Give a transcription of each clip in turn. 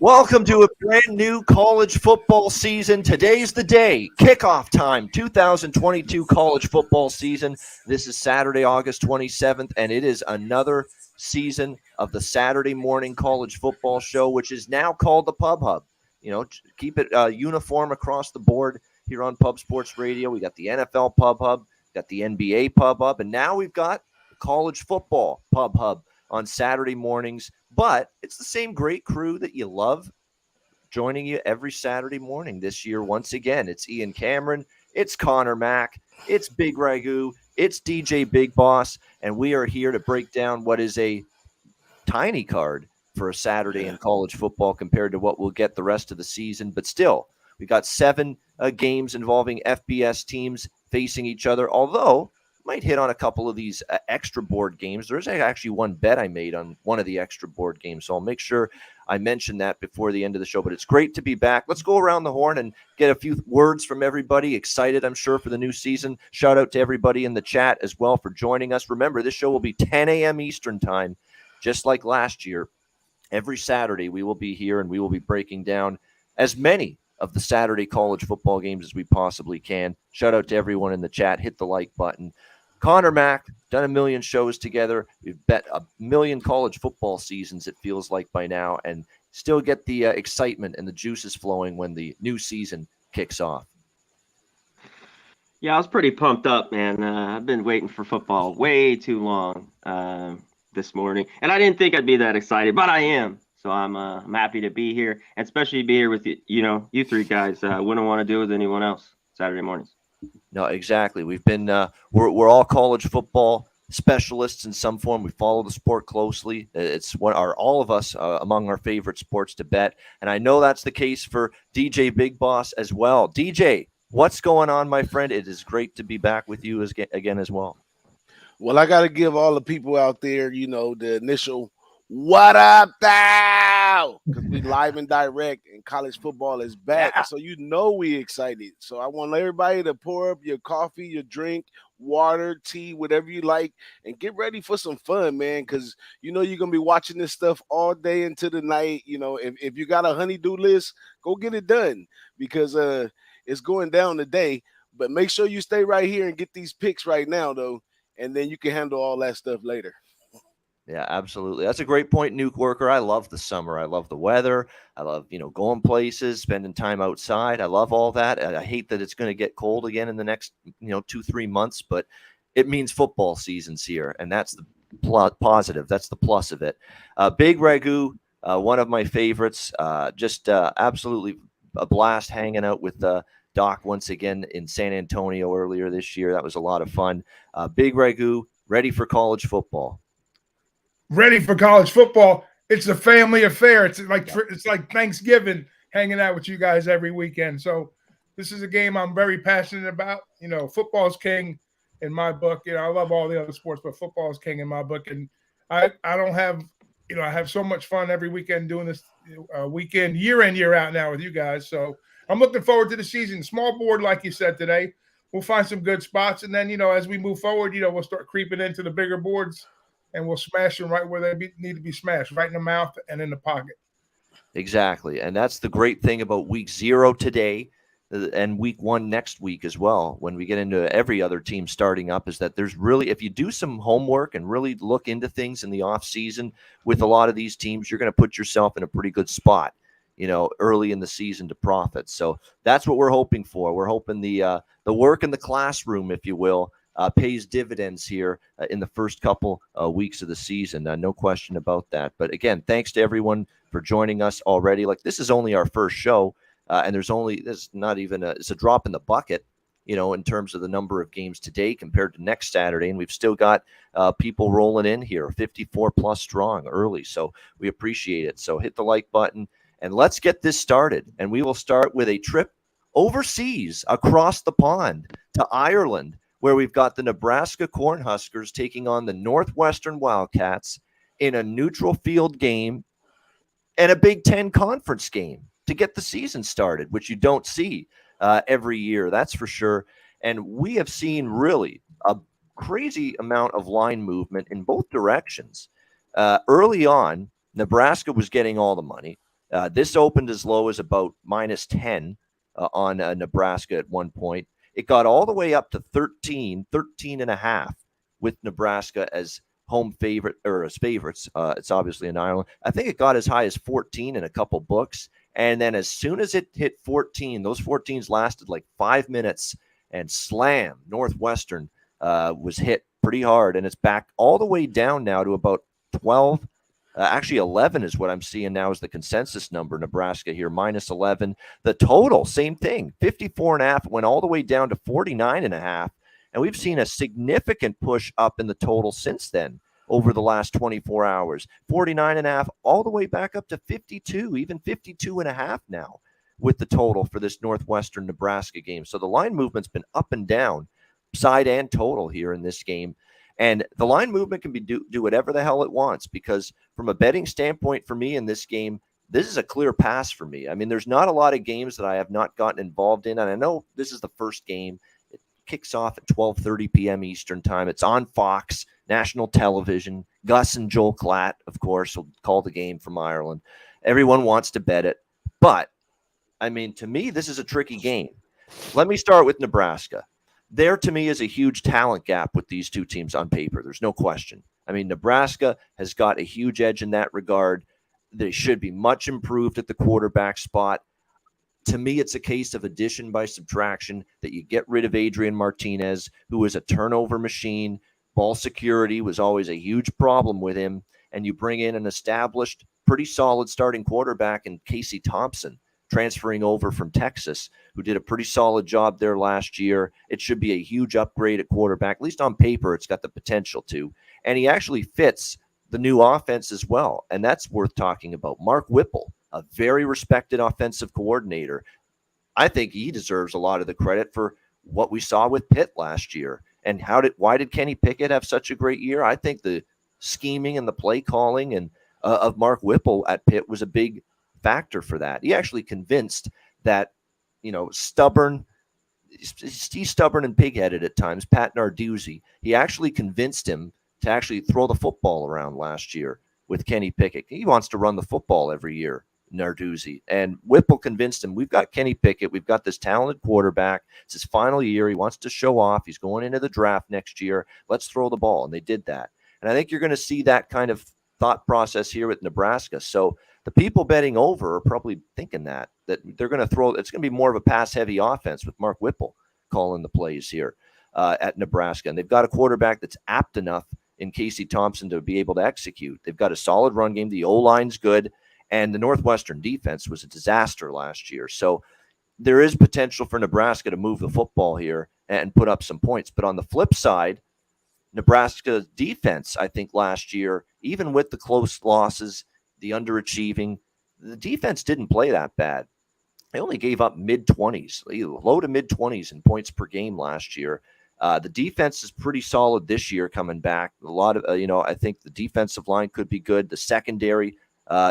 Welcome to a brand new college football season. Today's the day. Kickoff time, 2022 college football season. This is Saturday, August 27th, and it is another season of the Saturday morning college football show, which is now called the Pub Hub. You know, keep it uniform across the board here on Pub Sports Radio. We got the NFL Pub Hub, got the NBA Pub Hub, and now we've got the college football Pub Hub on Saturday mornings. But it's the same great crew that you love joining you every Saturday morning this year. Once again, it's Ian Cameron, it's Conor Mac, it's Big Ragoo, it's DJ Big Boss, and we are here to break down what is a tiny card for a Saturday in college football compared to what we'll get the rest of the season. But still, we got 7 games involving FBS teams facing each other, although might hit on a couple of these extra board games. There's actually one bet I made on one of the extra board games, so I'll make sure I mention that before the end of the show. But it's great to be back. Let's go around the horn and get a few words from everybody. Excited, I'm sure, for the new season. Shout out to everybody in the chat as well for joining us. Remember, this show will be 10 a.m. Eastern time, just like last year. Every Saturday we will be here, and we will be breaking down as many of the Saturday college football games as we possibly can. Shout out to everyone in the chat. Hit the like button. Conor Mac, done a million shows together. We've bet a million college football seasons, it feels like by now, and still get the excitement and the juices flowing when the new season kicks off. Yeah, I was pretty pumped up, man. I've been waiting for football way too long this morning, and I didn't think I'd be that excited, but I am. So I'm happy to be here, and especially be here with you three guys. Wouldn't want to do it with anyone else Saturday mornings. No, exactly. We've been we're all college football specialists in some form. We follow the sport closely. It's all of us among our favorite sports to bet, and I know that's the case for DJ Big Boss as well. DJ, what's going on, my friend? It is great to be back with you again as well. Well, I got to give all the people out there, the initial "What up, thou?" because we live and direct, and college football is back. Yeah. So we excited. So I want everybody to pour up your coffee, your drink, water, tea, whatever you like, and get ready for some fun, man. Because you're gonna be watching this stuff all day into the night. If you got a honey-do list, go get it done because it's going down today. But make sure you stay right here and get these picks right now, though, and then you can handle all that stuff later. Yeah, absolutely. That's a great point, Nuke Worker. I love the summer. I love the weather. I love, going places, spending time outside. I love all that. I hate that it's going to get cold again in the next, 2-3 months, but it means football season's here, and that's the positive. That's the plus of it. Big Ragoo, one of my favorites. Just absolutely a blast hanging out with Doc once again in San Antonio earlier this year. That was a lot of fun. Big Ragoo, ready for college football. Ready for college football. It's a family affair. It's like Thanksgiving, hanging out with you guys every weekend. So this is a game I'm very passionate about. Football's king in my book. I love all the other sports, but football is king in my book. And I don't have, I have so much fun every weekend doing this weekend, year in, year out now with you guys. So I'm looking forward to the season. Small board, like you said today. We'll find some good spots. And then, as we move forward, we'll start creeping into the bigger boards. And we'll smash them right where they need to be smashed, right in the mouth and in the pocket. Exactly. And that's the great thing about week 0 today and week 1 next week as well. When we get into every other team starting up, is that there's really, if you do some homework and really look into things in the off season with a lot of these teams, you're going to put yourself in a pretty good spot, early in the season to profit. So that's what we're hoping for. We're hoping the work in the classroom, if you will, pays dividends here in the first couple weeks of the season. No question about that. But again, thanks to everyone for joining us already. This is only our first show, and it's not even it's a drop in the bucket, in terms of the number of games today compared to next Saturday. And we've still got people rolling in here, 54 plus strong early. So we appreciate it. So hit the like button and let's get this started. And we will start with a trip overseas across the pond to Ireland, where we've got the Nebraska Cornhuskers taking on the Northwestern Wildcats in a neutral field game and a Big Ten conference game to get the season started, which you don't see every year, that's for sure. And we have seen really a crazy amount of line movement in both directions. Early on, Nebraska was getting all the money. This opened as low as about minus 10 on Nebraska at one point. It got all the way up to 13 and a half with Nebraska as home favorite or as favorites. It's obviously in Ireland. I think it got as high as 14 in a couple books. And then as soon as it hit 14, those 14s lasted like 5 minutes and slam. Northwestern was hit pretty hard, and it's back all the way down now to about 12. Actually, 11 is what I'm seeing now as the consensus number. Nebraska here, minus 11. The total, same thing, 54.5, went all the way down to 49.5. And we've seen a significant push up in the total since then over the last 24 hours. 49.5, all the way back up to 52, even 52.5 now with the total for this Northwestern Nebraska game. So the line movement's been up and down, side and total here in this game. And the line movement can be do whatever the hell it wants, because from a betting standpoint for me in this game, this is a clear pass for me. I mean, there's not a lot of games that I have not gotten involved in. And I know this is the first game. It kicks off at 12:30 p.m. Eastern time. It's on Fox, national television. Gus and Joel Klatt, of course, will call the game from Ireland. Everyone wants to bet it. But, I mean, to me, this is a tricky game. Let me start with Nebraska. There, to me, is a huge talent gap with these two teams on paper. There's no question. I mean, Nebraska has got a huge edge in that regard. They should be much improved at the quarterback spot. To me, it's a case of addition by subtraction, that you get rid of Adrian Martinez, who is a turnover machine. Ball security was always a huge problem with him. And you bring in an established, pretty solid starting quarterback in Casey Thompson, transferring over from Texas, who did a pretty solid job there last year. It should be a huge upgrade at quarterback. At least on paper, it's got the potential to. And he actually fits the new offense as well, and that's worth talking about. Mark Whipple, a very respected offensive coordinator. I think he deserves a lot of the credit for what we saw with Pitt last year. And why did Kenny Pickett have such a great year? I think the scheming and the play calling and of Mark Whipple at Pitt was a big factor for that. He actually convinced that, he's stubborn and pig-headed at times, Pat Narduzzi. He actually convinced him to actually throw the football around last year with Kenny Pickett. He wants to run the football every year, Narduzzi. And Whipple convinced him, we've got Kenny Pickett, we've got this talented quarterback. It's his final year. He wants to show off. He's going into the draft next year. Let's throw the ball. And they did that. And I think you're going to see that kind of thought process here with Nebraska. So the people betting over are probably thinking that they're going to throw, it's going to be more of a pass-heavy offense with Mark Whipple calling the plays here at Nebraska. And they've got a quarterback that's apt enough in Casey Thompson to be able to execute. They've got a solid run game. The O-line's good. And the Northwestern defense was a disaster last year. So there is potential for Nebraska to move the football here and put up some points. But on the flip side, Nebraska's defense, I think last year, even with the close losses, the underachieving, the defense didn't play that bad. They only gave up mid-20s, low to mid-20s in points per game last year. The defense is pretty solid this year coming back. A lot of, I think the defensive line could be good. The secondary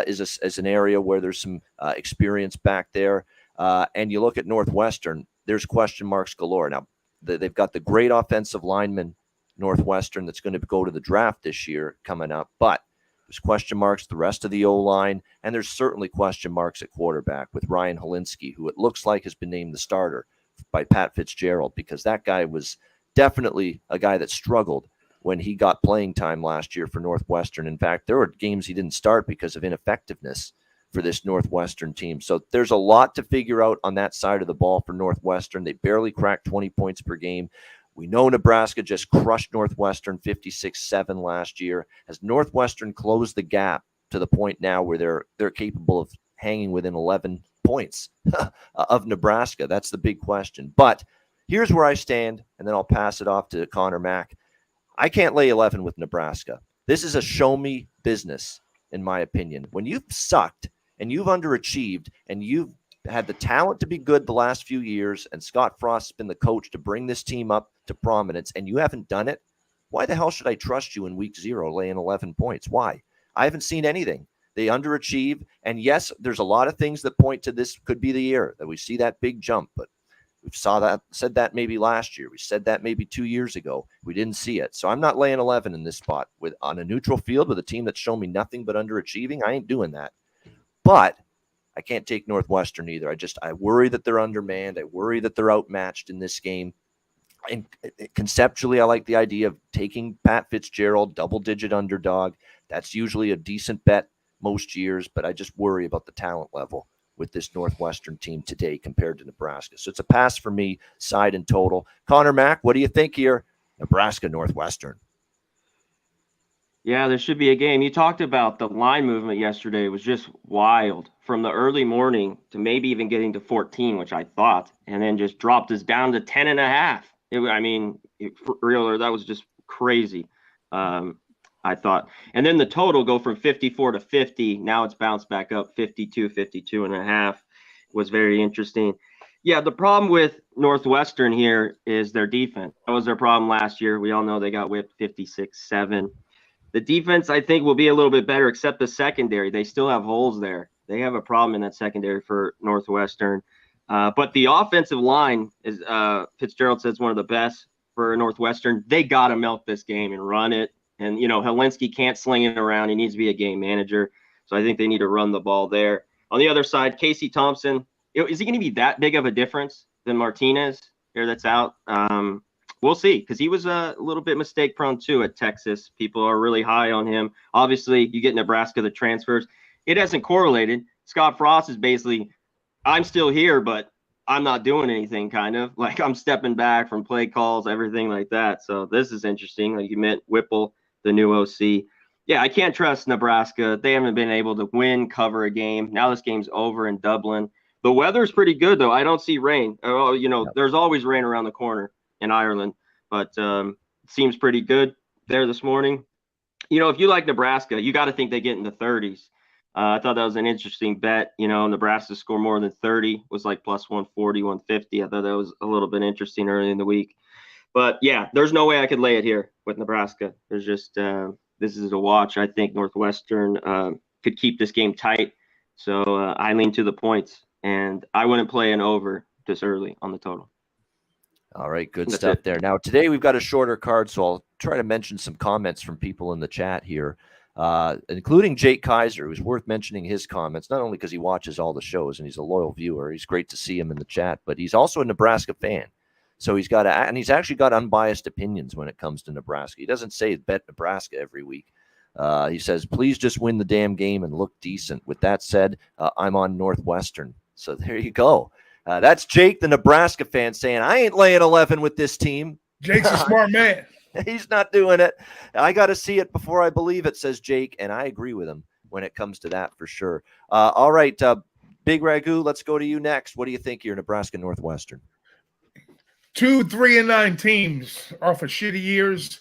is an area where there's some experience back there. And you look at Northwestern, there's question marks galore. Now, they've got the great offensive lineman, Northwestern, that's going to go to the draft this year coming up. But there's question marks the rest of the O-line, and there's certainly question marks at quarterback with Ryan Helinski, who it looks like has been named the starter by Pat Fitzgerald, because that guy was definitely a guy that struggled when he got playing time last year for Northwestern. In fact, there were games he didn't start because of ineffectiveness for this Northwestern team. So there's a lot to figure out on that side of the ball for Northwestern. They barely cracked 20 points per game. We know Nebraska just crushed Northwestern 56-7 last year. Has Northwestern closed the gap to the point now where they're capable of hanging within 11 points of Nebraska? That's the big question. But here's where I stand, and then I'll pass it off to Conor Mac. I can't lay 11 with Nebraska. This is a show-me business, in my opinion. When you've sucked and you've underachieved and you've had the talent to be good the last few years, and Scott Frost's been the coach to bring this team up to prominence, and you haven't done it, why the hell should I trust you in week 0 laying 11 points? Why? I haven't seen anything. They underachieve, and yes, there's a lot of things that point to this could be the year that we see that big jump, but we've said that maybe last year. We said that maybe 2 years ago. We didn't see it. So I'm not laying 11 in this spot on a neutral field with a team that's shown me nothing but underachieving. I ain't doing that. But I can't take Northwestern either. I worry that they're undermanned. I worry that they're outmatched in this game. And conceptually, I like the idea of taking Pat Fitzgerald, double-digit underdog. That's usually a decent bet most years, but I just worry about the talent level with this Northwestern team today compared to Nebraska. So it's a pass for me, side and total. Conor Mac, what do you think here? Nebraska, Northwestern. Yeah, there should be a game. You talked about the line movement yesterday. It was just wild from the early morning to maybe even getting to 14, which I thought, and then just dropped us down to 10.5. For real, that was just crazy. I thought. And then the total go from 54 to 50. Now it's bounced back up 52.5 was very interesting. Yeah, the problem with Northwestern here is their defense. That was their problem last year. We all know they got whipped 56-7. The defense, I think, will be a little bit better, except the secondary. They still have holes there. They have a problem in that secondary for Northwestern. But the offensive line is Fitzgerald says one of the best for Northwestern. They got to milk this game and run it. And, Helinski can't sling it around. He needs to be a game manager. So I think they need to run the ball there. On the other side, Casey Thompson, is he going to be that big of a difference than Martinez here that's out? We'll see, because he was a little bit mistake prone too at Texas. People are really high on him. Obviously, you get Nebraska, the transfers. It hasn't correlated. Scott Frost is basically, I'm still here, but I'm not doing anything, kind of. Like, I'm stepping back from play calls, everything like that. So this is interesting. Like you met Whipple, the new OC. Yeah, I can't trust Nebraska. They haven't been able to cover a game. Now this game's over in Dublin. The weather's pretty good, though. I don't see rain. There's always rain around the corner in Ireland, but it seems pretty good there this morning. If you like Nebraska, you got to think they get in the 30s. I thought that was an interesting bet. Nebraska score more than 30 was like plus 140, 150. I thought that was a little bit interesting early in the week. But yeah, there's no way I could lay it here with Nebraska. There's just this is a watch. I think Northwestern could keep this game tight. So I lean to the points, and I wouldn't play an over this early on the total. All right, good stuff there. Now, today we've got a shorter card, so I'll try to mention some comments from people in the chat here, including Jake Kaiser, who's worth mentioning his comments, not only because he watches all the shows and he's a loyal viewer. He's great to see him in the chat, but he's also a Nebraska fan. So he's actually got unbiased opinions when it comes to Nebraska. He doesn't say bet Nebraska every week. He says, please just win the damn game and look decent. With that said, I'm on Northwestern. So there you go. That's Jake, the Nebraska fan, saying, I ain't laying 11 with this team. Jake's a smart man. He's not doing it. I got to see it before I believe it, says Jake, and I agree with him when it comes to that for sure. All right, Big Ragoo, let's go to you next. What do you think here, Nebraska Northwestern? 2 3-9 teams off of shitty years.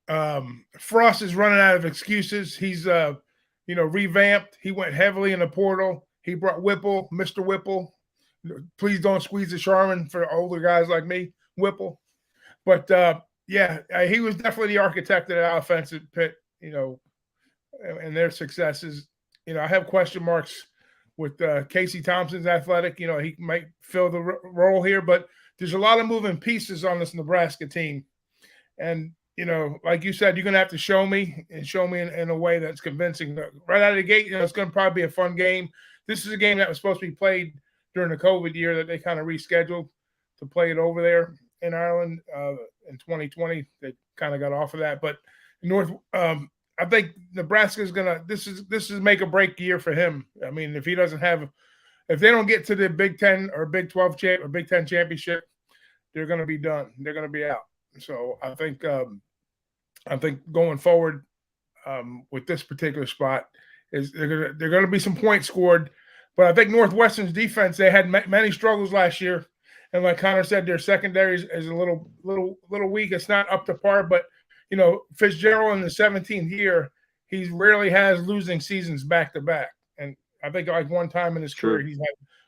Frost is running out of excuses. He's revamped. He went heavily in the portal. He brought Whipple, Mr. Whipple. Please don't squeeze the Charmin for older guys like me, Whipple. But he was definitely the architect of that offense at Pitt, and their successes. I have question marks with Casey Thompson's athletic. He might fill the role here, but there's a lot of moving pieces on this Nebraska team. And, like you said, you're going to have to show me in a way that's convincing. Right out of the gate, it's going to probably be a fun game. This is a game that was supposed to be played during the COVID year that they kind of rescheduled to play it over there in Ireland in 2020. They kind of got off of that. But I think Nebraska's this is make or break year for him. I mean, if they don't get to the Big Ten or Big 12 or Big Ten championship, they're going to be done. They're going to be out. So I think going forward with this particular spot is they're going to be some points scored. But I think Northwestern's defense, they had many struggles last year, and like Connor said, their secondary is a little weak. It's not up to par, but Fitzgerald in the 17th year, he rarely has losing seasons back to back. And I think like one time in his career, he's had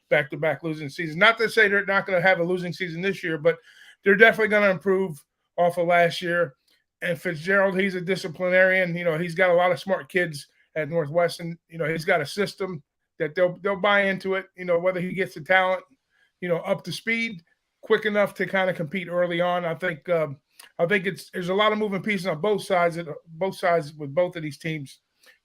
back to back losing seasons. Not to say they're not going to have a losing season this year, but they're definitely going to improve off of last year. And Fitzgerald, he's a disciplinarian. He's got a lot of smart kids at Northwestern. He's got a system that they'll buy into it, whether he gets the talent, up to speed quick enough to kind of compete early on. I think there's a lot of moving pieces on both sides with both of these teams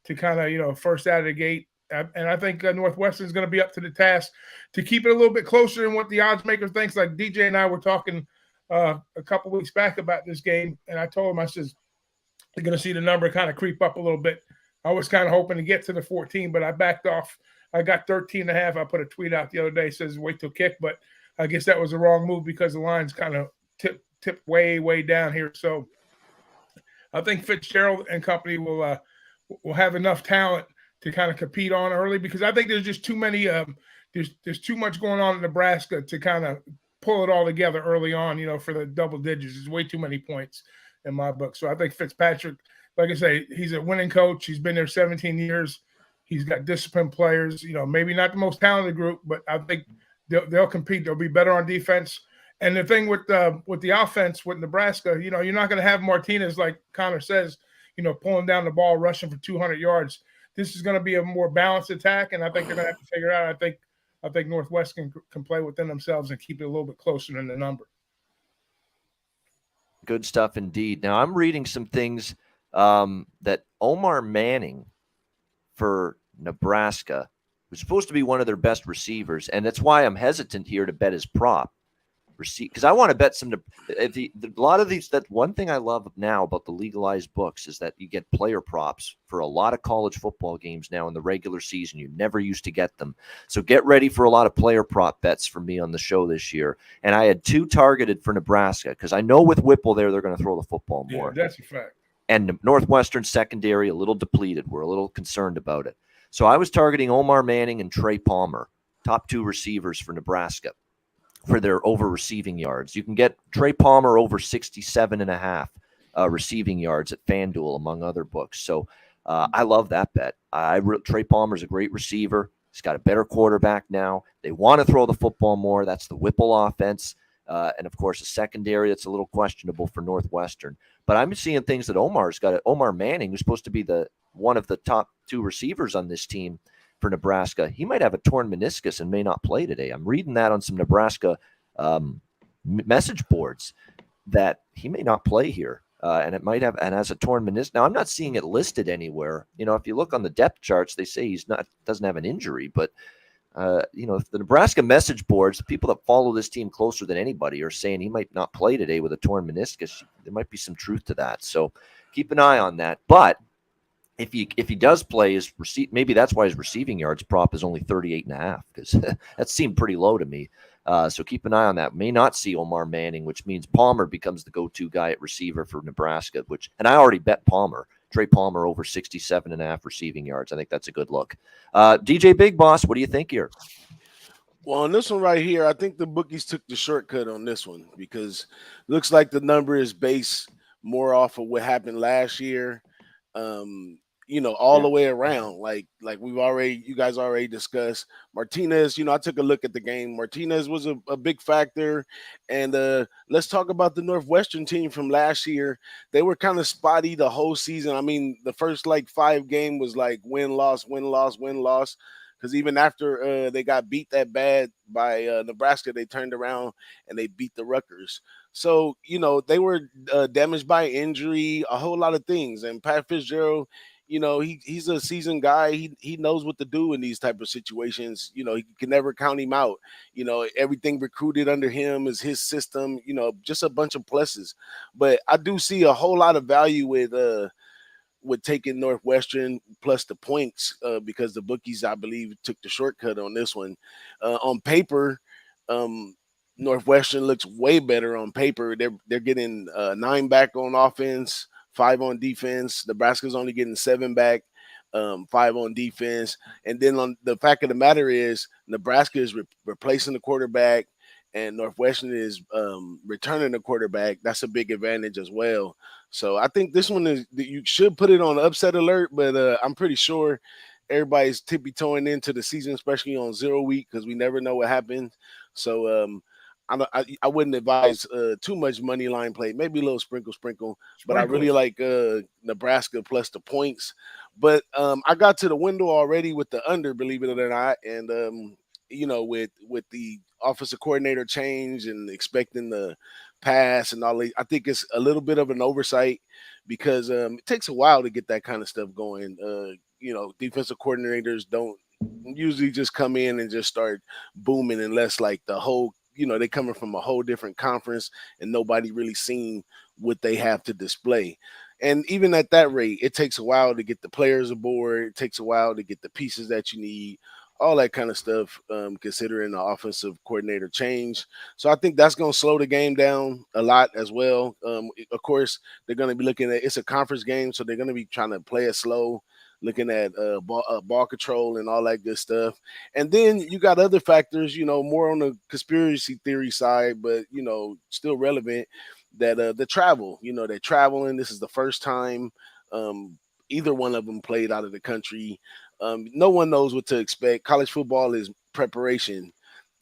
to kind of, first out of the gate, And I think Northwestern is going to be up to the task to keep it a little bit closer than what the odds maker thinks. Like DJ and I were talking a couple weeks back about this game, and I told him, I says, you're going to see the number kind of creep up a little bit. I was kind of hoping to get to the 14, but I backed off. I got 13.5. I put a tweet out the other day, says wait till kick, but I guess that was the wrong move because the line's kind of tipped way down here. So I think Fitzgerald and company will have enough talent to kind of compete on early, because I think there's just too many. There's too much going on in Nebraska to kind of pull it all together early on. For the double digits, there's way too many points in my book. So I think Fitzpatrick, like I say, he's a winning coach. He's been there 17 years. He's got disciplined players. Maybe not the most talented group, but I think they'll compete. They'll be better on defense. And the thing with the offense with Nebraska, you're not going to have Martinez, like Conor says, pulling down the ball, rushing for 200 yards. This is going to be a more balanced attack, and I think they're going to have to figure it out. I think Northwestern can play within themselves and keep it a little bit closer than the number. Good stuff indeed. Now, I'm reading some things that Omar Manning for Nebraska was supposed to be one of their best receivers, and that's why I'm hesitant here to bet his prop. Because I want to bet some. A lot of these. That one thing I love now about the legalized books is that you get player props for a lot of college football games now in the regular season. You never used to get them, so get ready for a lot of player prop bets from me on the show this year. And I had 2 targeted for Nebraska because I know with Whipple there they're going to throw the football more. Yeah, that's a fact. And Northwestern secondary a little depleted. We're a little concerned about it. So I was targeting Omar Manning and Trey Palmer, top 2 receivers for Nebraska, for their over receiving yards. You can get Trey Palmer over 67.5 receiving yards at FanDuel, among other books. So I love that bet. Trey Palmer's a great receiver. He's got a better quarterback now. They want to throw the football more. That's the Whipple offense. And, of course, a secondary that's a little questionable for Northwestern. But I'm seeing things that Omar's got. Omar Manning, who's supposed to be one of the top 2 receivers on this team for Nebraska, he might have a torn meniscus and may not play today. I'm reading that on some Nebraska message boards that he may not play here, and it might have and has a torn meniscus. Now, I'm not seeing it listed anywhere. If you look on the depth charts, they say doesn't have an injury, but if the Nebraska message boards, the people that follow this team closer than anybody, are saying he might not play today with a torn meniscus. There might be some truth to that, so keep an eye on that. But if he does play, maybe that's why his receiving yards prop is only 38.5, because that seemed pretty low to me. So keep an eye on that. May not see Omar Manning, which means Palmer becomes the go-to guy at receiver for Nebraska. And I already bet Palmer, Trey Palmer, over 67.5 receiving yards. I think that's a good look. DJ Big Boss, what do you think here? Well, on this one right here, I think the bookies took the shortcut on this one, because it looks like the number is based more off of what happened last year. The way around, like you guys already discussed. Martinez, I took a look at the game. Martinez was a big factor. And let's talk about the Northwestern team from last year. They were kind of spotty the whole season. I mean, the first 5 game was like win, loss, win, loss, win, loss. Because even after they got beat that bad by Nebraska, they turned around and they beat the Rutgers. So, they were damaged by injury, a whole lot of things. And Pat Fitzgerald, he's a seasoned guy. He knows what to do in these type of situations. He can never count him out. Everything recruited under him is his system. Just a bunch of pluses. But I do see a whole lot of value with taking Northwestern plus the points because the bookies, I believe, took the shortcut on this one. On paper, Northwestern looks way better on paper. They're getting 9 back on offense, 5 on defense. Nebraska's only getting 7 back, 5 on defense. And then on the fact of the matter is Nebraska is replacing the quarterback and Northwestern is returning the quarterback. That's a big advantage as well. So I think this one is, you should put it on upset alert, but I'm pretty sure everybody's tippy-toeing into the season, especially on 0 week, because we never know what happens. So I wouldn't advise too much money line play, maybe a little sprinkle, but I really like Nebraska plus the points. But I got to the window already with the under, believe it or not, and with the offensive coordinator change and expecting the pass and all that, I think it's a little bit of an oversight because it takes a while to get that kind of stuff going. Defensive coordinators don't usually just come in and just start booming unless like the whole, they coming from a whole different conference and nobody really seen what they have to display. And even at that rate, it takes a while to get the players aboard. It takes a while to get the pieces that you need, all that kind of stuff, considering the offensive coordinator change. So I think that's going to slow the game down a lot as well. Of course, they're going to be looking at, it's a conference game, so they're going to be trying to play it slow, looking at ball control and all that good stuff. And then you got other factors, more on the conspiracy theory side, but, still relevant, that the travel, they're traveling. This is the first time either one of them played out of the country. No one knows what to expect. College football is preparation.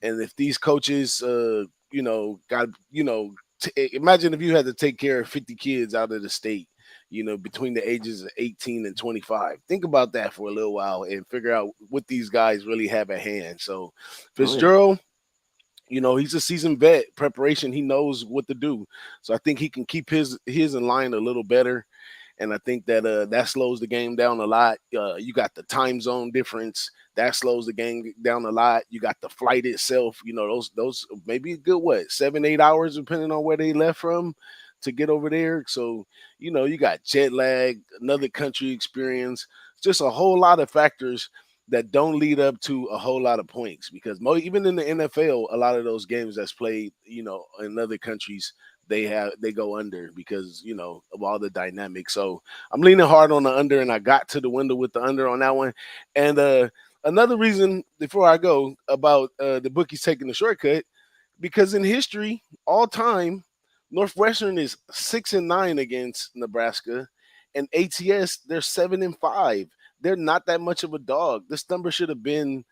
And if these coaches, imagine if you had to take care of 50 kids out of the state, between the ages of 18 and 25. Think about that for a little while and figure out what these guys really have at hand. So Fitzgerald, he's a seasoned vet. Preparation, he knows what to do. So I think he can keep his in line a little better. And I think that that slows the game down a lot. You got the time zone difference. That slows the game down a lot. You got the flight itself. Those maybe a good 7-8 hours, depending on where they left from, to get over there. So, you got jet lag, another country experience, just a whole lot of factors that don't lead up to a whole lot of points, because even in the NFL, a lot of those games that's played, in other countries, they go under because, of all the dynamics. So I'm leaning hard on the under, and I got to the window with the under on that one. And another reason before I go about the bookies taking the shortcut, because in history, all time, Northwestern is 6-9 against Nebraska, and ATS, they're 7-5. They're not that much of a dog. This number should have been,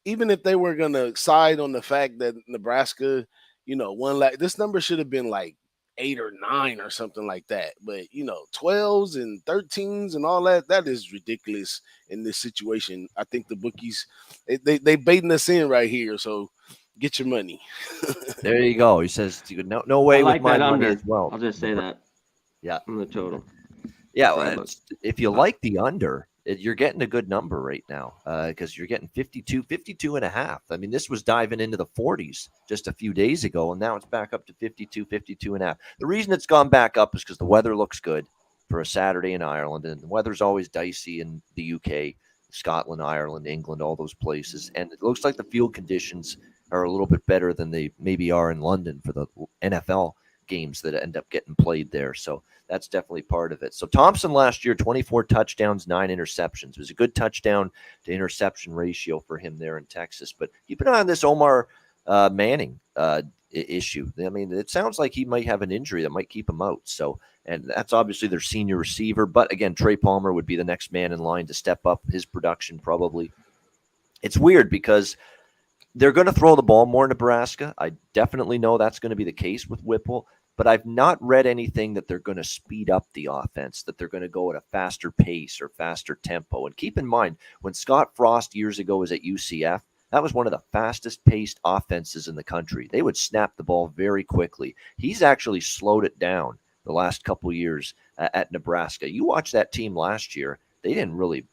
even if they were going to side on the fact that Nebraska, this number should have been like 8 or 9 or something like that. But, 12s and 13s and all that is ridiculous in this situation. I think the bookies, they baiting us in right here. So get your money. There you go. He says, no way I like with my that money under. as well. I'll just say that. Yeah. On the total. Yeah. Well, if you like the under, you're getting a good number right now because you're getting 52 and a half. I mean, this was diving into the 40s just a few days ago, and now it's back up to 52 and a half. The reason it's gone back up is because the weather looks good for a Saturday in Ireland, and the weather's always dicey in the UK, Scotland, Ireland, England, all those places. And it looks like the field conditions are a little bit better than they maybe are in London for the NFL games that end up getting played there. So that's definitely part of it. So Thompson last year, 24 touchdowns, 9 interceptions. It was a good touchdown to interception ratio for him there in Texas. But keep an eye on this Omar Manning issue. I mean, it sounds like he might have an injury that might keep him out. So, and that's obviously their senior receiver. But again, Trey Palmer would be the next man in line to step up his production probably. It's weird because they're going to throw the ball more in Nebraska. I definitely know that's going to be the case with Whipple, but I've not read anything that they're going to speed up the offense, that they're going to go at a faster pace or faster tempo. And keep in mind, when Scott Frost years ago was at UCF, that was one of the fastest paced offenses in the country. They would snap the ball very quickly. He's actually slowed it down the last couple of years at Nebraska. You watch that team last year, they didn't really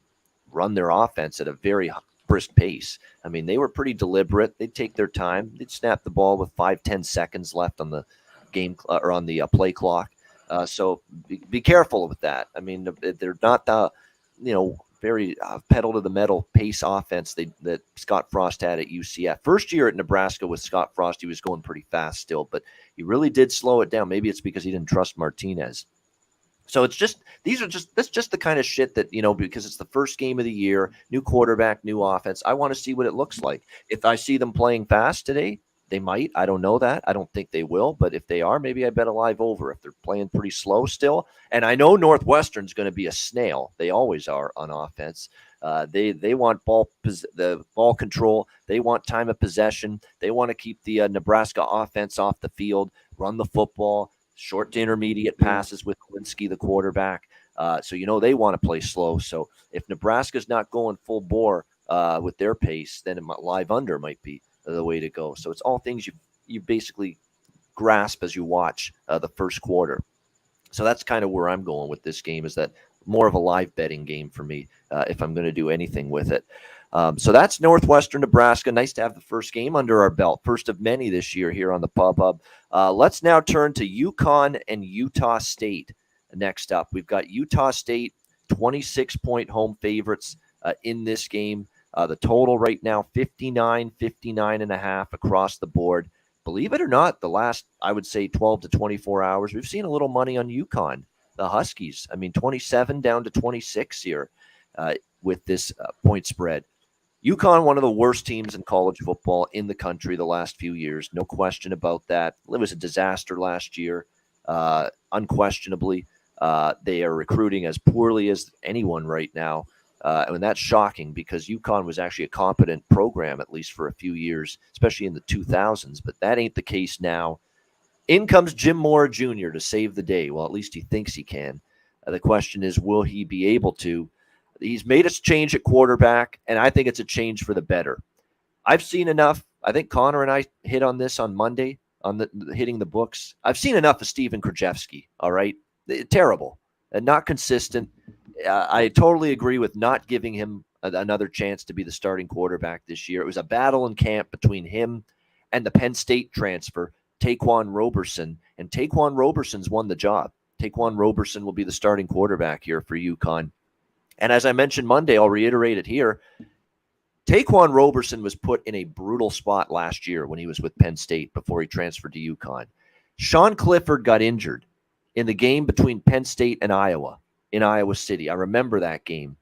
run their offense at a very brisk pace. I mean, they were pretty deliberate. They'd take their time. They'd snap the ball with 5-10 seconds left on the game or on the play clock. So be careful with that. I mean, they're not the, very pedal to the metal pace offense that Scott Frost had at UCF. First year at Nebraska with Scott Frost, he was going pretty fast still, but he really did slow it down. Maybe it's because he didn't trust Martinez. So that's just the kind of shit that, because it's the first game of the year, new quarterback, new offense. I want to see what it looks like. If I see them playing fast today, they might. I don't know that. I don't think they will. But if they are, maybe I bet a live over. If they're playing pretty slow still, and I know Northwestern's going to be a snail. They always are on offense. They want the ball control. They want time of possession. They want to keep the Nebraska offense off the field, run the football, short to intermediate passes with Kowinski, the quarterback. So they want to play slow. So if Nebraska's not going full bore with their pace, then live under might be the way to go. So it's all things you basically grasp as you watch the first quarter. So that's kind of where I'm going with this game, is that more of a live betting game for me if I'm going to do anything with it. So that's Northwestern, Nebraska. Nice to have the first game under our belt, first of many this year here on the Pub Hub. Let's now turn to UConn and Utah State. Next up, we've got Utah State, 26-point home favorites in this game. The total right now, 59.5 across the board. Believe it or not, the last, I would say, 12 to 24 hours, we've seen a little money on UConn, the Huskies. I mean, 27 down to 26 here with this point spread. UConn, one of the worst teams in college football in the country the last few years. No question about that. It was a disaster last year, unquestionably. They are recruiting as poorly as anyone right now. And that's shocking because UConn was actually a competent program, at least for a few years, especially in the 2000s. But that ain't the case now. In comes Jim Mora Jr. to save the day. Well, at least he thinks he can. The question is, will he be able to? He's made a change at quarterback, and I think it's a change for the better. I've seen enough. I think Connor and I hit on this on Monday, on the hitting the books. I've seen enough of Steven Krajewski, all right? Terrible and not consistent. I totally agree with not giving him another chance to be the starting quarterback this year. It was a battle in camp between him and the Penn State transfer, Taquan Roberson, and Taquan Roberson's won the job. Taquan Roberson will be the starting quarterback here for UConn. And as I mentioned Monday, I'll reiterate it here. Taquan Roberson was put in a brutal spot last year when he was with Penn State before he transferred to UConn. Sean Clifford got injured in the game between Penn State and Iowa in Iowa City. I remember that game.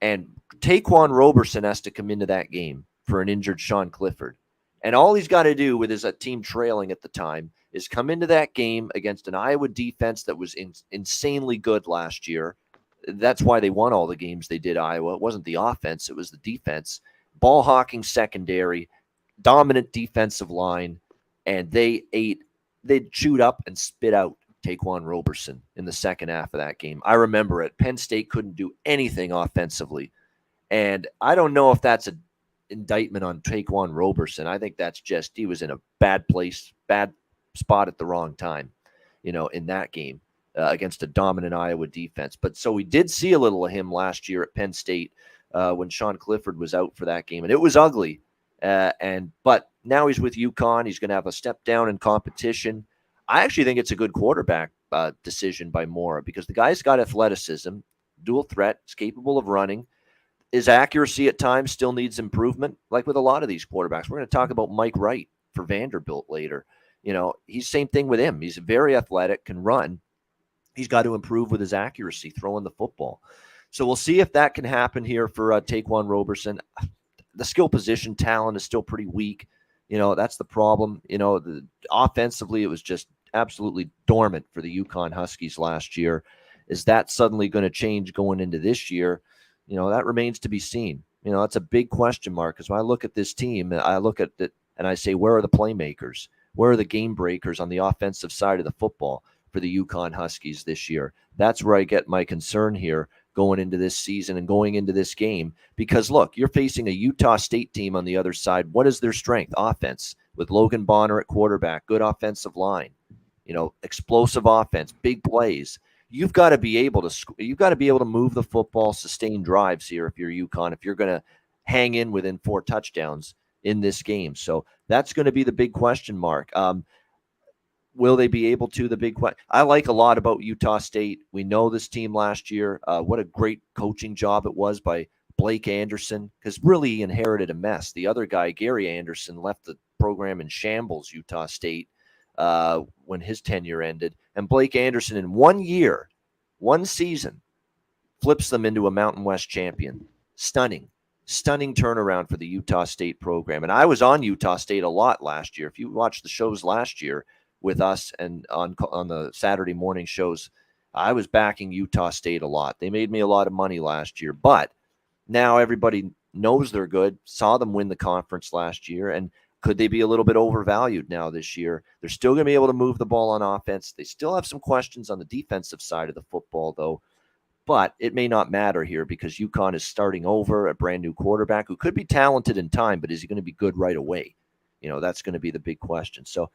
And Taquan Roberson has to come into that game for an injured Sean Clifford. And all he's got to do with his team trailing at the time is come into that game against an Iowa defense that was insanely good last year. That's why they won all the games they did, Iowa. It wasn't the offense, it was the defense. Ball hawking secondary, dominant defensive line, and they chewed up and spit out Taquan Roberson in the second half of that game. I remember it. Penn State couldn't do anything offensively. And I don't know if that's an indictment on Taquan Roberson. I think that's just he was in a bad place, bad spot at the wrong time, in that game. Against a dominant Iowa defense. But so we did see a little of him last year at Penn State when Sean Clifford was out for that game. And it was ugly. But now he's with UConn. He's going to have a step down in competition. I actually think it's a good quarterback decision by Mora because the guy's got athleticism, dual threat, is capable of running. His accuracy at times still needs improvement, like with a lot of these quarterbacks. We're going to talk about Mike Wright for Vanderbilt later. He's same thing with him. He's very athletic, can run. He's got to improve with his accuracy throwing the football. So we'll see if that can happen here for Taquan Roberson. The skill position talent is still pretty weak. That's the problem. Offensively, it was just absolutely dormant for the UConn Huskies last year. Is that suddenly going to change going into this year? That remains to be seen. That's a big question mark because when I look at this team, I look at it and I say, where are the playmakers? Where are the game breakers on the offensive side of the football for the UConn Huskies this year? That's where I get my concern here going into this season and going into this game. Because, look, you're facing a Utah State team on the other side. What is their strength? Offense, with Logan Bonner at quarterback, good offensive line, explosive offense, big plays. You've got to be able to move the football, sustain drives here if you're UConn, if you're going to hang in within 4 touchdowns in this game. So that's going to be the big question mark. Will they be able to? The big question. I like a lot about Utah State. We know this team last year. What a great coaching job it was by Blake Anderson, because really he inherited a mess. The other guy, Gary Anderson, left the program in shambles, Utah State, when his tenure ended. And Blake Anderson, in 1 year, 1 season, flips them into a Mountain West champion. Stunning turnaround for the Utah State program. And I was on Utah State a lot last year. If you watched the shows last year with us and on the Saturday morning shows, I was backing Utah State a lot. They made me a lot of money last year, but now everybody knows they're good, saw them win the conference last year, and could they be a little bit overvalued now this year? They're still going to be able to move the ball on offense. They still have some questions on the defensive side of the football, though, but it may not matter here because UConn is starting over, a brand new quarterback who could be talented in time, but is he going to be good right away? That's going to be the big question. So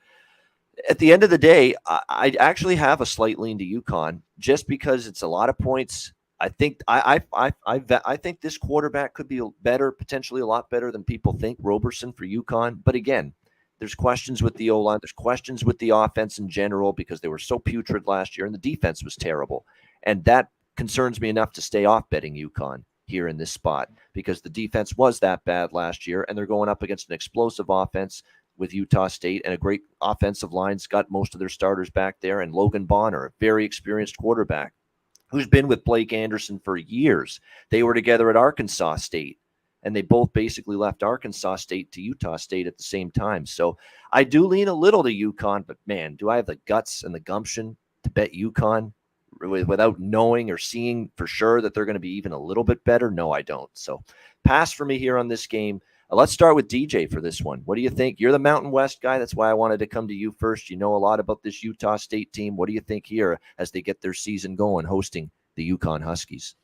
at the end of the day, I actually have a slight lean to UConn just because it's a lot of points I think I think this quarterback could be better, potentially a lot better than people think. Roberson for UConn, but again, there's questions with the O-line. There's questions with the offense in general because they were so putrid last year, and the defense was terrible, and that concerns me enough to stay off betting UConn here in this spot because the defense was that bad last year, and they're going up against an explosive offense with Utah State and a great offensive line's got most of their starters back there, and Logan Bonner, a very experienced quarterback who's been with Blake Anderson for years. They were together at Arkansas State, and they both basically left Arkansas State to Utah State at the same time. So I do lean a little to UConn, but man, do I have the guts and the gumption to bet UConn without knowing or seeing for sure that they're going to be even a little bit better? No, I don't. So pass for me here on this game. Let's start with DJ for this one. What do you think? You're the Mountain West guy. That's why I wanted to come to you first. You know a lot about this Utah State team. What do you think here as they get their season going hosting the UConn Huskies?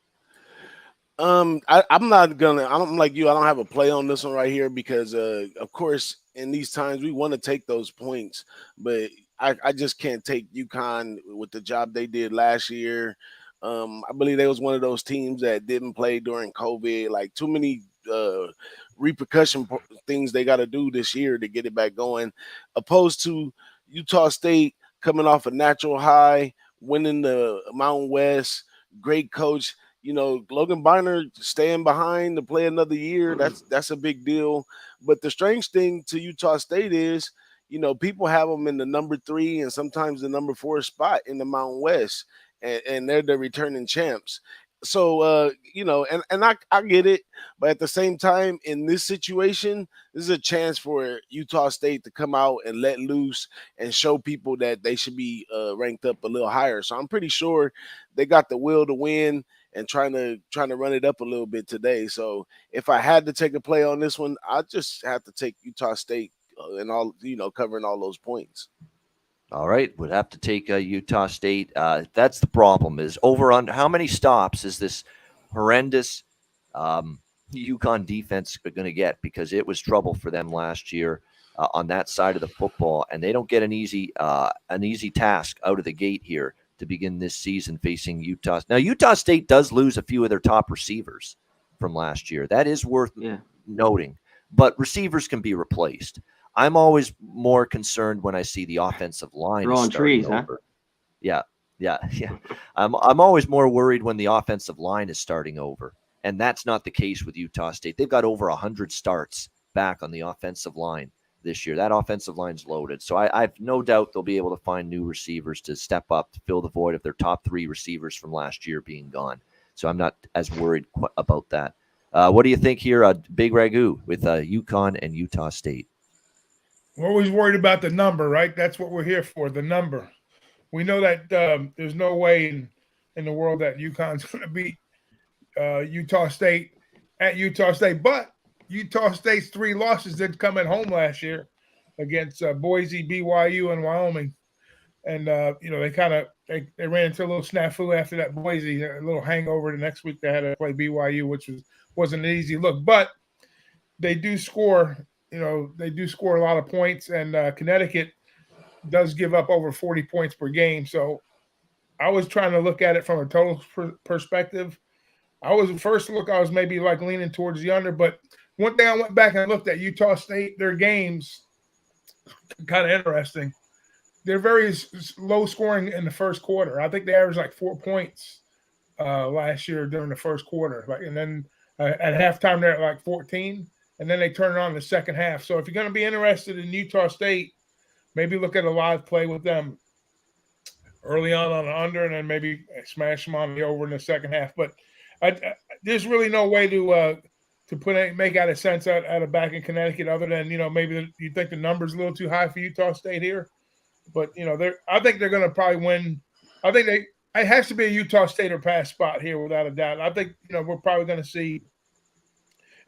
I'm like you. I don't have a play on this one right here because, of course, in these times we want to take those points, but I just can't take UConn with the job they did last year. I believe they was one of those teams that didn't play during COVID. Like too many repercussion things they got to do this year to get it back going, opposed to Utah State coming off a natural high, winning the Mountain West, great coach. You know, Logan Bonner staying behind to play another year, that's a big deal. But the strange thing to Utah State is, you know, people have them in the number 3 and sometimes the number 4 spot in the Mountain West, and they're the returning champs. So, you know, and I get it, but at the same time, in this situation, this is a chance for Utah State to come out and let loose and show people that they should be ranked up a little higher. So I'm pretty sure they got the will to win and trying to run it up a little bit today. So if I had to take a play on this one, I just have to take Utah State and all, you know, covering all those points. All right, would have to take Utah State. That's the problem is over on how many stops is this horrendous UConn defense going to get, because it was trouble for them last year on that side of the football, and they don't get an easy task out of the gate here to begin this season facing Utah. Now, Utah State does lose a few of their top receivers from last year. That is worth noting, but receivers can be replaced. I'm always more concerned when I see the offensive line throwing trees, over. Huh? Yeah. I'm always more worried when the offensive line is starting over, and that's not the case with Utah State. They've got over 100 starts back on the offensive line this year. That offensive line's loaded, so I've no doubt they'll be able to find new receivers to step up to fill the void of their top 3 receivers from last year being gone. So I'm not as worried about that. What do you think here, Big Ragoo, with UConn and Utah State? We're always worried about the number, right? That's what we're here for, the number. We know that there's no way in the world that UConn's going to beat Utah State at Utah State. But Utah State's 3 losses did come at home last year against Boise, BYU, and Wyoming. And, you know, they ran into a little snafu after that Boise, a little hangover. The next week they had to play BYU, which wasn't an easy look. But they do score. You know, they do score a lot of points, and Connecticut does give up over 40 points per game. So I was trying to look at it from a total perspective. I was maybe like leaning towards the under, but one thing I went back and looked at Utah State, their games, kind of interesting. They're very low scoring in the first quarter. I think they averaged like 4 points last year during the first quarter. And then at halftime, they're at like 14. And then they turn it on in the second half. So if you're going to be interested in Utah State, maybe look at a live play with them early on the under, and then maybe smash them on the over in the second half. But there's really no way to make out of sense out of back in Connecticut, other than, you know, maybe you think the number's a little too high for Utah State here. But, you know, I think they're going to probably win. I think it has to be a Utah State or pass spot here without a doubt. I think, you know, we're probably going to see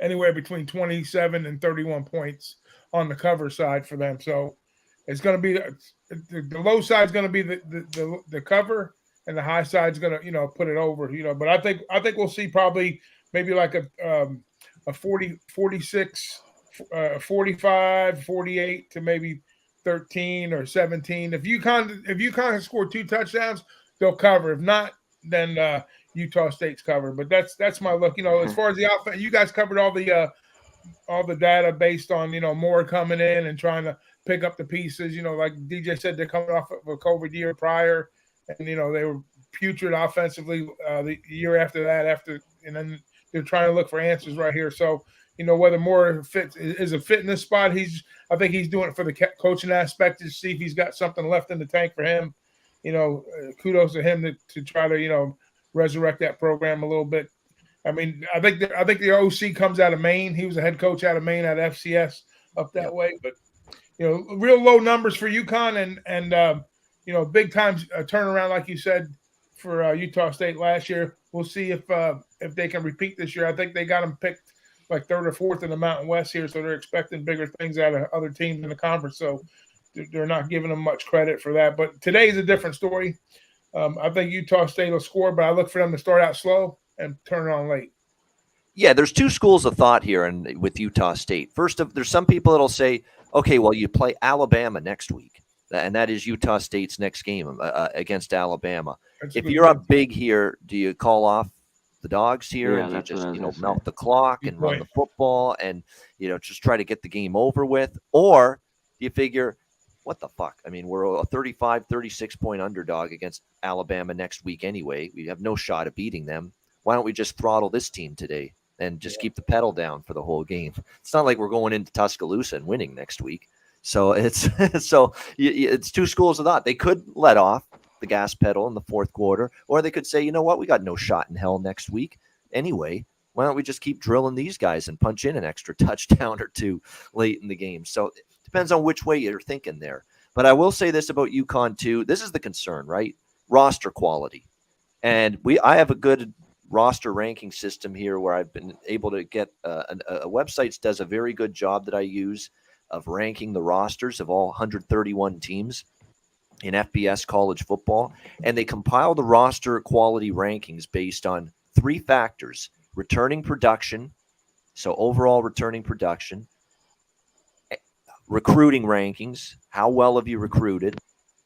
anywhere between 27 and 31 points on the cover side for them. So it's going to be the low side is going to be the cover, and the high side is going to, you know, put it over, you know. But I think we'll see probably maybe like a 40, 46, 45, 48 to maybe 13 or 17. If UConn score 2 touchdowns, they'll cover. If not, then Utah State's covered. But that's my look. As far as the offense, you guys covered all the data based on more coming in and trying to pick up the pieces. Like DJ said, they're coming off of a COVID year prior, and they were putrid offensively the year after that. And then they're trying to look for answers right here. So whether Moore is a fit in this spot, I think he's doing it for the coaching aspect to see if he's got something left in the tank for him. Kudos to him to try to resurrect that program a little bit. I mean, I think the OC comes out of Maine. He was a head coach out of Maine at FCS up that way. But real low numbers for UConn and big time turnaround, like you said, for Utah State last year. We'll see if they can repeat this year. I think they got them picked like third or fourth in the Mountain West here, so they're expecting bigger things out of other teams in the conference. So they're not giving them much credit for that. But today's a different story. I think Utah State will score, but I look for them to start out slow and turn it on late. Yeah, there's two schools of thought here with Utah State. First, there's some people that'll say, okay, well, you play Alabama next week, and that is Utah State's next game against Alabama. If you're up big here, do you call off the dogs here and you just melt the clock and run the football and just try to get the game over with? Or do you figure, what the fuck? I mean, we're a 35, 36-point underdog against Alabama next week anyway. We have no shot of beating them. Why don't we just throttle this team today and just keep the pedal down for the whole game? It's not like we're going into Tuscaloosa and winning next week. So it's two schools of thought. They could let off the gas pedal in the fourth quarter, or they could say, you know what, we got no shot in hell next week anyway. Why don't we just keep drilling these guys and punch in an extra touchdown or two late in the game? So it depends on which way you're thinking there. But I will say this about UConn too. This is the concern, right? Roster quality. And I have a good roster ranking system here where I've been able to get a website does a very good job that I use of ranking the rosters of all 131 teams in FBS college football. And they compile the roster quality rankings based on three factors: returning production, so overall returning production, recruiting rankings, how well have you recruited,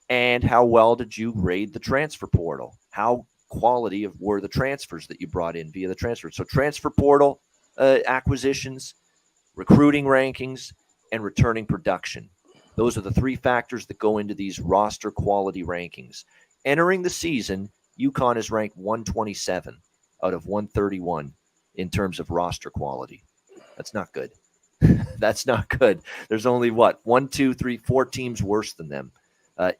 and how well did you grade the transfer portal? How quality were the transfers that you brought in via the transfer? So transfer portal acquisitions, recruiting rankings, and returning production. Those are the three factors that go into these roster quality rankings. Entering the season, UConn is ranked 127 out of 131 in terms of roster quality. That's not good. That's not good. There's only 1, 2, 3, 4 teams worse than them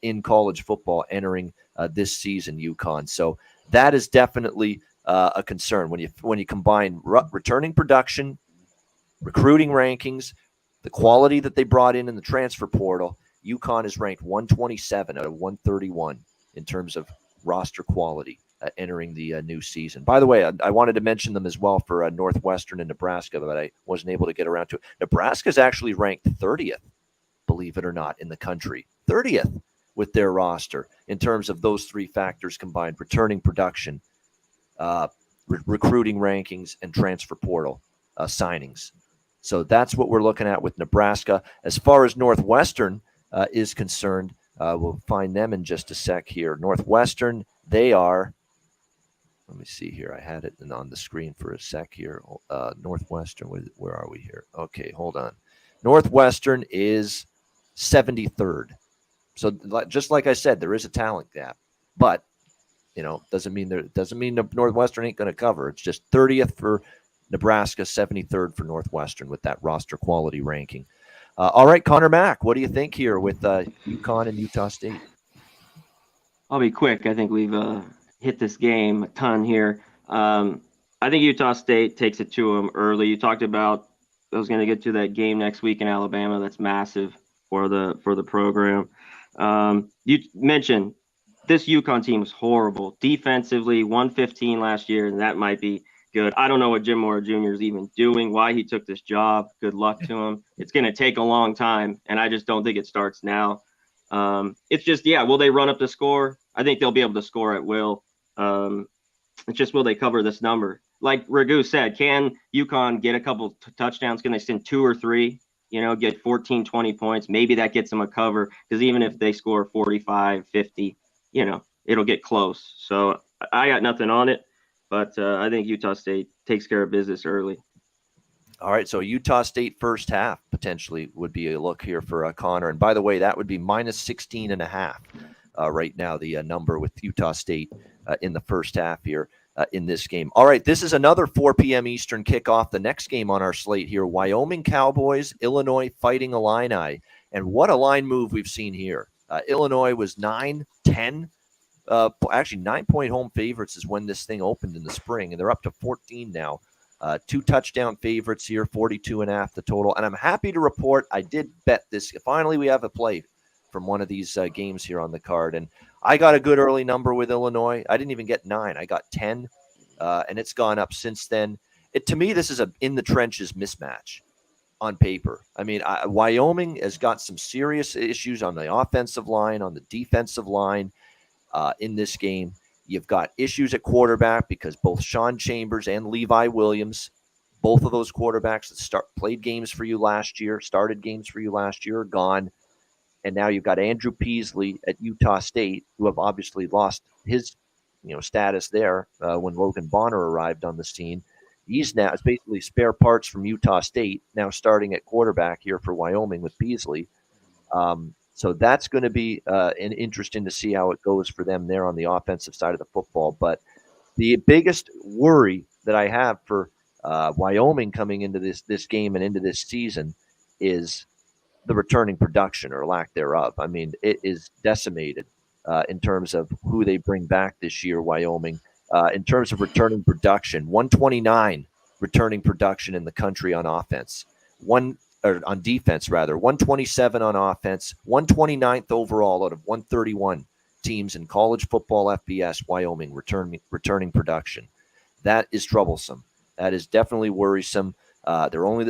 in college football entering this season, UConn. So that is definitely a concern when you combine returning production, recruiting rankings, the quality that they brought in the transfer portal. UConn is ranked 127 out of 131 in terms of roster quality entering the new season. By the way, I wanted to mention them as well for Northwestern and Nebraska, but I wasn't able to get around to it. Nebraska is actually ranked 30th, believe it or not, in the country. 30th with their roster in terms of those three factors combined: returning production, recruiting rankings, and transfer portal signings. So that's what we're looking at with Nebraska. As far as Northwestern is concerned, we'll find them in just a sec here. Northwestern, they are, let me see here. I had it on the screen for a sec here. Northwestern, where are we here? Okay, hold on. Northwestern is 73rd. So just like I said, there is a talent gap, but doesn't mean Northwestern ain't going to cover. It's just 30th for Nebraska, 73rd for Northwestern with that roster quality ranking. All right, Conor Mac, what do you think here with UConn and Utah State? I'll be quick. I think we've hit this game a ton here. I think Utah State takes it to them early. You talked about I was going to get to that game next week in Alabama. That's massive for the program. You mentioned this UConn team was horrible defensively, 115 last year, and that might be good. I don't know what Jim Mora Jr. is even doing, why he took this job. Good luck to him. It's going to take a long time, and I just don't think it starts now. It's just, will they run up the score? I think they'll be able to score at will. It's just, will they cover this number? Like Ragoo said, can UConn get a couple touchdowns? Can they send 2 or 3? Get 14, 20 points. Maybe that gets them a cover, because even if they score 45, 50, it'll get close. So I got nothing on it. but I think Utah State takes care of business early. All right, so Utah State first half potentially would be a look here for Connor. And by the way, that would be minus 16.5 right now, the number with Utah State in the first half here in this game. All right, this is another 4 p.m. Eastern kickoff. The next game on our slate here, Wyoming Cowboys, Illinois Fighting Illini. And what a line move we've seen here. Illinois was 9-10. Actually, 9-point home favorites is when this thing opened in the spring, and they're up to 14 now. 2 touchdown favorites here, 42.5 the total. And I'm happy to report I did bet this. Finally, we have a play from one of these games here on the card. And I got a good early number with Illinois. I didn't even get 9. I got 10, and it's gone up since then. To me, this is a in-the-trenches mismatch on paper. I mean, Wyoming has got some serious issues on the offensive line, on the defensive line in this game. You've got issues at quarterback because both Sean Chambers and Levi Williams, both of those quarterbacks that played games for you last year, started games for you last year, are gone. And now you've got Andrew Peasley at Utah State, who have obviously lost his status there when Logan Bonner arrived on the scene. It's basically spare parts from Utah State now starting at quarterback here for Wyoming with Peasley. So that's going to be interesting to see how it goes for them there on the offensive side of the football. But the biggest worry that I have for Wyoming coming into this game and into this season is the returning production or lack thereof. I mean, it is decimated in terms of who they bring back this year, Wyoming. In terms of returning production, 129 returning production in the country on offense. On defense, rather, 127 on offense, 129th overall out of 131 teams in college football FBS, Wyoming returning production. That is troublesome. That is definitely worrisome. They're only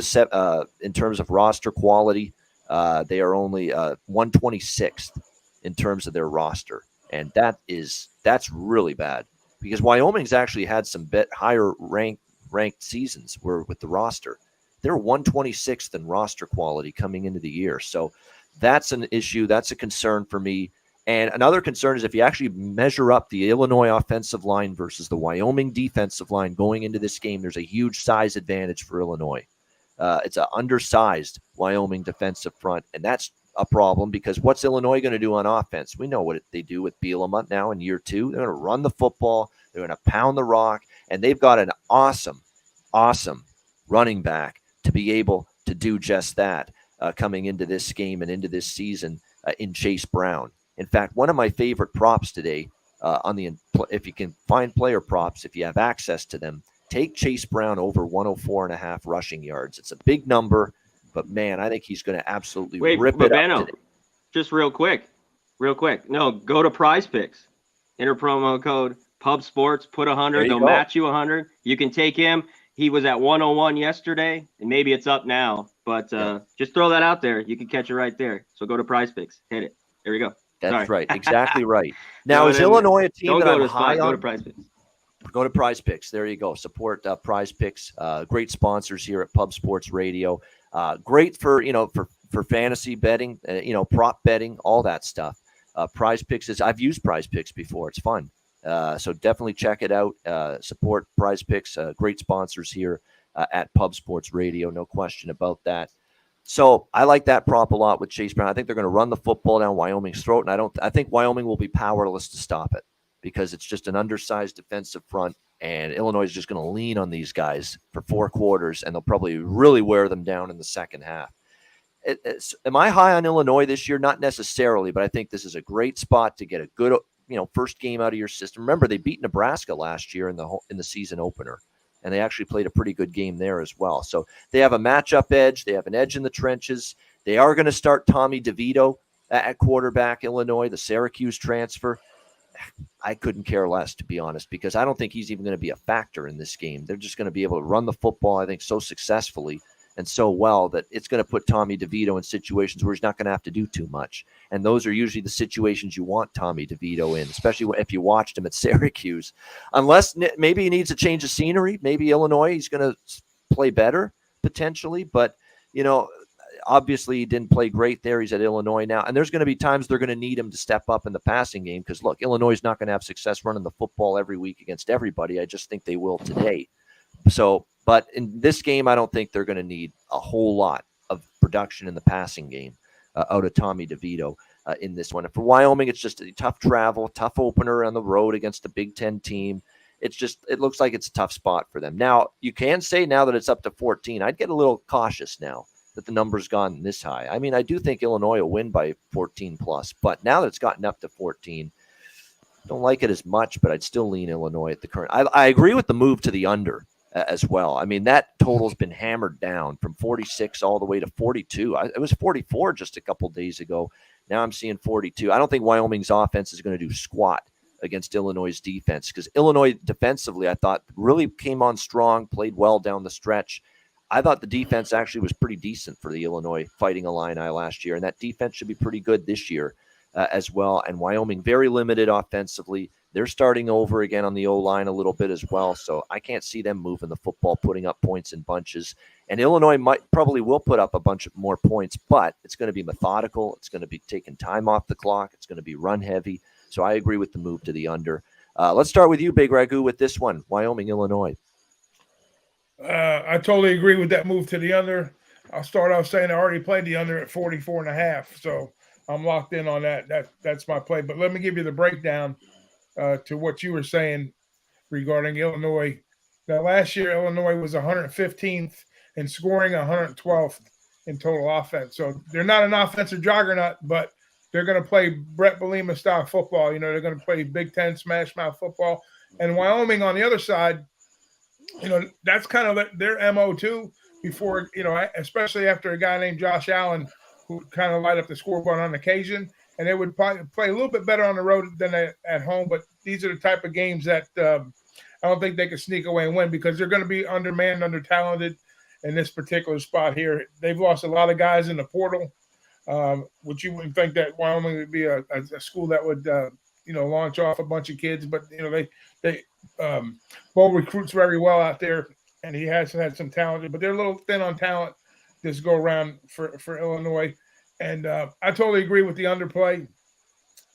in terms of roster quality, they are only 126th in terms of their roster. And that's really bad because Wyoming's actually had some bit higher ranked seasons with the roster. They're 126th in roster quality coming into the year. So that's an issue. That's a concern for me. And another concern is if you actually measure up the Illinois offensive line versus the Wyoming defensive line going into this game, there's a huge size advantage for Illinois. It's an undersized Wyoming defensive front, and that's a problem because what's Illinois going to do on offense? We know what they do with Bielema now in year 2. They're going to run the football. They're going to pound the rock, and they've got an awesome running back to be able to do just that coming into this game and into this season in Chase Brown. In fact, one of my favorite props today if you can find player props, if you have access to them, take Chase Brown over 104.5 rushing yards. It's a big number, but man, I think he's going to absolutely rip it up today. Just real quick. No, go to Prize Picks. Enter promo code Pub Sports, put 100. They'll match you 100. You can take him. He was at 101 yesterday, and maybe it's up now. But just throw that out there. You can catch it right there. So go to Prize Picks. Hit it. There we go. That's right. Exactly right. Now, is Illinois a team that I'm high on? Go to Prize Picks. Go to Prize Picks. There you go. Support Prize Picks. Great sponsors here at Pub Sports Radio. Great for fantasy betting, prop betting, all that stuff. Prize Picks I've used Prize Picks before. It's fun. So definitely check it out. Support Prize Picks. Great sponsors here at Pub Sports Radio. No question about that. So I like that prop a lot with Chase Brown. I think they're going to run the football down Wyoming's throat, and I think Wyoming will be powerless to stop it because it's just an undersized defensive front, and Illinois is just going to lean on these guys for 4 quarters, and they'll probably really wear them down in the second half. Am I high on Illinois this year? Not necessarily, but I think this is a great spot to get a good first game out of your system. Remember, they beat Nebraska last year in the season opener, and they actually played a pretty good game there as well. So they have a matchup edge. They have an edge in the trenches. They are going to start Tommy DeVito at quarterback, Illinois, the Syracuse transfer. I couldn't care less, to be honest, because I don't think he's even going to be a factor in this game. They're just going to be able to run the football, I think, so successfully and so well that it's going to put Tommy DeVito in situations where he's not going to have to do too much. And those are usually the situations you want Tommy DeVito in, especially if you watched him at Syracuse. Unless maybe he needs a change of scenery. Maybe Illinois, he's going to play better potentially. But, Obviously, he didn't play great there. He's at Illinois now. And there's going to be times they're going to need him to step up in the passing game because, look, Illinois is not going to have success running the football every week against everybody. I just think they will today. So, but in this game, I don't think they're going to need a whole lot of production in the passing game out of Tommy DeVito in this one. And for Wyoming, it's just a tough travel, tough opener on the road against a Big Ten team. It looks like it's a tough spot for them. Now, you can say now that it's up to 14, I'd get a little cautious now that the number's gone this high. I mean, I do think Illinois will win by 14 plus, but now that it's gotten up to 14, don't like it as much, but I'd still lean Illinois at the current. I agree with the move to the under as well. I mean, that total's been hammered down from 46 all the way to 42. It was 44 just a couple days ago. Now I'm seeing 42. I don't think Wyoming's offense is going to do squat against Illinois' defense because Illinois defensively, I thought, really came on strong, played well down the stretch. I thought the defense actually was pretty decent for the Illinois Fighting Illini last year, and that defense should be pretty good this year as well. And Wyoming, very limited offensively. They're starting over again on the O-line a little bit as well, so I can't see them moving the football, putting up points in bunches. And Illinois probably will put up a bunch of more points, but it's going to be methodical. It's going to be taking time off the clock. It's going to be run heavy. So I agree with the move to the under. Let's start with you, Big Ragoo, with this one, Wyoming, Illinois. I totally agree with that move to the under. I'll start off saying I already played the under at 44.5, so I'm locked in on that. That's my play. But let me give you the breakdown to what you were saying regarding Illinois. Now, last year, Illinois was 115th in scoring, 112th in total offense. So they're not an offensive juggernaut, but they're going to play Brett Bielema style football. You know, they're going to play Big Ten smash mouth football. And Wyoming on the other side, you know, that's kind of their MO too. Before, you know, especially after a guy named Josh Allen who would kind of light up the scoreboard on occasion, and they would probably play a little bit better on the road than at home. But these are the type of games that I don't think they can sneak away and win because they're going to be undermanned, under-talented in this particular spot here. They've lost a lot of guys in the portal, which you wouldn't think that Wyoming would be a school that would, you know, launch off a bunch of kids. But, you know, they Bo recruits very well out there, and he has had some talent. But they're a little thin on talent this go around for Illinois. And I totally agree with the underplay.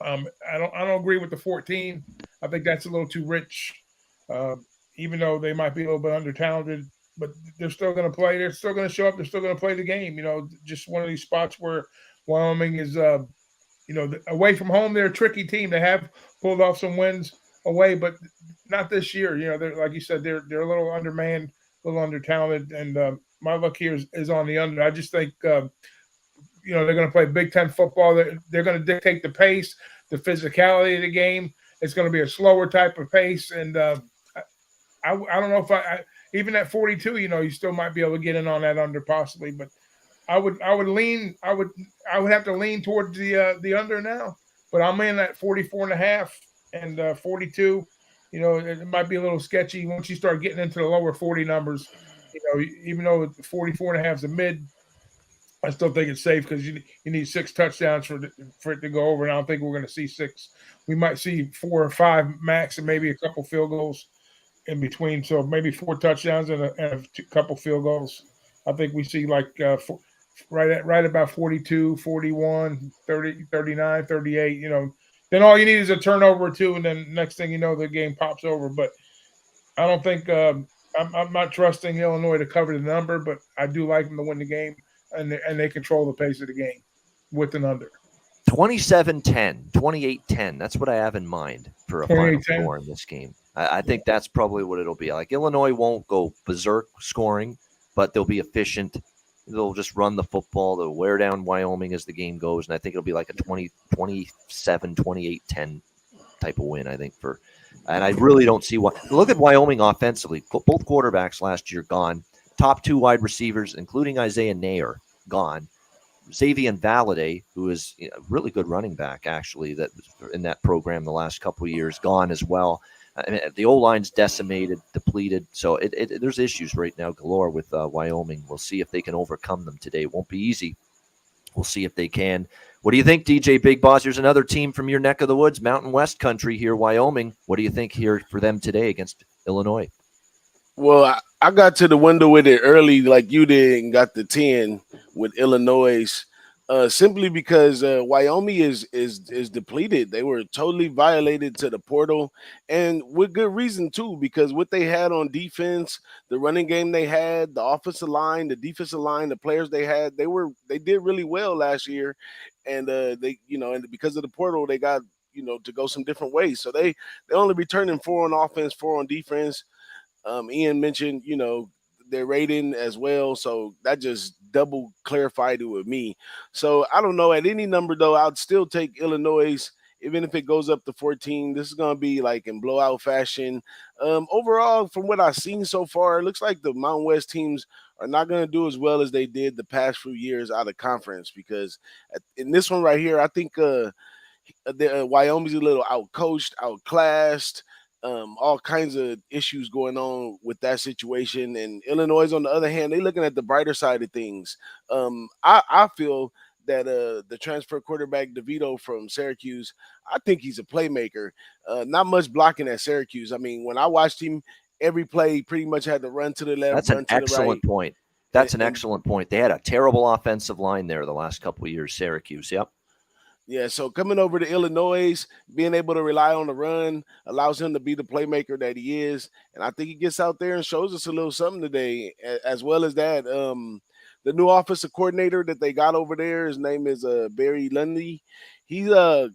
I don't agree with the 14. I think that's a little too rich, even though they might be a little bit under-talented. But they're still going to play. They're still going to show up. They're still going to play the game. You know, just one of these spots where Wyoming is, you know, away from home. They're a tricky team. They have pulled off some wins away, but not this year. You know, they're like you said, they're a little undermanned, a little under-talented, and my luck here is on the under. I just think, you know, they're going to play Big Ten football. They're going to dictate the pace, the physicality of the game. It's going to be a slower type of pace, and I don't know if I even at 42, you know, you still might be able to get in on that under possibly, but I would have to lean towards the under now, but I'm in at 44.5 and 42. You know, it might be a little sketchy once you start getting into the lower 40 numbers. You know, even though 44.5 is a mid, I still think it's safe because you need 6 touchdowns for it to go over. And I don't think we're going to see 6. We might see 4 or 5 max, and maybe a couple field goals in between. So maybe 4 touchdowns and a couple field goals. I think we see like right about 42, 41, 30, 39, 38. You know, then all you need is a turnover or 2, and then next thing you know, the game pops over. But I don't think I'm not trusting Illinois to cover the number, but I do like them to win the game, and they control the pace of the game with an under. 27-10, 28-10. That's what I have in mind for a final score in this game. I think that's probably what it'll be. Like, Illinois won't go berserk scoring, but they'll be efficient. They'll just run the football. They'll wear down Wyoming as the game goes, and I think it'll be like a 27, 28-10 type of win, I think. And I really don't see why. Look at Wyoming offensively. Both quarterbacks last year gone. Top 2 wide receivers, including Isaiah Nair, gone. Xavier Valade, who is a really good running back, actually, that in that program the last couple of years, gone as well. I mean, the O-line's decimated, depleted. So there's issues right now galore with Wyoming. We'll see if they can overcome them today. It won't be easy. We'll see if they can. What do you think, DJ Big Boss? Here's another team from your neck of the woods, Mountain West country here, Wyoming. What do you think here for them today against Illinois? Well, I got to the window with it early like you did and got the 10 with Illinois. Simply because Wyoming is depleted. They were totally violated to the portal, and with good reason too. Because what they had on defense, the running game they had, the offensive line, the defensive line, the players they had, they did really well last year, and and because of the portal, they got to go some different ways. So they only returning 4 on offense, 4 on defense. Ian mentioned, their rating as well. So that just double clarified it with me. So I don't know. At any number, though, I'd still take Illinois, even if it goes up to 14. This is going to be like in blowout fashion. Overall, from what I've seen so far, it looks like the Mountain West teams are not going to do as well as they did the past few years out of conference, because in this one right here, I think Wyoming's a little outcoached, outclassed, all kinds of issues going on with that situation. And Illinois, on the other hand, they're looking at the brighter side of things. I feel that the transfer quarterback DeVito from Syracuse, I think he's a playmaker. Not much blocking at Syracuse. I mean, when I watched him, every play he pretty much had to run to the left, That's run an to the excellent right. point. That's an excellent point. They had a terrible offensive line there the last couple of years, Syracuse. Yep. Yeah, so coming over to Illinois, being able to rely on the run allows him to be the playmaker that he is. And I think he gets out there and shows us a little something today. As well as that, the new offensive coordinator that they got over there, his name is Barry Lundy. He's a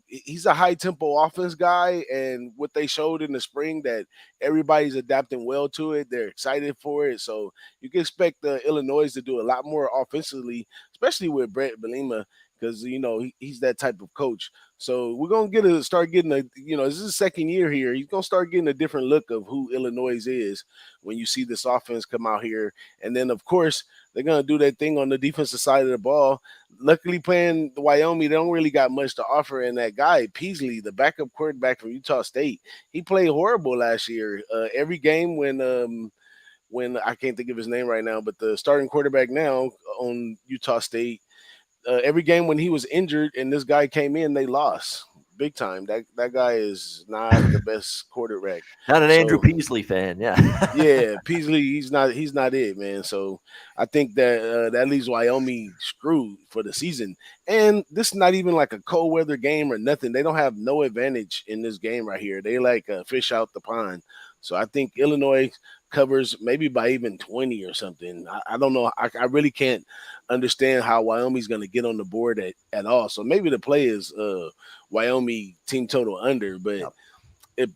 high tempo offense guy, and what they showed in the spring, that everybody's adapting well to it. They're excited for it. So you can expect Illinois to do a lot more offensively, especially with Brett Bielema, because he's that type of coach. So we're gonna start getting this is his second year here. He's gonna start getting a different look of who Illinois is when you see this offense come out here. And then of course they're gonna do that thing on the defensive side of the ball. Luckily, playing the Wyoming, they don't really got much to offer. And that guy Peasley, the backup quarterback from Utah State, he played horrible last year. Every game when I can't think of his name right now, but the starting quarterback now on Utah State, every game when he was injured and this guy came in, they lost big time. That guy is not the best quarterback. Not an Andrew Peasley fan, yeah. Yeah, Peasley, he's not it, man. So I think that that leaves Wyoming screwed for the season. And this is not even like a cold weather game or nothing. They don't have no advantage in this game right here. They like a fish out the pond. So I think Illinois covers maybe by even 20 or something. I don't know. I really can't understand how Wyoming's going to get on the board at all. So maybe the play is Wyoming team total under, but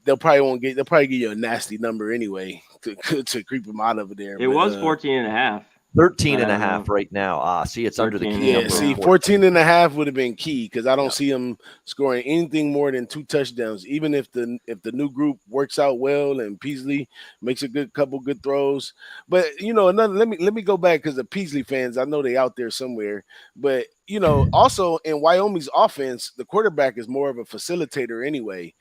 they'll probably give you a nasty number anyway to creep them out of there. It was 14.5. 13.5 right now. See, it's under the key number. See, 14.5 would have been key, because I don't see them scoring anything more than 2 touchdowns, even if the new group works out well and Peasley makes a couple good throws. But let me go back, because the Peasley fans, I know they out there somewhere. But also in Wyoming's offense, the quarterback is more of a facilitator anyway,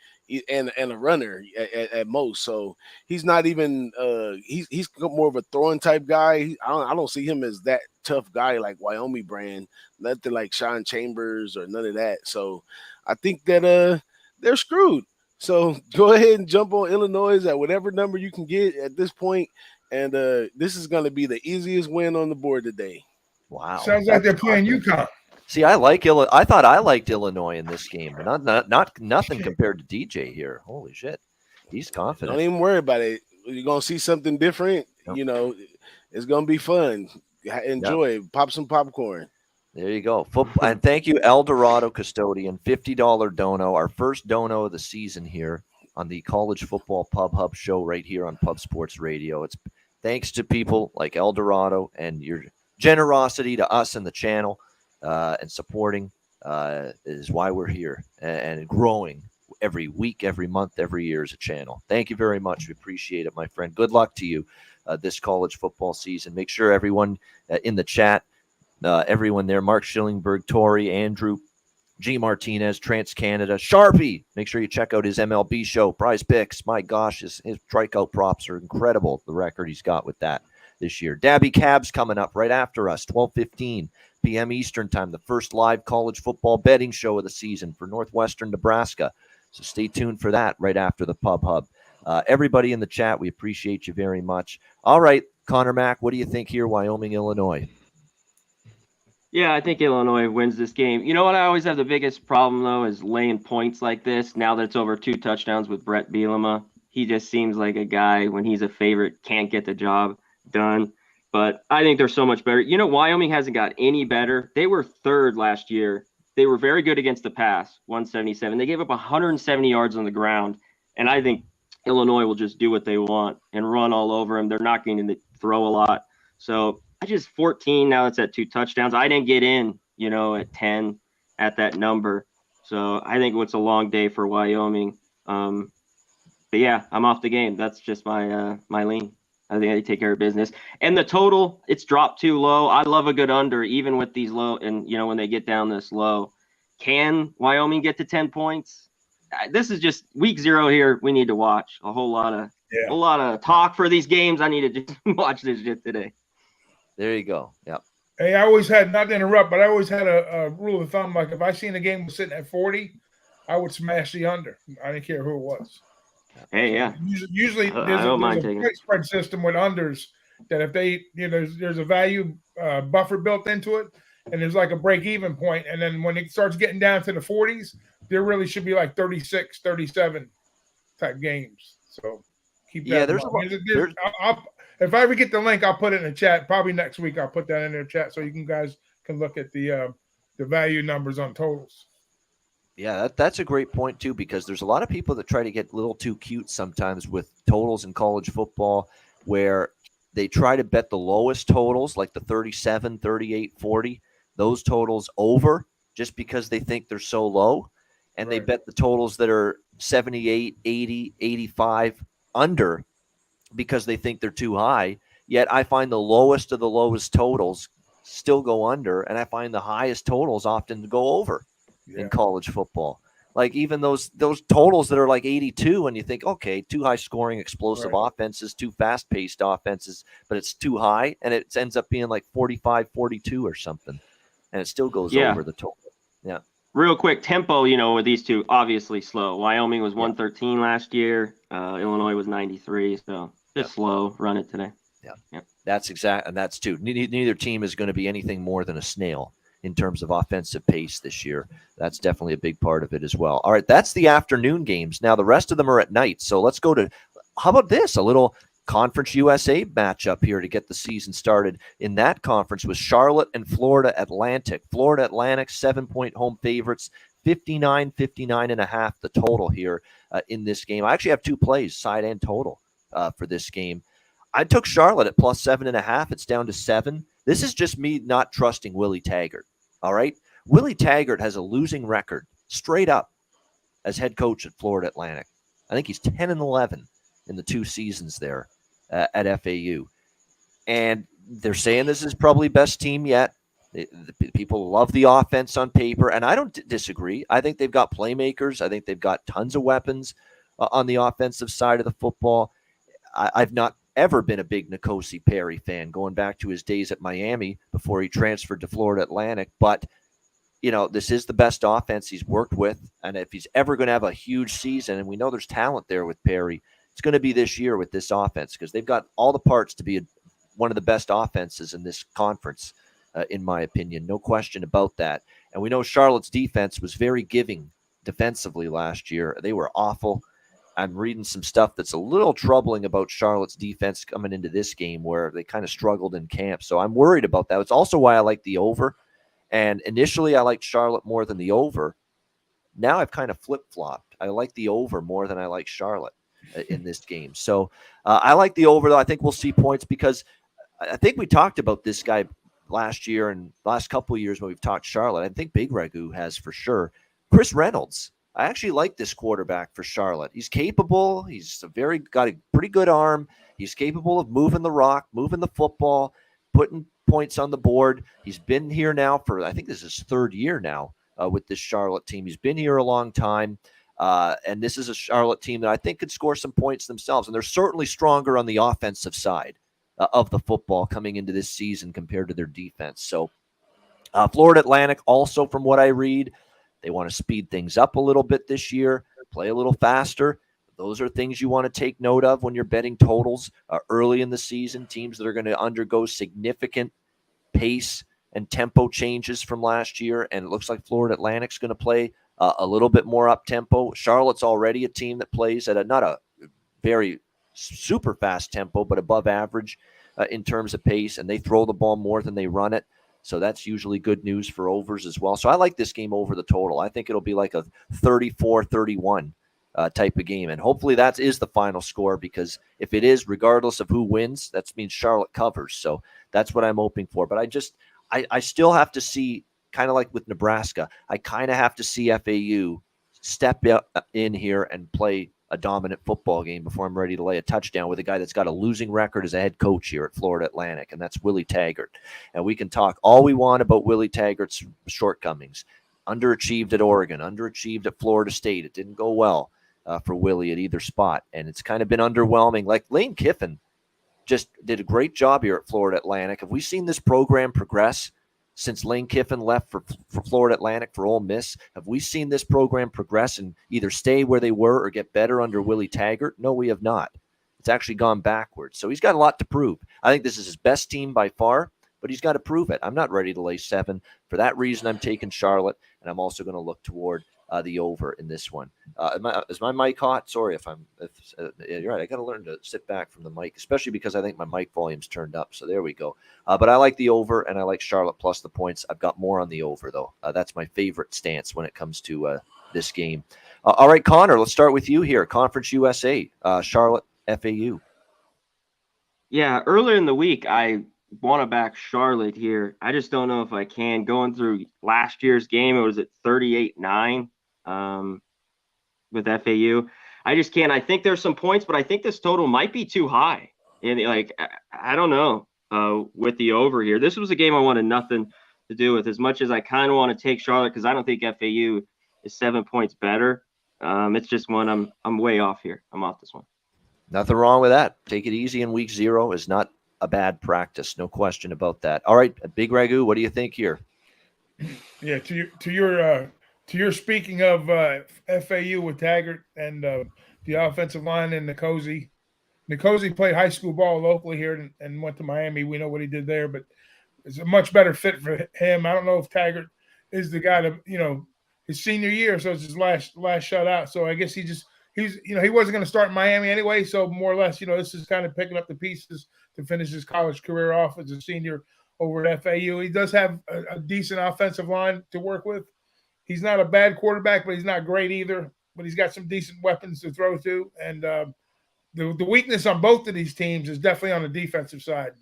and a runner at most. So he's not even he's more of a throwing type guy. I don't see him as that tough guy like Wyoming brand, nothing like Sean Chambers or none of that. So I think that they're screwed. So go ahead and jump on Illinois at whatever number you can get at this point. And this is going to be the easiest win on the board today. Wow. Sounds like they're playing UConn. See, I thought I liked Illinois in this game, but not nothing compared to DJ here. Holy shit, he's confident. Don't even worry about it. You're gonna see something different. Yep. It's gonna be fun. Enjoy. Yep. Pop some popcorn. There you go. And thank you, El Dorado Custodian, $50 dono, our first dono of the season here on the College Football Pub Hub show right here on Pub Sports Radio. It's thanks to people like El Dorado and your generosity to us and the channel. And supporting is why we're here and growing every week, every month, every year as a channel. Thank you very much. We appreciate it, my friend. Good luck to you this college football season. Make sure everyone in the chat, everyone there, Mark Schillingberg, Tori, Andrew, G. Martinez, Trans Canada, Sharpie. Make sure you check out his MLB show, Prize Picks. My gosh, his strikeout props are incredible, the record he's got with that this year. Dabby Cabs coming up right after us, 12:15 p.m. Eastern time, the first live college football betting show of the season for Northwestern, Nebraska. So stay tuned for that right after the Pub Hub. Everybody in the chat, we appreciate you very much. All right, Conor Mac, what do you think here, Wyoming, Illinois? Yeah, I think Illinois wins this game. You know what I always have the biggest problem, though, is laying points like this. Now that it's over 2 touchdowns with Brett Bielema, he just seems like a guy, when he's a favorite, can't get the job done. But I think they're so much better. You know, Wyoming hasn't got any better. They were third last year. They were very good against the pass, 177. They gave up 170 yards on the ground. And I think Illinois will just do what they want and run all over them. They're not going to throw a lot. So I just 14. Now it's at 2 touchdowns. I didn't get in, at 10 at that number. So I think it's a long day for Wyoming. But yeah, I'm off the game. That's just my lean. I think they take care of business. And the total, it's dropped too low. I love a good under, even with these low. And when they get down this low, can Wyoming get to 10 points? This is just week 0 here. We need to watch a whole lot of talk for these games. I need to just watch this shit today. There you go. Yep. Hey, I always had, not to interrupt, but I always had a rule of thumb. Like if I seen a game was sitting at 40, I would smash the under. I didn't care who it was. Hey, yeah. Usually there's a point spread system with unders that if they, there's a value buffer built into it, and there's like a break-even point, and then when it starts getting down to the 40s, there really should be like 36, 37 type games. So keep that. Yeah, if I ever get the link, I'll put it in the chat. Probably next week, I'll put that in the chat so you guys can look at the value numbers on totals. Yeah, that's a great point too, because there's a lot of people that try to get a little too cute sometimes with totals in college football, where they try to bet the lowest totals, like the 37, 38, 40, those totals over just because they think they're so low. And They bet the totals that are 78, 80, 85 under because they think they're too high. Yet I find the lowest of the lowest totals still go under, and I find the highest totals often go over in college football. Like even those totals that are like 82, and you think, okay, too high scoring, explosive offenses, too fast paced offenses, but it's too high, and it ends up being like 45, 42 or something, and it still goes over the total. Yeah. Real quick, tempo, with these two, obviously slow. Wyoming was 113 last year. Illinois was 93, so just slow. Run it today. Yeah. That's exact, and that's too. Neither team is going to be anything more than a snail in terms of offensive pace this year. That's definitely a big part of it as well. All right, that's the afternoon games. Now the rest of them are at night. So let's go to, how about this? A little Conference USA matchup here to get the season started. In that conference was Charlotte and Florida Atlantic. Florida Atlantic, 7-point home favorites, 59.5 the total here in this game. I actually have 2 plays, side and total, for this game. I took Charlotte at plus 7.5. It's down to 7. This is just me not trusting Willie Taggart. All right. Willie Taggart has a losing record straight up as head coach at Florida Atlantic. I think he's 10-11 in the 2 seasons there at FAU. And they're saying this is probably best team yet. People love the offense on paper, and I don't disagree. I think they've got playmakers. I think they've got tons of weapons on the offensive side of the football. I've not ever been a big N'Kosi Perry fan, going back to his days at Miami before he transferred to Florida Atlantic. But, this is the best offense he's worked with. And if he's ever going to have a huge season, and we know there's talent there with Perry, it's going to be this year with this offense, because they've got all the parts to be one of the best offenses in this conference, in my opinion. No question about that. And we know Charlotte's defense was very giving defensively last year. They were awful. I'm reading some stuff that's a little troubling about Charlotte's defense coming into this game, where they kind of struggled in camp. So I'm worried about that. It's also why I like the over. And initially I liked Charlotte more than the over. Now I've kind of flip-flopped. I like the over more than I like Charlotte in this game. So I like the over, though. I think we'll see points, because I think we talked about this guy last year and last couple of years when we've talked Charlotte. I think Big Ragoo has for sure. Chris Reynolds. I actually like this quarterback for Charlotte. He's capable. He's got a pretty good arm. He's capable of moving the rock, moving the football, putting points on the board. He's been here now for, I think this is his 3rd year now with this Charlotte team. He's been here a long time. And this is a Charlotte team that I think could score some points themselves. And they're certainly stronger on the offensive side of the football coming into this season compared to their defense. So Florida Atlantic also, from what I read, they want to speed things up a little bit this year, play a little faster. Those are things you want to take note of when you're betting totals early in the season, teams that are going to undergo significant pace and tempo changes from last year, and it looks like Florida Atlantic's going to play a little bit more up tempo. Charlotte's already a team that plays at not a very super fast tempo, but above average in terms of pace, and they throw the ball more than they run it. So that's usually good news for overs as well. So I like this game over the total. I think it'll be like a 34-31 type of game. And hopefully that is the final score, because if it is, regardless of who wins, that means Charlotte covers. So that's what I'm hoping for. But I still have to see, kind of like with Nebraska, I kind of have to see FAU step in here and play a dominant football game before I'm ready to lay a touchdown with a guy that's got a losing record as a head coach here at Florida Atlantic, and that's Willie Taggart. And we can talk all we want about Willie Taggart's shortcomings. Underachieved at Oregon, underachieved at Florida State. It didn't go well for Willie at either spot, and it's kind of been underwhelming. Like Lane Kiffin just did a great job here at Florida Atlantic. Have we seen this program progress since Lane Kiffin left for Florida Atlantic for Ole Miss? Have we seen this program progress and either stay where they were or get better under Willie Taggart? No, we have not. It's actually gone backwards. So he's got a lot to prove. I think this is his best team by far, but he's got to prove it. I'm not ready to lay 7. For that reason, I'm taking Charlotte, and I'm also going to look toward the over in this one. Is my mic hot? Sorry you're right. I got to learn to sit back from the mic, especially because I think my mic volume's turned up. So there we go. But I like the over, and I like Charlotte plus the points. I've got more on the over, though. That's my favorite stance when it comes to this game. All right, Connor, let's start with you here. Conference USA, Charlotte, FAU. Yeah, earlier in the week, I want to back Charlotte here. I just don't know if I can. Going through last year's game, it was at 38-9 with FAU. I just can't. I think there's some points, but I think this total might be too high. And I don't know with the over here. This was a game I wanted nothing to do with, as much as I kind of want to take Charlotte, because I don't think FAU is 7 points better. It's just one I'm way off here. I'm off this one. Nothing wrong with that. Take it easy in week 0 is not a bad practice. No question about that. All right, Big Ragoo, what do you think here? Yeah, to your speaking of FAU with Taggart and the offensive line and Nicosi. Nicosi played high school ball locally here and went to Miami. We know what he did there, but it's a much better fit for him. I don't know if Taggart is the guy to, his senior year, so it's his last shot out. So I guess he wasn't going to start in Miami anyway. So more or less, this is kind of picking up the pieces to finish his college career off as a senior over at FAU. He does have a decent offensive line to work with. He's not a bad quarterback, but he's not great either. But he's got some decent weapons to throw to. And the weakness on both of these teams is definitely on the defensive side.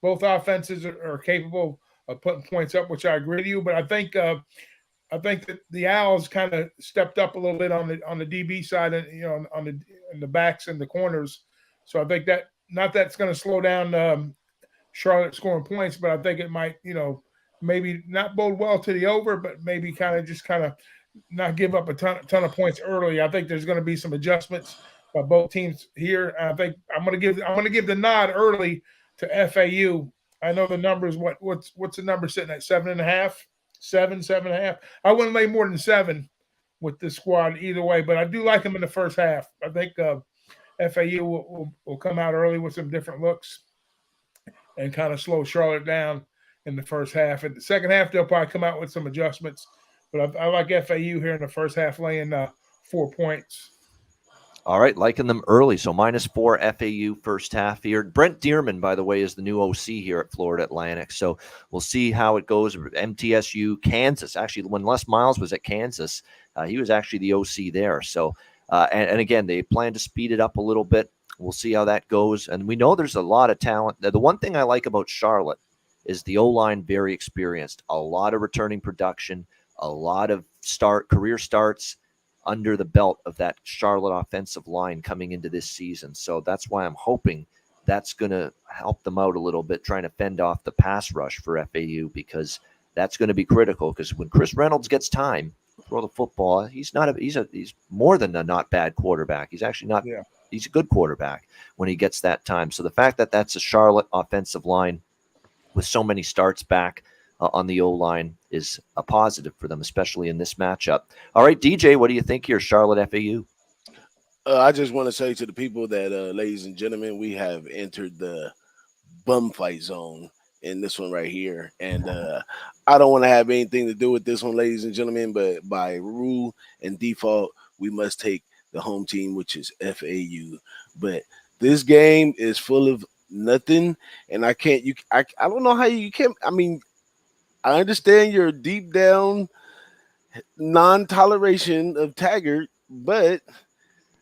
Both offenses are capable of putting points up, which I agree with you. But I think that the Owls kind of stepped up a little bit on the DB side, and on the backs and the corners. So I think that not that's going to slow down Charlotte scoring points, but I think it might, maybe not bode well to the over, but maybe kind of not give up a ton of points early. I think there's going to be some adjustments by both teams here. I think I'm going to give the nod early to FAU. I know the number is what's the number sitting at 7.5, 7.5. I wouldn't lay more than 7 with this squad either way, but I do like them in the first half. I think FAU will come out early with some different looks and kind of slow Charlotte down in the first half. In the second half, they'll probably come out with some adjustments. But I like FAU here in the first half, laying 4 points. All right, liking them early. So -4 FAU first half here. Brent Dearman, by the way, is the new OC here at Florida Atlantic. So we'll see how it goes. MTSU, Kansas. Actually, when Les Miles was at Kansas, he was actually the OC there. So, and again, they plan to speed it up a little bit. We'll see how that goes. And we know there's a lot of talent. The one thing I like about Charlotte is the O-line very experienced. A lot of returning production, a lot of career starts under the belt of that Charlotte offensive line coming into this season. So that's why I'm hoping that's going to help them out a little bit, trying to fend off the pass rush for FAU, because that's going to be critical. Because when Chris Reynolds gets time to throw the football, he's more than a not bad quarterback. He's actually not. Yeah. He's a good quarterback when he gets that time. So the fact that that's a Charlotte offensive line with so many starts back on the O-line is a positive for them, especially in this matchup. All right, DJ, what do you think here, Charlotte FAU? I just want to say to the people that, ladies and gentlemen, we have entered the bum fight zone. in this one right here. And I don't want to have anything to do with this one, ladies and gentlemen, but by rule and default, we must take the home team, which is FAU. But this game is full of nothing, and I don't know how you can't. I mean, I understand your deep down non-toleration of Taggart, but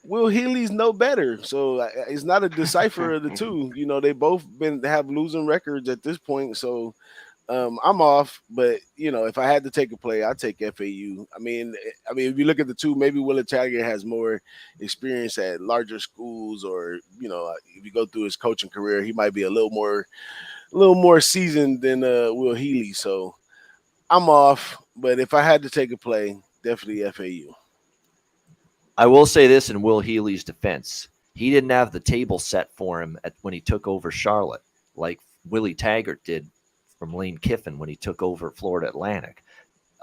Will Healy's no better. So it's not a decipher of the two. You know, they both have losing records at this point. So I'm off. But you know, if I had to take a play, I'd take FAU. I mean, if you look at the two, maybe Will Taggart has more experience at larger schools, or you know, if you go through his coaching career, he might be a little more seasoned than Will Healy. So I'm off. But if I had to take a play, definitely FAU. I will say this in Will Healy's defense. He didn't have the table set for him when he took over Charlotte, like Willie Taggart did from Lane Kiffin when he took over Florida Atlantic.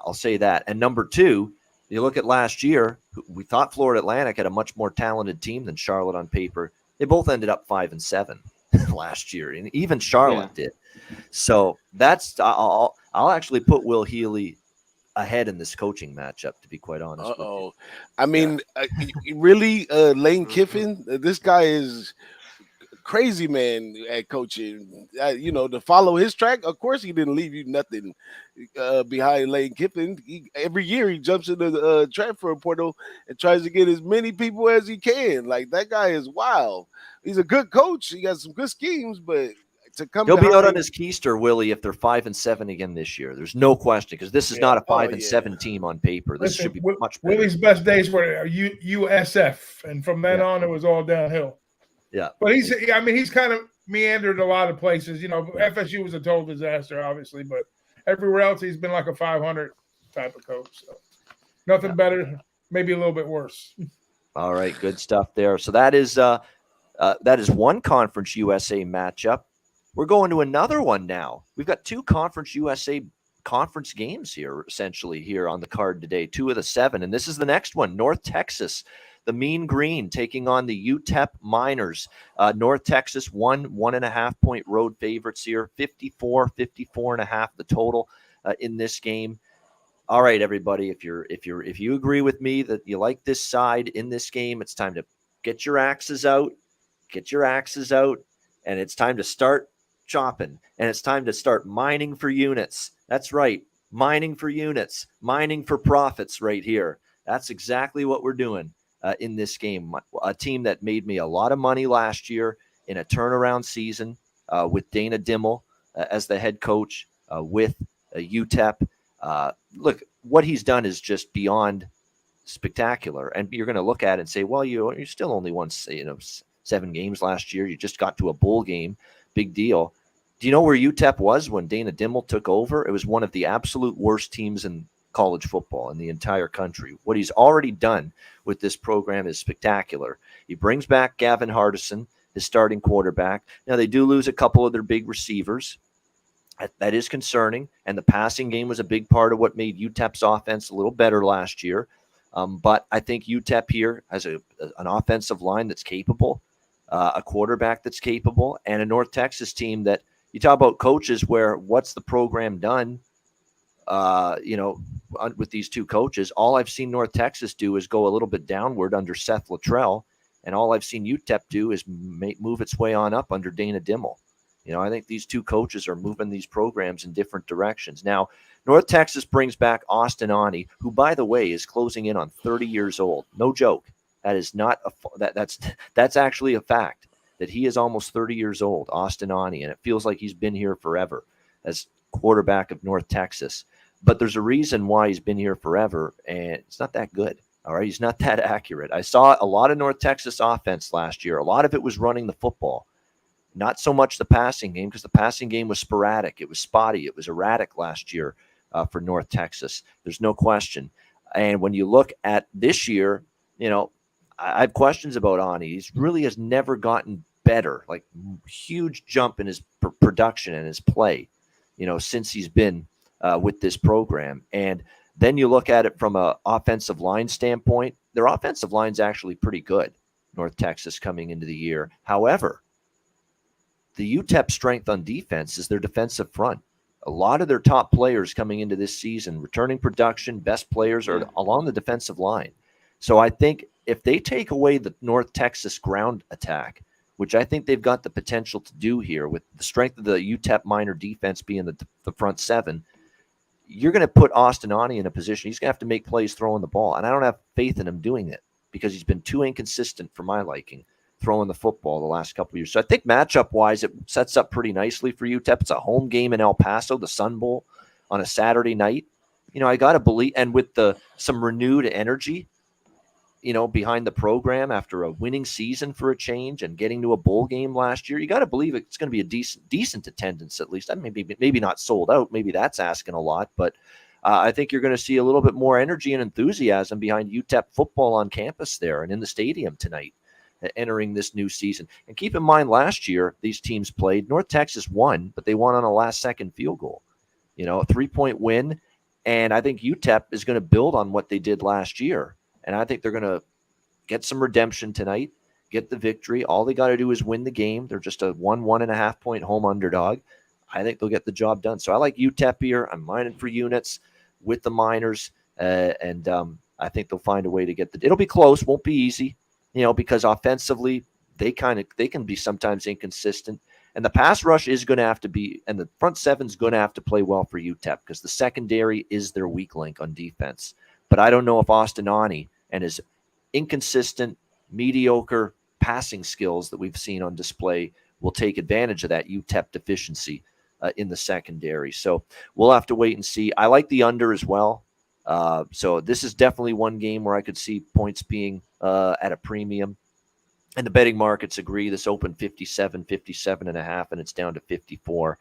I'll say that. And number two, you look at last year, we thought Florida Atlantic had a much more talented team than Charlotte on paper. They both ended up 5-7 last year, and even Charlotte did. So I'll actually put Will Healy ahead in this coaching matchup, to be quite honest with you. I mean, really, Lane Kiffin, this guy is crazy man at coaching. You know, to follow his track, of course he didn't leave you nothing behind Lane Kiffin. Every year he jumps into the transfer portal and tries to get as many people as he can. Like, that guy is wild. He's a good coach. He got some good schemes, but he'll be out on his keister, Willie, if they're 5-7 again this year. There's no question, because this is not a 5-7 team on paper. This should be much better. Willie's best days were USF, and from then on, it was all downhill. Yeah, but he's kind of meandered a lot of places. You know, FSU was a total disaster, obviously, but everywhere else he's been like a 500 type of coach. So nothing better, maybe a little bit worse. All right, good stuff there. So that is one Conference USA matchup. We're going to another one now. We've got two Conference USA conference games here, essentially, here on the card today, 2 of the 7. And this is the next one, North Texas, the Mean Green, taking on the UTEP Miners. North Texas, 1.5 point road favorites here, 54.5 the total in this game. All right, everybody, if you agree with me that you like this side in this game, it's time to get your axes out, and it's time to start chopping, and it's time to start mining for units. That's right, mining for units, mining for profits right here. That's exactly what we're doing in this game. A team that made me a lot of money last year in a turnaround season with Dana Dimmel as the head coach with UTEP. Look, what he's done is just beyond spectacular. And you're going to look at it and say, well, you still only won 7 games last year. You just got to a bowl game. Big deal. Do you know where UTEP was when Dana Dimmel took over? It was one of the absolute worst teams in college football in the entire country. What he's already done with this program is spectacular. He brings back Gavin Hardison, his starting quarterback. Now, they do lose a couple of their big receivers. That is concerning, and the passing game was a big part of what made UTEP's offense a little better last year. But I think UTEP here has an offensive line that's capable, a quarterback that's capable, and a North Texas team that you talk about coaches where what's the program done, with these two coaches. All I've seen North Texas do is go a little bit downward under Seth Luttrell, and all I've seen UTEP do is move its way on up under Dana Dimmel. I think these two coaches are moving these programs in different directions. Now, North Texas brings back Austin Aune, who, by the way, is closing in on 30 years old. No joke. That is not that's actually a fact that he is almost 30 years old, Austin Aune, and it feels like he's been here forever as quarterback of North Texas. But there's a reason why he's been here forever, and it's not that good. All right, he's not that accurate. I saw a lot of North Texas offense last year. A lot of it was running the football. Not so much the passing game, because the passing game was sporadic. It was spotty. It was erratic last year for North Texas. There's no question. And when you look at this year, I have questions about Aune. He really has never gotten better, like huge jump in his production and his play, since he's been with this program. And then you look at it from an offensive line standpoint. Their offensive line's actually pretty good, North Texas, coming into the year. However, the UTEP strength on defense is their defensive front. A lot of their top players coming into this season, returning production, best players are along the defensive line. So I think if they take away the North Texas ground attack, which I think they've got the potential to do here with the strength of the UTEP minor defense being the front seven, you're going to put Austin Ani in a position. He's going to have to make plays throwing the ball. And I don't have faith in him doing it because he's been too inconsistent for my liking throwing the football the last couple of years. So I think matchup-wise, it sets up pretty nicely for UTEP. It's a home game in El Paso, the Sun Bowl, on a Saturday night. I got to believe, and with some renewed energy, behind the program after a winning season for a change and getting to a bowl game last year, you got to believe it's going to be a decent attendance at least. Maybe not sold out. Maybe that's asking a lot, but I think you're going to see a little bit more energy and enthusiasm behind UTEP football on campus there and in the stadium tonight, entering this new season. And keep in mind, last year, these teams played. North Texas won, but they won on a last-second field goal. A 3-point win. And I think UTEP is going to build on what they did last year. And I think they're going to get some redemption tonight, get the victory. All they got to do is win the game. They're just a 1.5 point home underdog. I think they'll get the job done. So I like UTEP here. I'm mining for units with the Miners. And I think they'll find a way to it'll be close. Won't be easy. Because offensively, they can be sometimes inconsistent. And the pass rush is going to have to be, and the front seven's going to have to play well for UTEP because the secondary is their weak link on defense. But I don't know if Austin Ani and his inconsistent, mediocre passing skills that we've seen on display will take advantage of that UTEP deficiency in the secondary. So we'll have to wait and see. I like the under as well. So this is definitely one game where I could see points being at a premium. And the betting markets agree. This opened 57.5, and it's down to 54.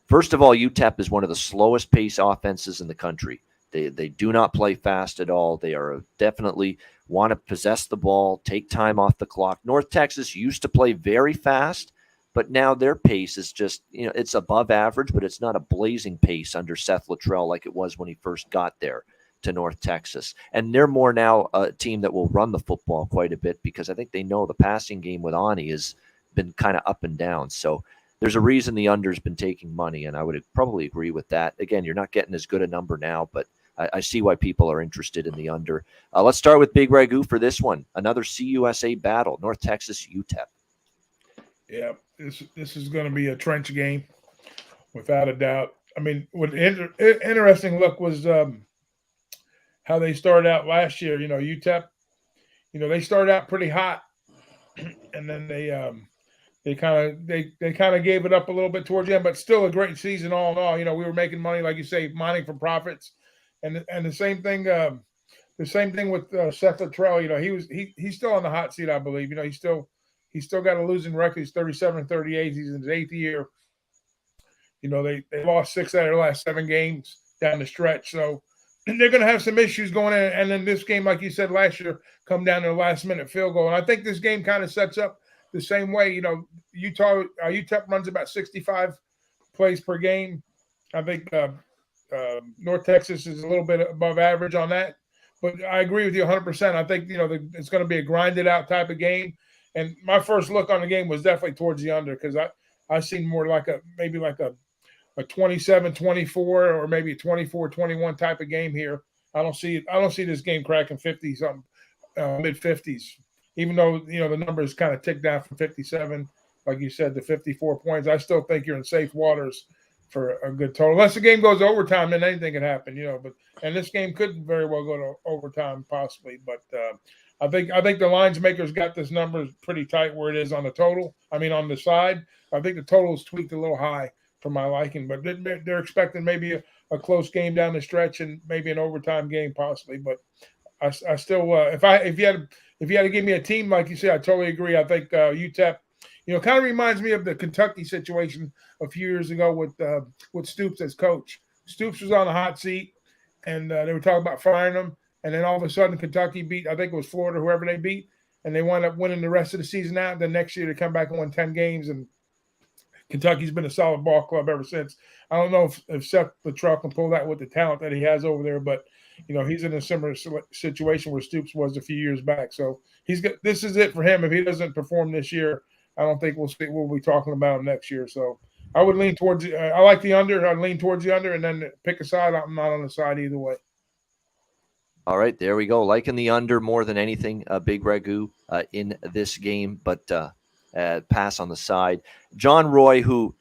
First of all, UTEP is one of the slowest pace offenses in the country. They do not play fast at all. They are definitely want to possess the ball, take time off the clock. North Texas used to play very fast, but now their pace is just, it's above average, but it's not a blazing pace under Seth Luttrell like it was when he first got there to North Texas. And they're more now a team that will run the football quite a bit because I think they know the passing game with Ani has been kind of up and down. So there's a reason the under's been taking money, and I would probably agree with that. Again, you're not getting as good a number now, but I see why people are interested in the under. Let's start with Big Ragoo for this one. Another CUSA battle, North Texas UTEP. Yeah, this is going to be a trench game, without a doubt. I mean, what interesting look was how they started out last year. UTEP, they started out pretty hot, and then they kind of gave it up a little bit towards the end, but still a great season all in all. We were making money, like you say, mining for profits, and the same thing. The same thing with Seth Luttrell. He's still on the hot seat, I believe. He's still got a losing record. He's 37-38. He's in his 8th year. They lost 6 out of their last 7 games down the stretch. So they're going to have some issues going in. And then this game, like you said last year, come down to a last-minute field goal. And I think this game kind of sets up the same way. UTEP runs about 65 plays per game. I think North Texas is a little bit above average on that. But I agree with you 100%. I think, it's going to be a grinded-out type of game. And my first look on the game was definitely towards the under because I seen more like a 27-24 or maybe a 24-21 type of game here. I don't see this game cracking 50-something, mid-50s. Even though the numbers kind of ticked down from 57, like you said, to 54 points. I still think you're in safe waters for a good total. Unless the game goes to overtime, then anything can happen. And this game could very well go to overtime possibly. But I think the lines makers got this number pretty tight where it is on the total. I mean, on the side, I think the total is tweaked a little high for my liking, but they're expecting maybe a close game down the stretch and maybe an overtime game possibly. But I still, if you had to give me a team, like you said, I totally agree. I think UTEP, kind of reminds me of the Kentucky situation a few years ago with Stoops as coach. Stoops was on the hot seat, and they were talking about firing him. And then all of a sudden, Kentucky beat, I think it was Florida, whoever they beat, and they wound up winning the rest of the season out. Then next year, they come back and win 10 games, and Kentucky's been a solid ball club ever since. I don't know if Seth Luttrell can pull that with the talent that he has over there, but he's in a similar situation where Stoops was a few years back. So this is it for him. If he doesn't perform this year, I don't think we'll be talking about him next year. So I would lean towards. I like the under. I'd lean towards the under, and then pick a side. I'm not on the side either way. All right, there we go. Liking the under more than anything, big Ragoo in this game, but pass on the side. John Roy, who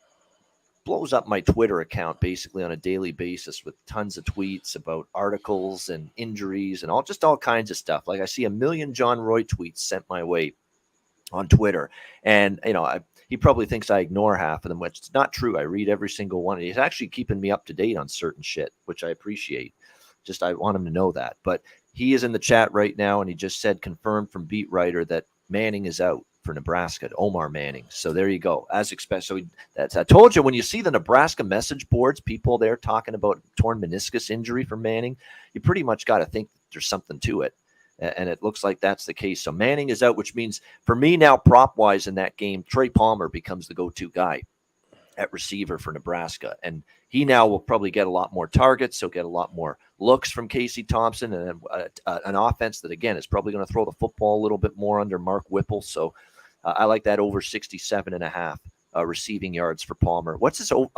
blows up my Twitter account basically on a daily basis with tons of tweets about articles and injuries and all kinds of stuff. Like I see a million John Roy tweets sent my way on Twitter, and he probably thinks I ignore half of them, which is not true. I read every single one. He's actually keeping me up to date on certain shit, which I appreciate. Just I want him to know that. But he is in the chat right now, and he just said confirmed from beat writer that Manning is out for Nebraska, Omar Manning. So there you go, as expected. So I told you, when you see the Nebraska message boards, people there talking about torn meniscus injury for Manning, you pretty much got to think there's something to it. And it looks like that's the case. So Manning is out, which means for me now, prop-wise in that game, Trey Palmer becomes the go-to guy at receiver for Nebraska. And he now will probably get a lot more targets. He'll get a lot more looks from Casey Thompson, and an offense that, again, is probably going to throw the football a little bit more under Mark Whipple. So I like that over 67.5 receiving yards for Palmer. What's his I'm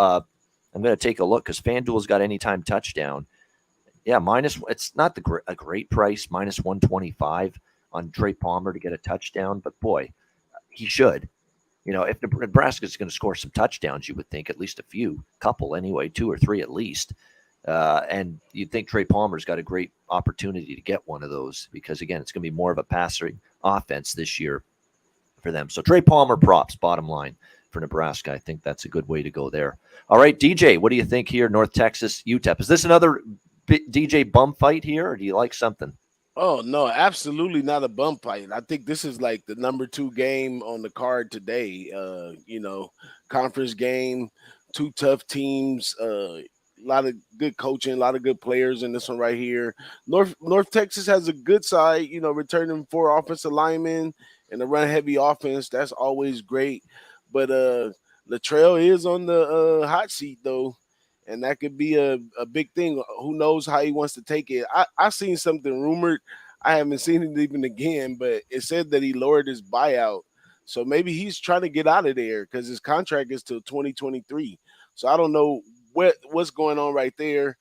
going to take a look because FanDuel's got anytime touchdown. Yeah, it's not a great price, minus 125 on Trey Palmer to get a touchdown. But, boy, he should. If Nebraska is going to score some touchdowns, you would think at least a couple anyway, 2 or 3 at least. And you'd think Trey Palmer's got a great opportunity to get one of those because, again, it's going to be more of a passing offense this year for them. So Trey Palmer props, bottom line, for Nebraska. I think that's a good way to go there. All right, DJ, what do you think here? North Texas, UTEP. Is this another DJ bum fight here, or do you like something? Oh, no, absolutely not a bum fight. I think this is like the number 2 game on the card today. Conference game, 2 tough teams, a lot of good coaching, a lot of good players in this one right here. North Texas has a good side, returning 4 offensive linemen and a run-heavy offense. That's always great. But Latrell is on the hot seat, though. And that could be a big thing. Who knows how he wants to take it. I seen something rumored. I haven't seen it even again, but it said that he lowered his buyout. So maybe he's trying to get out of there because his contract is till 2023. So I don't know what's going on right there.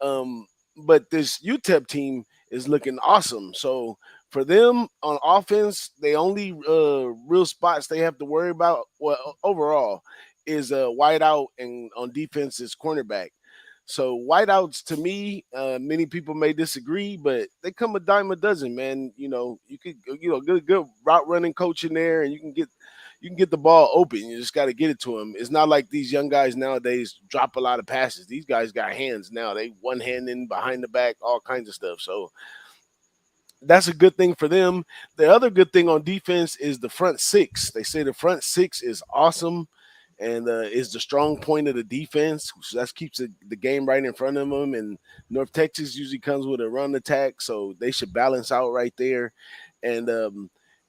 But this UTEP team is looking awesome. So for them on offense, the only real spots they have to worry about, overall, is a wideout, and on defense is cornerback. So wideouts, to me, many people may disagree, but they come a dime a dozen, man. You could good route running coach in there, and you can get the ball open. You just got to get it to them. It's not like these young guys nowadays drop a lot of passes. These guys got hands now. They one hand in behind the back, all kinds of stuff. So that's a good thing for them. The other good thing on defense is the front 6. They say the front 6 is awesome. And is the strong point of the defense. So that keeps the game right in front of them. And North Texas usually comes with a run attack, so they should balance out right there. And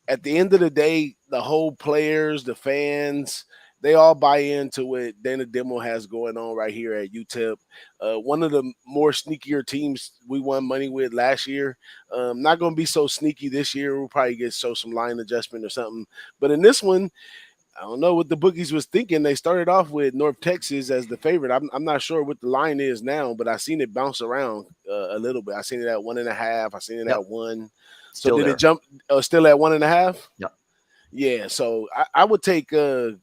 at the end of the day, the whole players, the fans, they all buy into what Dana Demo has going on right here at UTEP. One of the more sneakier teams we won money with last year. Not going to be so sneaky this year. We'll probably show some line adjustment or something. But in this one, I don't know what the bookies was thinking. They started off with North Texas as the favorite. I'm not sure what the line is now, but I seen it bounce around a little bit. I seen it at 1.5. I seen it at 1. So did it jump? Still at 1.5? Yep. Yeah. So I would take UTEP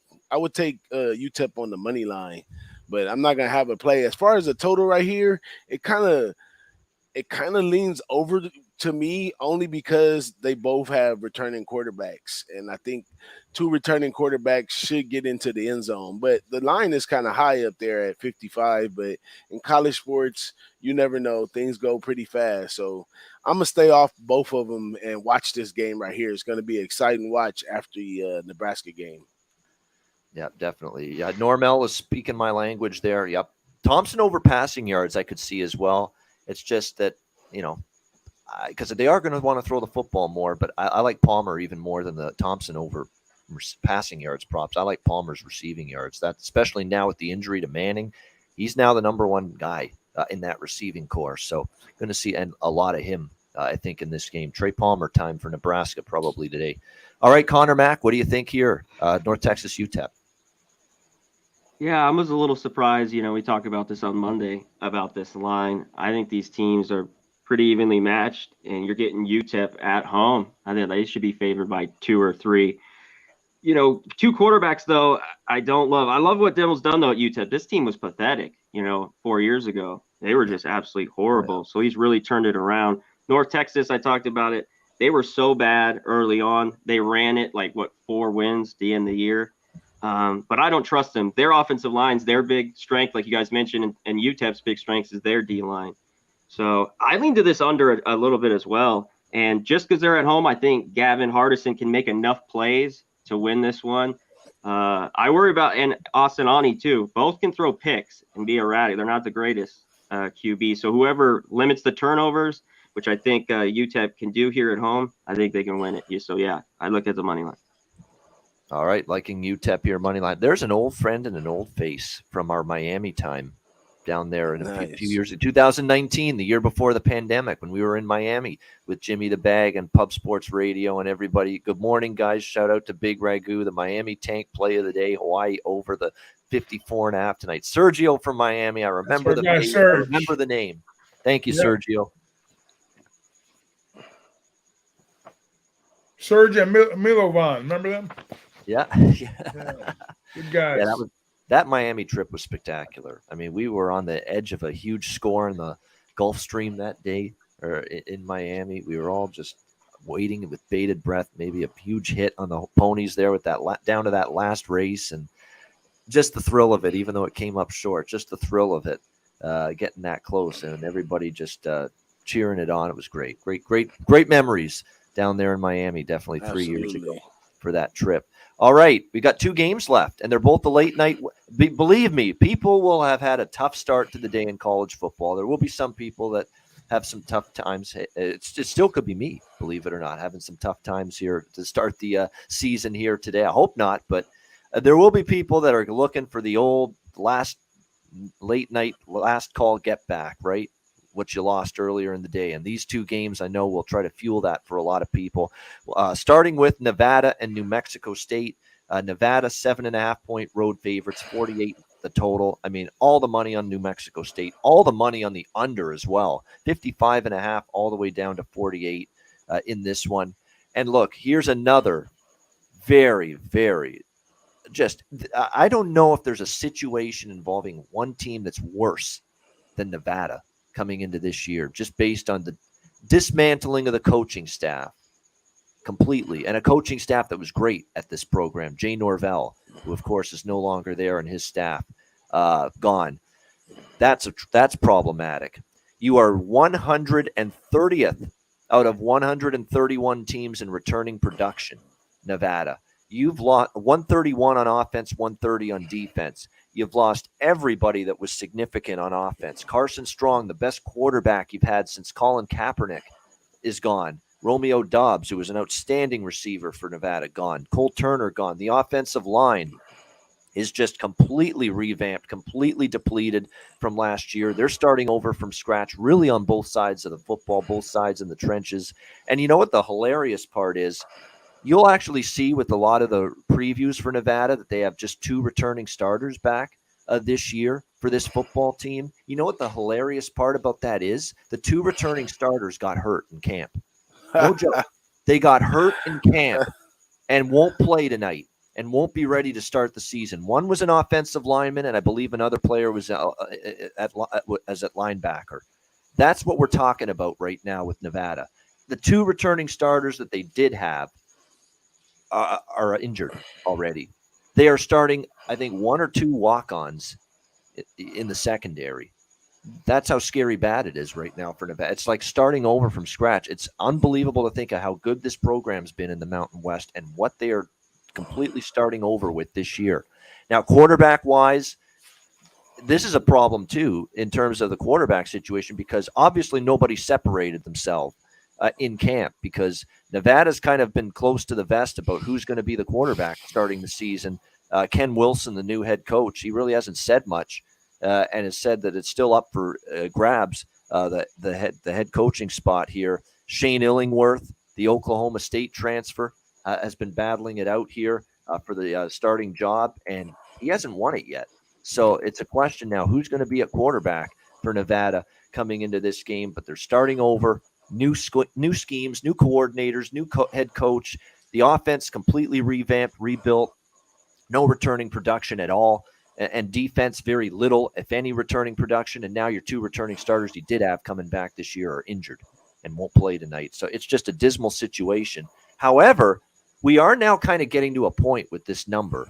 on the money line, but I'm not gonna have a play. As far as the total right here, it kind of leans over to me only because they both have returning quarterbacks, and I think 2 returning quarterbacks should get into the end zone. But the line is kind of high up there at 55. But in college sports, you never know; things go pretty fast. So I'm gonna stay off both of them and watch this game right here. It's gonna be an exciting watch after the Nebraska game. Yeah, definitely. Yeah, Normell is speaking my language there. Yep. Thompson over passing yards I could see as well. It's just that, because they are going to want to throw the football more, but I like Palmer even more than the Thompson over passing yards props. I like Palmer's receiving yards. That, especially now with the injury to Manning, he's now the number 1 guy in that receiving core. So going to see a lot of him, I think, in this game. Trey Palmer time for Nebraska probably today. All right, Conor Mac, what do you think here? North Texas UTEP. Yeah, I was a little surprised. We talked about this on Monday about this line. I think these teams are pretty evenly matched, and you're getting UTEP at home. I think they should be favored by 2 or 3. Two quarterbacks, though, I don't love. I love what Dimmel's done, though, at UTEP. This team was pathetic, 4 years ago. They were just absolutely horrible. So he's really turned it around. North Texas, I talked about it. They were so bad early on. They ran it 4 wins at the end of the year. But I don't trust them. Their offensive line's their big strength, like you guys mentioned, and UTEP's big strength is their D line. So I lean to this under a little bit as well. And just because they're at home, I think Gavin Hardison can make enough plays to win this one. I worry about, and Austin Ani too. Both can throw picks and be erratic. They're not the greatest QB. So whoever limits the turnovers, which I think UTEP can do here at home, I think they can win it. So yeah, I look at the money line. All right, liking UTEP here, money line. There's an old friend and an old face from our Miami time down there in a few years, in 2019, the year before the pandemic, when we were in Miami with Jimmy the Bag and Pub Sports Radio and everybody. Good morning, guys. Shout out to Big Ragoo, the Miami Tank play of the day, Hawaii over the 54.5 tonight. Sergio from Miami. I remember the name. Thank you, Sergio. Serge and Milovan, remember them? Yeah. Good guys. Yeah, that Miami trip was spectacular. I mean, we were on the edge of a huge score in the Gulf Stream that day, or in Miami. We were all just waiting with bated breath, maybe a huge hit on the ponies there with that down to that last race, and just the thrill of it, even though it came up short, just the thrill of it, getting that close, and everybody just cheering it on. It was great memories down there in Miami, definitely 3 years ago for that trip. All right, we got 2 games left, and they're both the late night. Believe me, people will have had a tough start to the day in college football. There will be some people that have some tough times. It still could be me, believe it or not, having some tough times here to start the season here today. I hope not, but there will be people that are looking for the old late night, last call get back, right? What you lost earlier in the day. And these 2 games, I know, will try to fuel that for a lot of people. Starting with Nevada and New Mexico State. Nevada, 7.5-point road favorites, 48 the total. I mean, all the money on New Mexico State, all the money on the under as well. 55.5 all the way down to 48 in this one. And look, here's another very, very I don't know if there's a situation involving one team that's worse than Nevada coming into this year, just based on the dismantling of the coaching staff completely, and a coaching staff that was great at this program. Jay Norvell, who of course is no longer there, and his staff gone. That's problematic. You are 130th out of 131 teams in returning production, Nevada. You've lost 131 on offense, 130 on defense. You've lost everybody that was significant on offense. Carson Strong, the best quarterback you've had since Colin Kaepernick, is gone. Romeo Dobbs, who was an outstanding receiver for Nevada, gone. Cole Turner, gone. The offensive line is just completely revamped, completely depleted from last year. They're starting over from scratch, really on both sides of the football, both sides in the trenches. And you know what the hilarious part is? You'll actually see with a lot of the previews for Nevada that they have just 2 returning starters back this year for this football team. You know what the hilarious part about that is? The 2 returning starters got hurt in camp. No joke. They got hurt in camp and won't play tonight and won't be ready to start the season. One was an offensive lineman, and I believe another player was at linebacker. That's what we're talking about right now with Nevada. The 2 returning starters that they did have are injured already. They are starting, I think, 1 or 2 walk-ons in the secondary. That's how scary bad it is right now for Nevada. It's like starting over from scratch. It's unbelievable to think of how good this program's been in the Mountain West and what they are completely starting over with this year. Now, quarterback-wise, this is a problem too in terms of the quarterback situation, because obviously nobody separated themselves in camp, because Nevada's kind of been close to the vest about who's going to be the quarterback starting the season. Ken Wilson, the new head coach, he really hasn't said much and has said that it's still up for grabs, the head coaching spot here. Shane Illingworth, the Oklahoma State transfer, has been battling it out here for the starting job, and he hasn't won it yet. So it's a question now, who's going to be at quarterback for Nevada coming into this game? But they're starting over, new schemes, new coordinators, new head coach. The offense completely revamped, rebuilt, no returning production at all. And defense, very little, if any, returning production. And now your 2 returning starters you did have coming back this year are injured and won't play tonight. So it's just a dismal situation. However, we are now kind of getting to a point with this number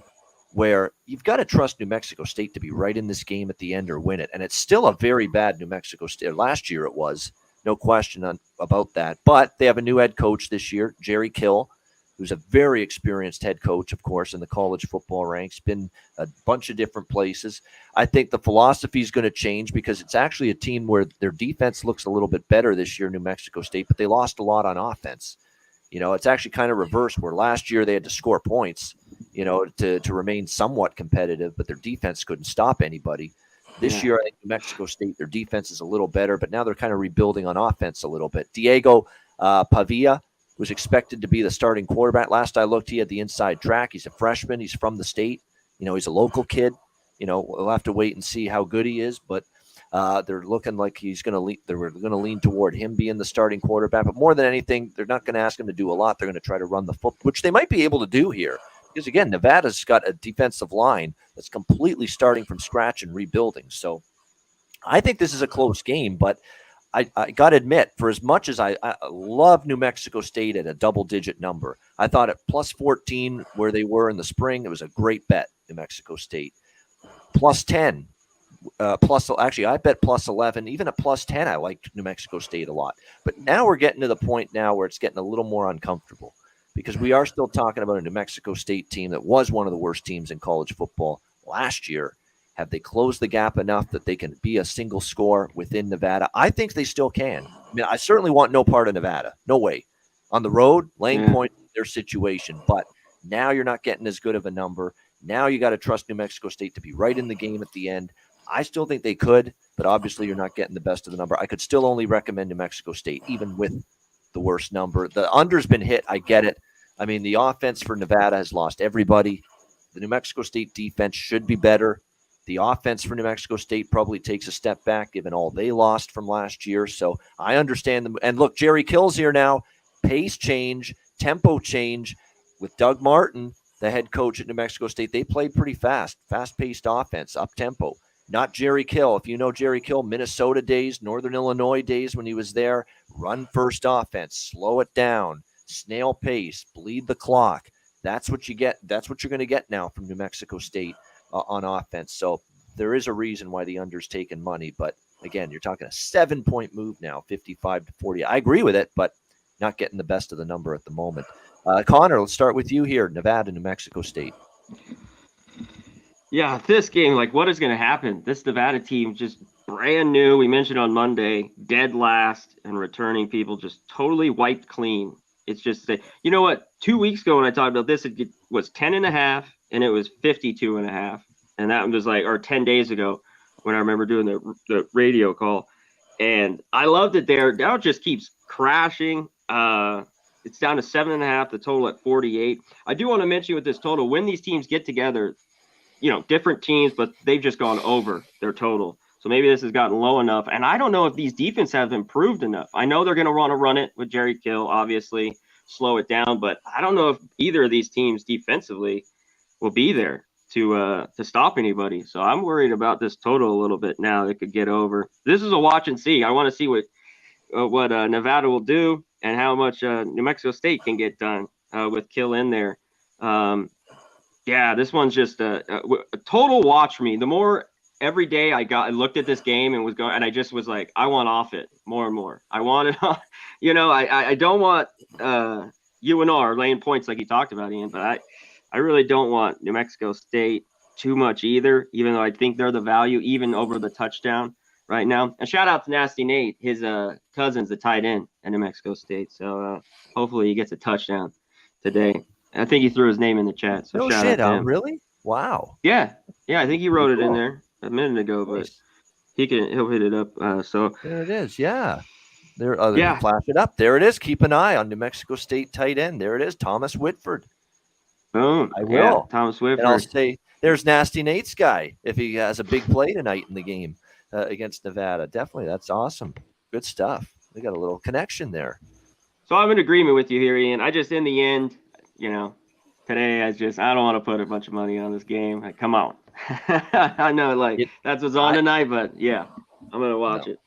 where you've got to trust New Mexico State to be right in this game at the end or win it. And it's still a very bad New Mexico State. Last year it was, no question about that. But they have a new head coach this year, Jerry Kill, who's a very experienced head coach, of course, in the college football ranks, been a bunch of different places. I think the philosophy is going to change because it's actually a team where their defense looks a little bit better this year, New Mexico State, but they lost a lot on offense. It's actually kind of reversed where last year they had to score points, to remain somewhat competitive, but their defense couldn't stop anybody. This year, I think New Mexico State, their defense is a little better, but now they're kind of rebuilding on offense a little bit. Diego Pavia was expected to be the starting quarterback. Last I looked, he had the inside track. He's a freshman. He's from the state. He's a local kid. We'll have to wait and see how good he is, but they're looking like he's going to lean. They're going to lean toward him being the starting quarterback. But more than anything, they're not going to ask him to do a lot. They're going to try to run the football, which they might be able to do here. Because again, Nevada's got a defensive line that's completely starting from scratch and rebuilding. So I think this is a close game, but I got to admit, for as much as I love New Mexico State at a double-digit number, I thought at plus 14 where they were in the spring, it was a great bet, New Mexico State. Plus 10, I bet plus 11. Even at plus 10, I liked New Mexico State a lot. But now we're getting to the point now where it's getting a little more uncomfortable because we are still talking about a New Mexico State team that was one of the worst teams in college football last year. Have they closed the gap enough that they can be a single score within Nevada? I think they still can. I mean, I certainly want no part of Nevada. No way. On the road, laying point, their situation. But now you're not getting as good of a number. Now you got to trust New Mexico State to be right in the game at the end. I still think they could, but obviously you're not getting the best of the number. I could still only recommend New Mexico State, even with the worst number. The under's been hit. I get it. I mean, the offense for Nevada has lost everybody. The New Mexico State defense should be better. The offense for New Mexico State probably takes a step back given all they lost from last year. So I understand them. And look, Jerry Kill's here now. Pace change, tempo change with Doug Martin, the head coach at New Mexico State. They played pretty fast-paced offense, up-tempo. Not Jerry Kill. If you know Jerry Kill, Minnesota days, Northern Illinois days when he was there, run-first offense, slow it down, snail pace, bleed the clock. That's what you get. That's what you're going to get now from New Mexico State on offense. So there is a reason why the under's taking money. But again, you're talking a 7-point move now, 55-40. I agree with it, but not getting the best of the number at the moment. Connor, let's start with you here. Nevada, New Mexico State. Yeah, this game, like, what is going to happen? This Nevada team just brand new. We mentioned on Monday, dead last, and returning people just totally wiped clean. It's just, you know what? 2 weeks ago when I talked about this, it was 10.5, and it was 52.5. And that was like, or 10 days ago when I remember doing the radio call. And I loved it there. Now it just keeps crashing. It's down to 7.5, the total at 48. I do want to mention with this total, when these teams get together, different teams, but they've just gone over their total. So maybe this has gotten low enough. And I don't know if these defense have improved enough. I know they're going to want to run it with Jerry Kill, obviously, slow it down. But I don't know if either of these teams defensively will be there to stop anybody. So I'm worried about this total a little bit now. They could get over. This is a watch and see. I want to see what Nevada will do and how much New Mexico State can get done with Kill in there. Yeah, this one's just a total watch for me. The more every day I looked at this game and was going, and I just was like, I want off it more and more. I want it off. I don't want UNR laying points like you talked about, Ian, but I really don't want New Mexico State too much either, even though I think they're the value even over the touchdown right now. And shout out to Nasty Nate, his cousin's the tight end at New Mexico State. So hopefully he gets a touchdown today. I think he threw his name in the chat. So no shout shit, out to him. Really? Wow. Yeah, I think he wrote it in there a minute ago, but he'll hit it up. So there it is. Yeah. There, flash it up. There it is. Keep an eye on New Mexico State tight end. There it is, Thomas Whitford. Boom. I will. Yeah, Thomas Whitford. And I'll say there's Nasty Nate's guy if he has a big play tonight in the game against Nevada. Definitely, that's awesome. Good stuff. We got a little connection there. So I'm in agreement with you here, Ian. I just, in the end, today I don't want to put a bunch of money on this game. Like, come on. I know, that's what's on tonight, but yeah, I'm gonna watch it.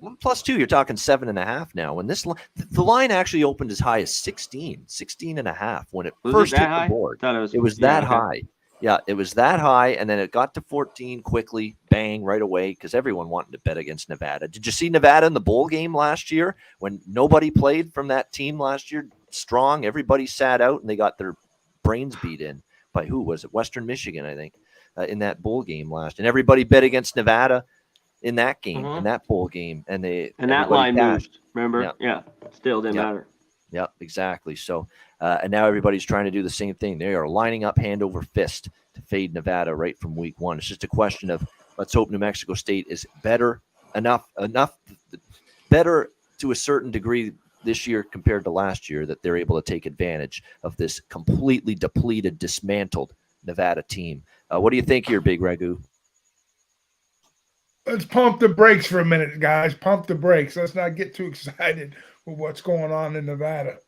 +2, you're talking 7.5 now. When the line actually opened as high as 16.5 when it first hit the board. It was that high. Yeah, it was that high, and then it got to 14 quickly, bang, right away, because everyone wanted to bet against Nevada. Did you see Nevada in the bowl game last year when nobody played from that team last year? Strong, everybody sat out, and they got their brains beat in by who was it? Western Michigan, I think, in that bowl game last. And everybody bet against Nevada in that game, in that bowl game, and that line moved. Remember? Yeah, still didn't matter. Yeah, exactly. So, and now everybody's trying to do the same thing. They are lining up hand over fist to fade Nevada right from week one. It's just a question of let's hope New Mexico State is better better to a certain degree this year compared to last year that they're able to take advantage of this completely depleted, dismantled Nevada team. What do you think here, Big Ragoo? Let's pump the brakes for a minute, guys. Pump the brakes. Let's not get too excited with what's going on in Nevada.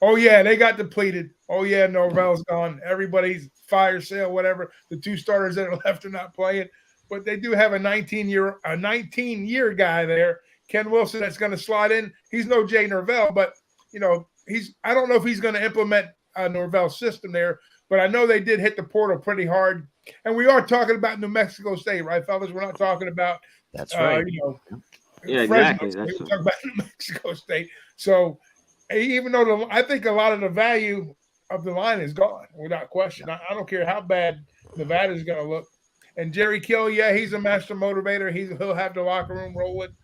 Oh, yeah, they got depleted. Oh, yeah, Norvell's gone. Everybody's fire sale, whatever. The 2 starters that are left are not playing. But they do have a 19-year guy there, Ken Wilson, that's going to slide in. He's no Jay Norvell, but, I don't know if he's going to implement Norvell's system there. But I know they did hit the portal pretty hard. And we are talking about New Mexico State, right, fellas? We're not talking about that's right. Yeah, Fresno. exactly. We're talking about New Mexico State. So even though I think a lot of the value of the line is gone, without question. I don't care how bad Nevada is going to look. And Jerry Kill, he's a master motivator. He'll have the locker room rolling.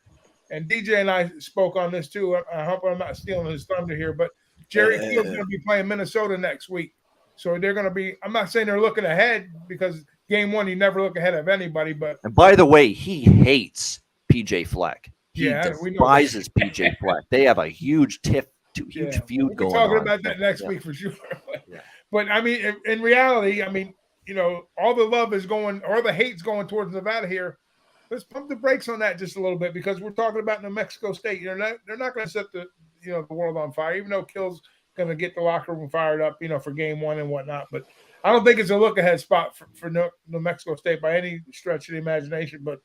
And DJ and I spoke on this too. I hope I'm not stealing his thunder here, but Jerry Kill's going to be playing Minnesota next week. So they're going to be – I'm not saying they're looking ahead because game one, you never look ahead of anybody. But and by the way, he hates PJ Fleck. He despises PJ Fleck. They have a huge feud going on. We're talking about that next week for sure. But, I mean, in reality, all the love is going – or the hate's going towards Nevada here. Let's pump the brakes on that just a little bit because we're talking about New Mexico State. They're not going to set the world on fire, even though Kill's – going to get the locker room fired up, for game one and whatnot. But I don't think it's a look-ahead spot for New Mexico State by any stretch of the imagination. But,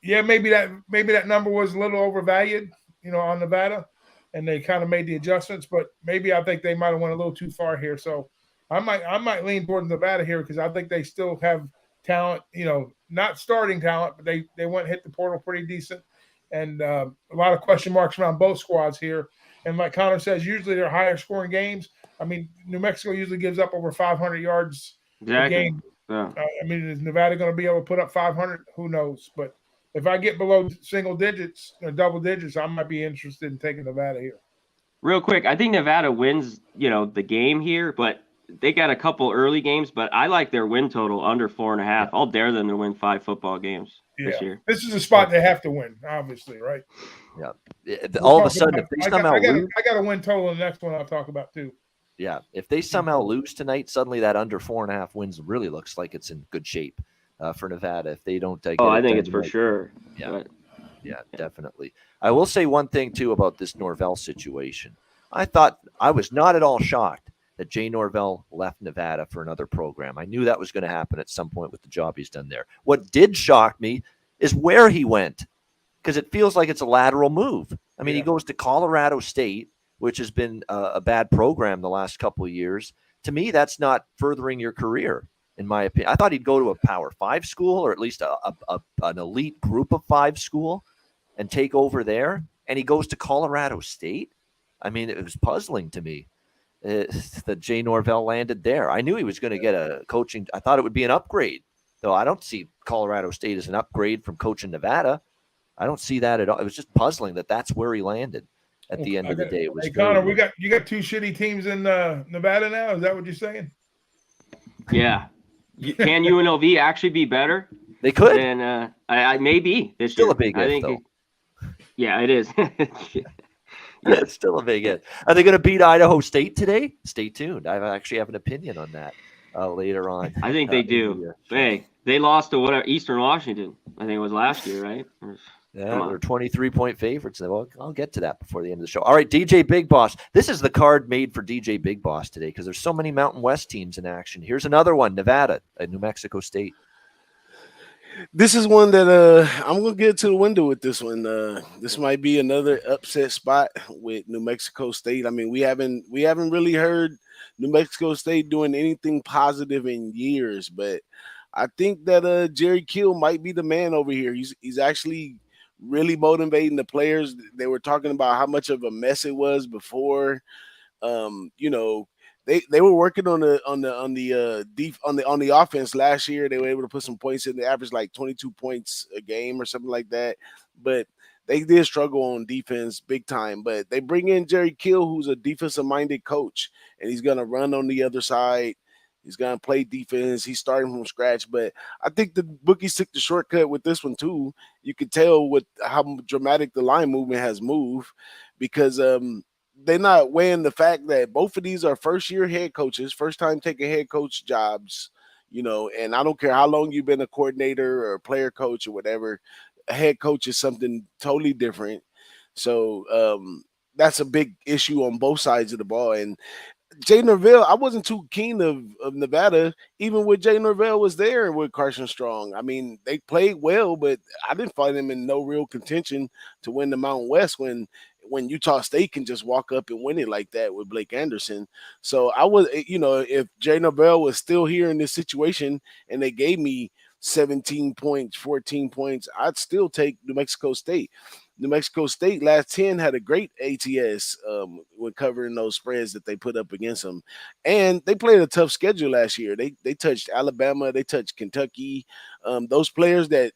yeah, maybe that number was a little overvalued, on Nevada, and they kind of made the adjustments. But maybe I think they might have went a little too far here. So I might lean towards Nevada here because I think they still have talent, not starting talent, but they went and hit the portal pretty decent. And a lot of question marks around both squads here. And like Conor says, usually they're higher scoring games. I mean, New Mexico usually gives up over 500 yards a game. Yeah. Is Nevada going to be able to put up 500? Who knows? But if I get below single digits or double digits, I might be interested in taking Nevada here. Real quick, I think Nevada wins, the game here, but they got a couple early games. But I like their win total under 4.5. I'll dare them to win 5 football games this year. This is a spot they have to win, obviously, right? Yeah. All of a sudden, if they somehow lose, I got a win total in the next one I'll talk about too. Yeah, if they somehow lose tonight, suddenly that under 4.5 wins really looks like it's in good shape for Nevada. If they don't, I think it's for sure. Yeah, yeah, definitely. I will say one thing too about this Norvell situation. I was not at all shocked that Jay Norvell left Nevada for another program. I knew that was going to happen at some point with the job he's done there. What did shock me is where he went, because it feels like it's a lateral move. I mean, he goes to Colorado State, which has been a bad program the last couple of years. To me, that's not furthering your career, in my opinion. I thought he'd go to a Power 5 school or at least an elite group of 5 school and take over there, and he goes to Colorado State. I mean, it was puzzling to me that Jay Norvell landed there. I knew he was going to get a coaching. I thought it would be an upgrade, though. I don't see Colorado State as an upgrade from coaching Nevada. I don't see that at all. It was just puzzling that that's where he landed at the end of the day. It was Connor, you got 2 shitty teams in Nevada now? Is that what you're saying? Yeah. Can UNLV actually be better? They could. And I maybe. Still a big if, though. Yeah, it is. Yeah, it's still a big hit. Are they going to beat Idaho State today? Stay tuned. I actually have an opinion on that later on. I think they do. Hey, they lost to whatever Eastern Washington. I think it was last year, right? Yeah, they're 23-point favorites. Well, I'll get to that before the end of the show. All right, DJ Big Boss. This is the card made for DJ Big Boss today because there's so many Mountain West teams in action. Here's another one: Nevada and New Mexico State. This is one that I'm gonna get to the window with this one. This might be another upset spot with New Mexico State. I mean, we haven't really heard New Mexico State doing anything positive in years, but I think that Jerry Kill might be the man over here. He's actually really motivating the players. They were talking about how much of a mess it was before. You know, they were working on the offense last year. They were able to put some points in. They averaged like 22 points a game or something like that. But they did struggle on defense big time. But they bring in Jerry Kill, who's a defensive-minded coach, and he's gonna run on the other side. He's gonna play defense. He's starting from scratch. But I think the bookies took the shortcut with this one too. You could tell with how dramatic the line movement has moved because they're not weighing the fact that both of these are first-year head coaches, first time taking head coach jobs, you know, and I don't care how long you've been a coordinator or a player coach or whatever, a head coach is something totally different. So that's a big issue on both sides of the ball. And Jay Norvell, I wasn't too keen of Nevada, even when Jay Norvell was there with Carson Strong. I mean, they played well, but I didn't find them in no real contention to win the Mountain West when Utah State can just walk up and win it like that with Blake Anderson. So I was, you know, if Jay Norvell was still here in this situation and they gave me 17 points, 14 points, I'd still take New Mexico State. New Mexico State last 10 had a great ATS when covering those spreads that they put up against them. And they played a tough schedule last year. They touched Alabama, they touched Kentucky. Those players that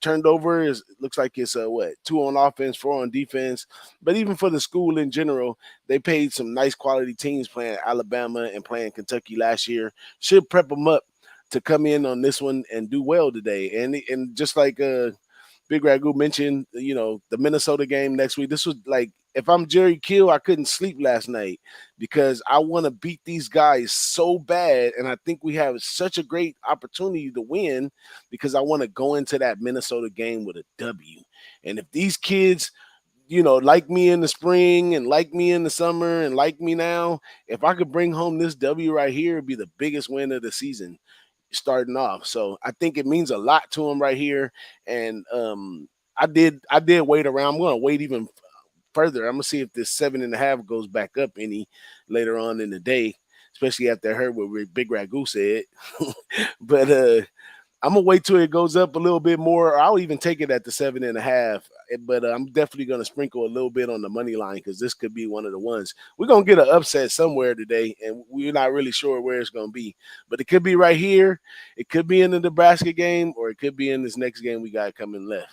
turned over looks like it's 2 on offense, 4 on defense. But even for the school in general, they paid some nice quality teams playing Alabama and playing Kentucky last year. Should prep them up to come in on this one and do well today. And just like Big Ragoo mentioned, you know, the Minnesota game next week. This was like, if I'm Jerry Kill, I couldn't sleep last night because I want to beat these guys so bad. And I think we have such a great opportunity to win because I want to go into that Minnesota game with a W. And if these kids, you know, like me in the spring and like me in the summer and like me now, if I could bring home this W right here, it'd be the biggest win of the season starting off. So I think it means a lot to him right here. And I did wait around. I'm going to wait even further. I'm going to see if this 7.5 goes back up any later on in the day, especially after I heard what Big Ragoo said. But I'm going to wait till it goes up a little bit more. I'll even take it at the 7.5. But I'm definitely going to sprinkle a little bit on the money line because this could be one of the ones. We're going to get an upset somewhere today, and we're not really sure where it's going to be. But it could be right here. It could be in the Nebraska game, or it could be in this next game we got coming left.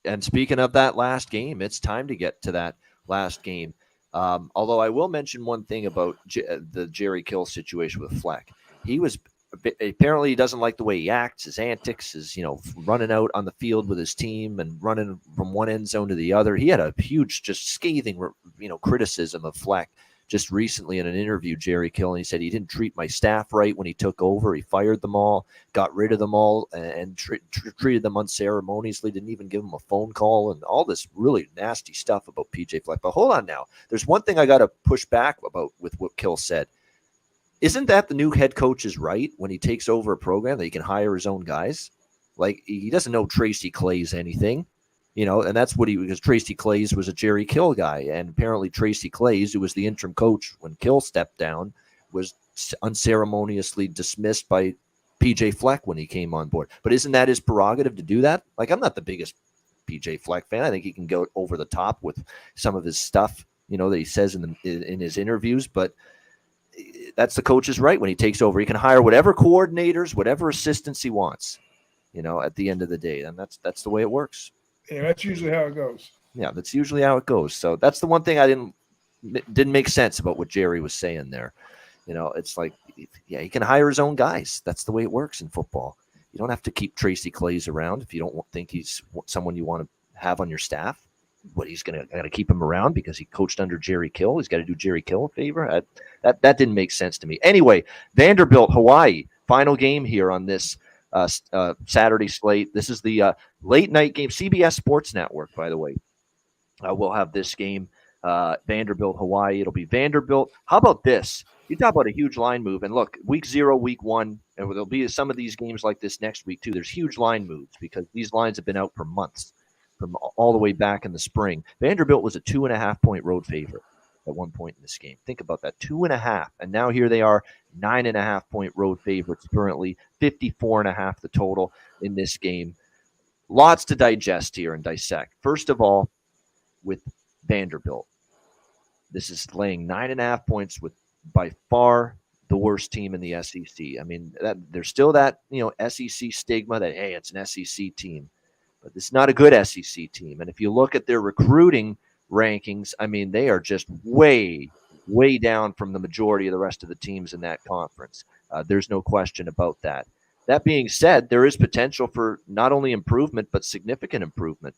And speaking of that last game, it's time to get to that last game. Although I will mention one thing about the Jerry Kill situation with Fleck. He was apparently he doesn't like the way he acts, his antics, his, you know, running out on the field with his team and running from one end zone to the other. He had a huge, just scathing, you know, criticism of Fleck just recently in an interview, Jerry Kill, and he said he didn't treat my staff right when he took over. He fired them all, got rid of them all, and treated them unceremoniously, didn't even give them a phone call, and all this really nasty stuff about PJ Fleck. But hold on now. There's one thing I got to push back about with what Kill said. Isn't that the new head coach's right when he takes over a program that he can hire his own guys? Like, he doesn't know Tracy Claeys anything, you know, and that's what because Tracy Claeys was a Jerry Kill guy. And apparently Tracy Claeys, who was the interim coach when Kill stepped down, was unceremoniously dismissed by PJ Fleck when he came on board. But isn't that his prerogative to do that? Like, I'm not the biggest PJ Fleck fan. I think he can go over the top with some of his stuff, you know, that he says in his interviews, but that's the coach's right when he takes over. He can hire whatever coordinators, whatever assistants he wants, you know, at the end of the day. And that's the way it works. Yeah, that's usually how it goes. Yeah, that's usually how it goes. So that's the one thing I didn't make sense about what Jerry was saying there. You know, it's like, yeah, he can hire his own guys. That's the way it works in football. You don't have to keep Tracy Claeys around if you don't think he's someone you want to have on your staff. What, he's going to keep him around because he coached under Jerry Kill? He's got to do Jerry Kill a favor? That didn't make sense to me. Anyway, Vanderbilt, Hawaii, final game here on this Saturday slate. This is the late night game. CBS Sports Network, by the way, will have this game. Vanderbilt, Hawaii. It'll be Vanderbilt. How about this? You talk about a huge line move. And look, week 0, week 1, and there'll be some of these games like this next week too. There's huge line moves because these lines have been out for months, from all the way back in the spring. Vanderbilt was a 2.5-point road favorite at one point in this game. Think about that, 2.5. And now here they are, 9.5-point road favorites currently, 54.5 the total in this game. Lots to digest here and dissect. First of all, with Vanderbilt, this is laying 9.5 points with by far the worst team in the SEC. I mean, there's still that, SEC stigma that, hey, it's an SEC team. But it's not a good SEC team. And if you look at their recruiting rankings, I mean, they are just way, way down from the majority of the rest of the teams in that conference. There's no question about that. That being said, there is potential for not only improvement, but significant improvement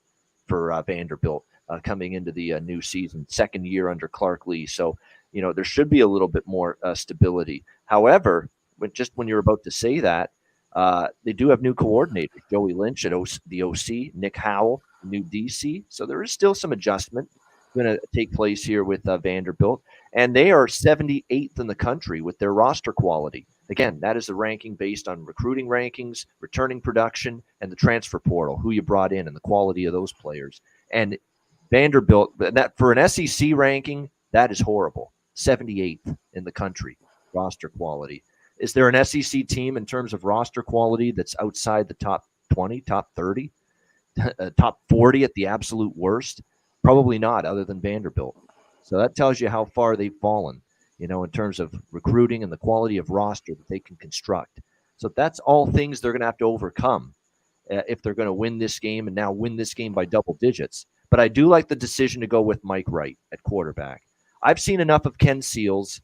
for Vanderbilt coming into the new season, second year under Clark Lee. So, there should be a little bit more stability. However, when you're about to say that, they do have new coordinators, Joey Lynch at the OC, Nick Howell, new DC. So there is still some adjustment going to take place here with Vanderbilt. And they are 78th in the country with their roster quality. Again, that is a ranking based on recruiting rankings, returning production, and the transfer portal, who you brought in and the quality of those players. And Vanderbilt, that for an SEC ranking, that is horrible. 78th in the country, roster quality. Is there an SEC team in terms of roster quality that's outside the top 20, top 30, top 40 at the absolute worst? Probably not, other than Vanderbilt. So that tells you how far they've fallen, in terms of recruiting and the quality of roster that they can construct. So that's all things they're going to have to overcome if they're going to win this game, and now win this game by double digits. But I do like the decision to go with Mike Wright at quarterback. I've seen enough of Ken Seals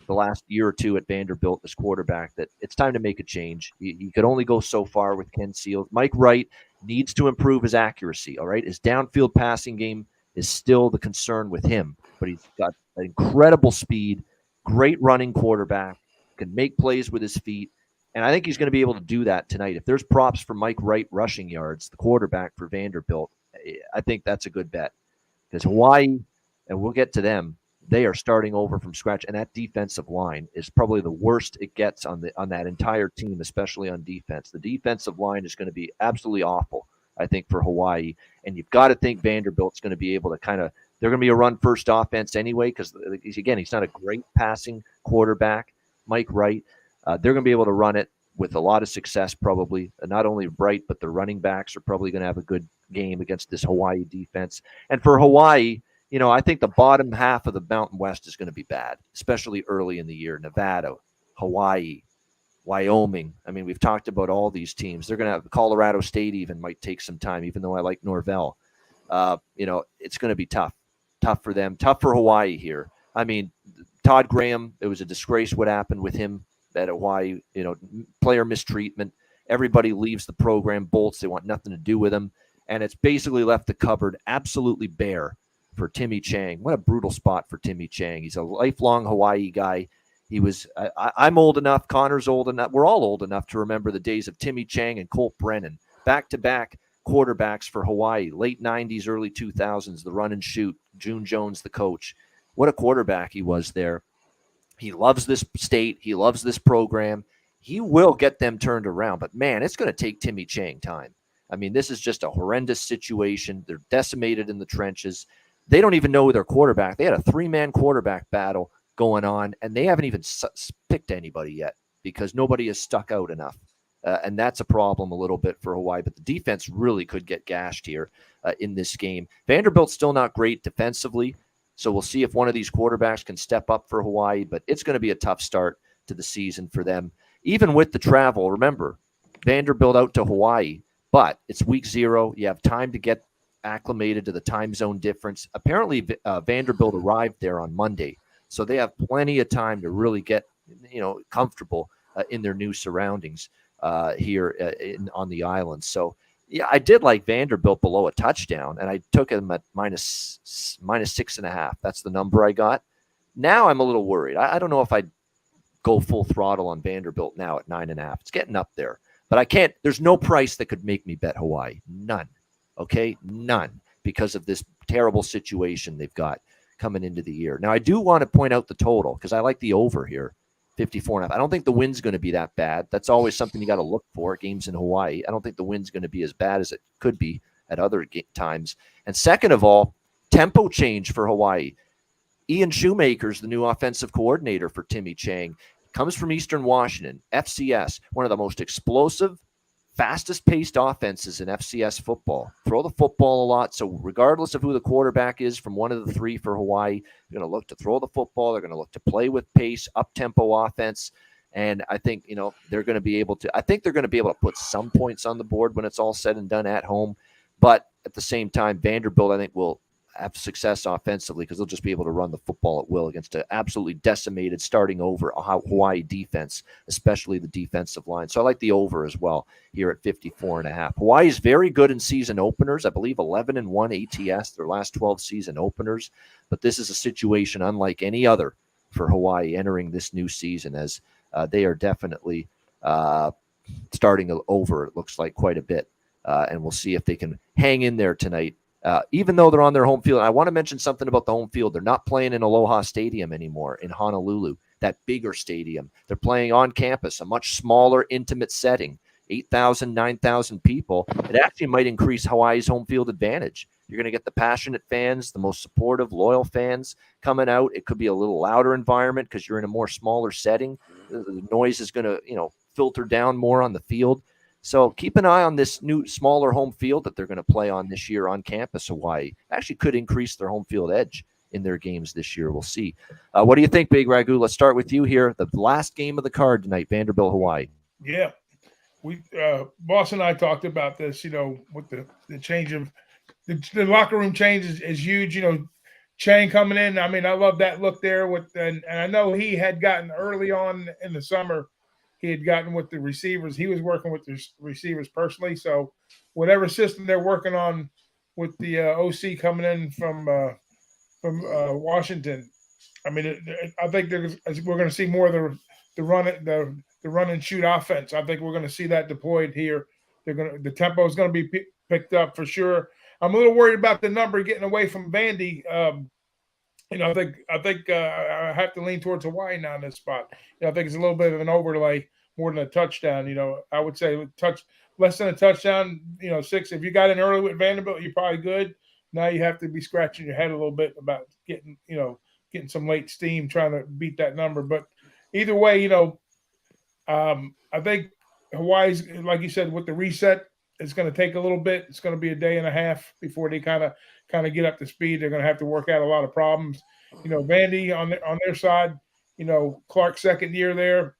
the last year or two at Vanderbilt as quarterback that it's time to make a change. You could only go so far with Ken Seals. Mike Wright needs to improve his accuracy, all right? His downfield passing game is still the concern with him, but he's got incredible speed, great running quarterback, can make plays with his feet, and I think he's going to be able to do that tonight. If there's props for Mike Wright rushing yards, the quarterback for Vanderbilt, I think that's a good bet because Hawaii, and we'll get to them, they are starting over from scratch, and that defensive line is probably the worst it gets on that entire team, especially on defense. The defensive line is going to be absolutely awful, I think, for Hawaii, and you've got to think Vanderbilt's going to be able to they're going to be a run-first offense anyway because, again, he's not a great passing quarterback, Mike Wright. They're going to be able to run it with a lot of success probably. Not only Wright, but the running backs are probably going to have a good game against this Hawaii defense. And for Hawaii, I think the bottom half of the Mountain West is going to be bad, especially early in the year. Nevada, Hawaii, Wyoming. I mean, we've talked about all these teams. They're going to have Colorado State even might take some time, even though I like Norvell. It's going to be tough for them, tough for Hawaii here. I mean, Todd Graham, it was a disgrace what happened with him at Hawaii, player mistreatment. Everybody leaves the program, bolts. They want nothing to do with him. And it's basically left the cupboard absolutely bare for Timmy Chang. What a brutal spot for Timmy Chang. He's a lifelong Hawaii guy. He was. I'm old enough. Connor's old enough. We're all old enough to remember the days of Timmy Chang and Colt Brennan, back-to-back quarterbacks for Hawaii, late 90s, early 2000s, the run and shoot. June Jones, the coach. What a quarterback he was there. He loves this state. He loves this program. He will get them turned around. But, man, it's going to take Timmy Chang time. I mean, this is just a horrendous situation. They're decimated in the trenches. They don't even know their quarterback. They had a 3-man quarterback battle going on, and they haven't even picked anybody yet because nobody has stuck out enough. And that's a problem a little bit for Hawaii. But the defense really could get gashed here in this game. Vanderbilt's still not great defensively, so we'll see if one of these quarterbacks can step up for Hawaii. But it's going to be a tough start to the season for them. Even with the travel, remember, Vanderbilt out to Hawaii, but it's week 0. You have time to get acclimated to the time zone difference. Apparently, Vanderbilt arrived there on Monday, so they have plenty of time to really get comfortable in their new surroundings here on the island. So Yeah, I did like Vanderbilt below a touchdown, and I took him at minus 6.5. That's the number I got. Now I'm a little worried. I don't know if I'd go full throttle on Vanderbilt now at 9.5. It's getting up there, but I can't. There's no price that could make me bet Hawaii. None. Okay, none, because of this terrible situation they've got coming into the year. Now I do want to point out the total because I like the over here. 54.5. I don't think the wind's going to be that bad. That's always something you got to look for. Games in Hawaii. I don't think the wind's going to be as bad as it could be at other times. And second of all, tempo change for Hawaii. Ian Shoemaker's the new offensive coordinator for Timmy Chang. Comes from Eastern Washington, FCS, one of the most explosive, fastest-paced offenses in FCS football. Throw the football a lot. So regardless of who the quarterback is from one of the three for Hawaii, they're going to look to throw the football. They're going to look to play with pace, up-tempo offense. And I think, they're going to be able to – I think they're going to be able to put some points on the board when it's all said and done at home. But at the same time, Vanderbilt, I think, will have success offensively because they'll just be able to run the football at will against an absolutely decimated starting over Hawaii defense, especially the defensive line. So I like the over as well here at 54.5. Hawaii is very good in season openers. I believe 11-1 ATS, their last 12 season openers. But this is a situation unlike any other for Hawaii entering this new season, as they are definitely starting over, it looks like, quite a bit. And we'll see if they can hang in there tonight. Even though they're on their home field. I want to mention something about the home field. They're not playing in Aloha Stadium anymore in Honolulu, that bigger stadium. They're playing on campus, a much smaller, intimate setting, 8,000, 9,000 people. It actually might increase Hawaii's home field advantage. You're going to get the passionate fans, the most supportive, loyal fans coming out. It could be a little louder environment because you're in a more smaller setting. The noise is going to, filter down more on the field. So keep an eye on this new smaller home field that they're going to play on this year on campus. Hawaii actually could increase their home field edge in their games this year. We'll see. What do you think, Big Ragoo? Let's start with you here. The last game of the card tonight, Vanderbilt, Hawaii. Yeah. We Boss and I talked about this, with the change of the locker room change is huge. Chang coming in. I mean, I love that look there and I know he had gotten early on in the summer. He had gotten with the receivers. He was working with the receivers personally. So whatever system they're working on with the OC coming in from Washington, I mean, I think we're going to see more of the run and shoot offense. I think we're going to see that deployed here. The tempo is going to be picked up for sure. I'm a little worried about the number getting away from Vandy. I think I have to lean towards Hawaii now in this spot. I think it's a little bit of an overlay more than a touchdown. I would say less than a touchdown. 6. If you got in early with Vanderbilt, you're probably good. Now you have to be scratching your head a little bit about getting some late steam trying to beat that number. But either way, I think Hawaii's, like you said, with the reset, it's going to take a little bit. It's going to be a day and a half before they kind of get up to speed. They're going to have to work out a lot of problems. Vandy on their side, Clark's second year there.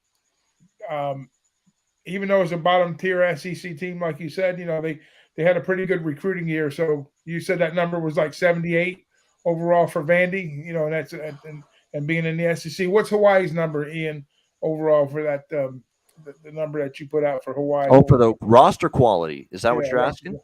Even though it's a bottom tier SEC team, like you said, they had a pretty good recruiting year. So you said that number was like 78 overall for Vandy, and that's and being in the SEC. What's Hawaii's number, Ian, overall for that? The number that you put out for Hawaii. Oh, for the roster quality. Is that what you're asking?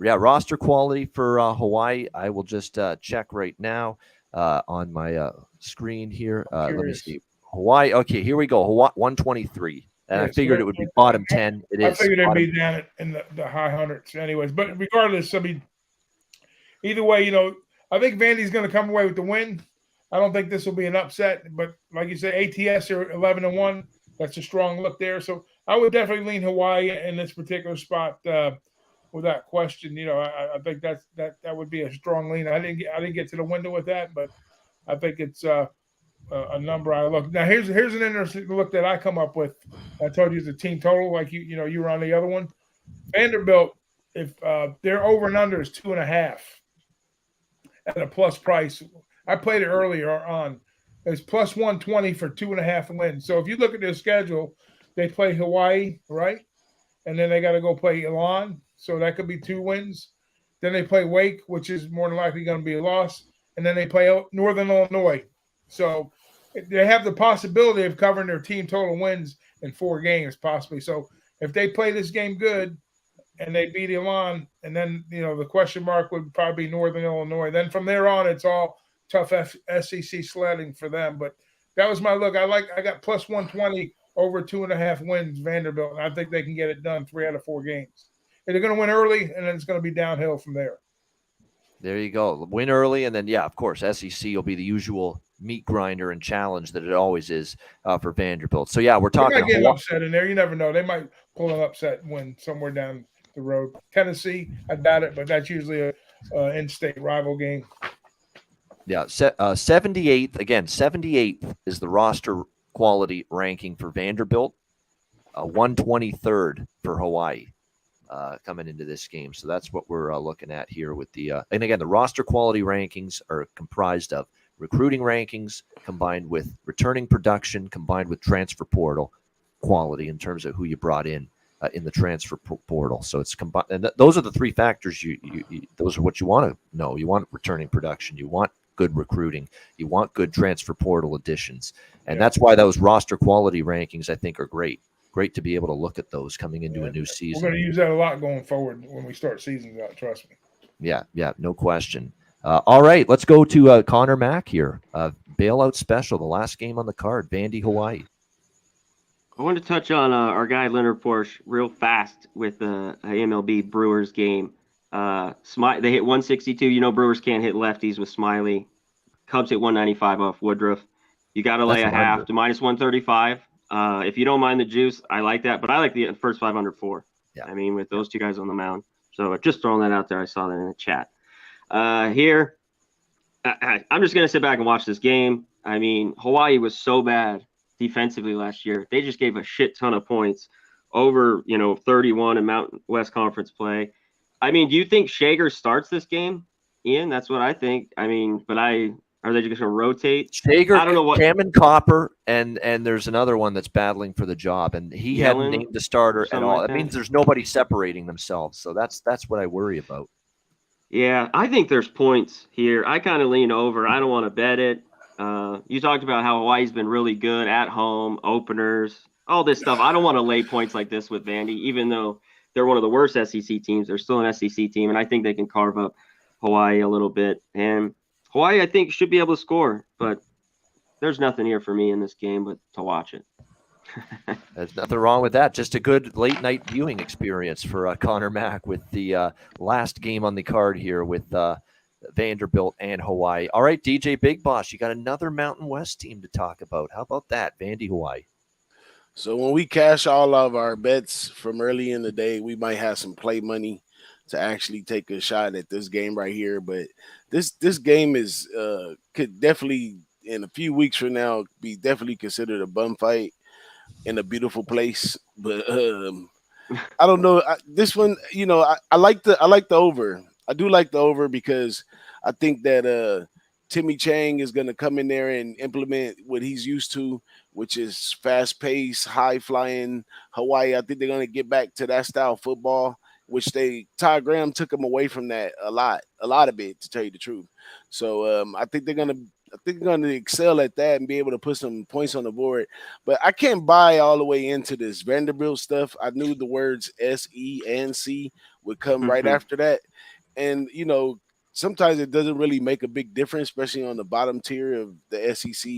Yeah, roster quality for Hawaii. I will just check right now on my screen here. Let me see. Hawaii. Okay, here we go. Hawaii 123. And I figured it would be bottom 10. It is. I figured it'd be down in the high hundreds anyways. But regardless, I mean, either way, I think Vandy's going to come away with the win. I don't think this will be an upset. But like you said, ATS are 11-1. That's a strong look there. So I would definitely lean Hawaii in this particular spot without question. I think that would be a strong lean. I didn't get to the window with that, but I think it's a number I look. Now here's an interesting look that I come up with. I told you it's a team total, like you were on the other one. Vanderbilt, if their over and under is 2.5 at a plus price. I played it earlier on. It's plus 120 for 2.5 wins. So if you look at their schedule, they play Hawaii, right? And then they got to go play Elon. So that could be 2 wins. Then they play Wake, which is more than likely going to be a loss. And then they play Northern Illinois. So they have the possibility of covering their team total wins in 4 games, possibly. So if they play this game good, and they beat Elon, and then the question mark would probably be Northern Illinois. Then from there on, it's all tough SEC sledding for them. But that was my look. I got plus 120 over 2.5 wins Vanderbilt, and I think they can get it done 3 out of 4 games. And they're going to win early, and then it's going to be downhill from there. There you go. Win early, and then, yeah, of course, SEC will be the usual meat grinder and challenge that it always is for Vanderbilt. So, yeah, we're talking. They might get an upset in there. You never know. They might pull an upset and win somewhere down the road. Tennessee, I doubt it, but that's usually a in-state rival game. Yeah, 78th. Again, 78th is the roster quality ranking for Vanderbilt. 123rd for Hawaii. Coming into this game. So that's what we're looking at here with the and again, the roster quality rankings are comprised of recruiting rankings combined with returning production combined with transfer portal quality in terms of who you brought in the transfer portal. So it's combined, and those are the 3 factors you those are what you want to know. You want returning production, you want good recruiting, you want good transfer portal additions, and that's why those roster quality rankings I think are great to be able to look at those coming into a new season. We're going to use that a lot going forward when we start seasons out, trust me. Yeah, no question. All right, let's go to Conor Mac here. Bailout special, the last game on the card, Vandy, Hawaii. I want to touch on our guy Leonard Porsche real fast with the MLB Brewers game. They hit 162. Brewers can't hit lefties with Smiley. Cubs hit 195 off Woodruff. You got to lay a half to minus 135. If you don't mind the juice, I like that, but I like the first 504. Yeah. I mean, with those 2 guys on the mound. So just throwing that out there. I saw that in the chat. Here, I'm just going to sit back and watch this game. I mean, Hawaii was so bad defensively last year. They just gave a shit ton of points over, 31 in Mountain West Conference play. I mean, do you think Shager starts this game, Ian? That's what I think. I mean, but are they just going to rotate? Shager, I don't know what. Cameron Copper, and there's another one that's battling for the job, and he hadn't named the starter at all. That means there's nobody separating themselves, so that's what I worry about. Yeah, I think there's points here. I kind of lean over. I don't want to bet it. You talked about how Hawaii's been really good at home, openers, all this stuff. I don't want to lay points like this with Vandy, even though they're one of the worst SEC teams. They're still an SEC team, and I think they can carve up Hawaii a little bit. And Hawaii, I think, should be able to score, but there's nothing here for me in this game but to watch it. There's nothing wrong with that. Just a good late-night viewing experience for Conor Mac with the last game on the card here with Vanderbilt and Hawaii. All right, DJ Big Boss, you got another Mountain West team to talk about. How about that, Vandy, Hawaii? So when we cash all of our bets from early in the day, we might have some play money to actually take a shot at this game right here. But this game is could definitely, in a few weeks from now, be definitely considered a bum fight in a beautiful place. But I don't know. This one, I like the over. I do like the over because I think that Timmy Chang is going to come in there and implement what he's used to, which is fast-paced, high-flying Hawaii. I think they're going to get back to that style of football, which Todd Graham took them away from that a lot of it, to tell you the truth. So I think they're going to excel at that and be able to put some points on the board. But I can't buy all the way into this Vanderbilt stuff. I knew the words S, E, and C would come right after that. And, sometimes it doesn't really make a big difference, especially on the bottom tier of the SEC.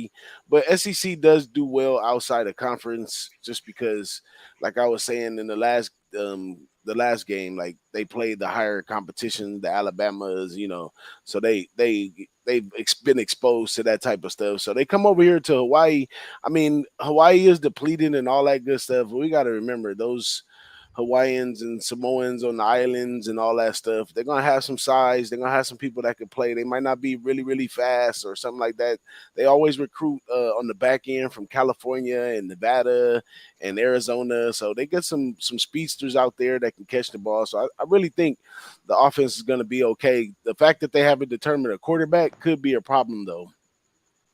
But SEC does do well outside of conference just because, like I was saying in the last game, like they played the higher competition, the Alabamas, so they've been exposed to that type of stuff. So they come over here to Hawaii. I mean, Hawaii is depleted and all that good stuff. But we got to remember those Hawaiians and Samoans on the islands and all that stuff. They're going to have some size. They're going to have some people that can play. They might not be really, really fast or something like that. They always recruit on the back end from California and Nevada and Arizona. So they get some speedsters out there that can catch the ball. So I really think the offense is going to be okay. The fact that they haven't determined a quarterback could be a problem, though,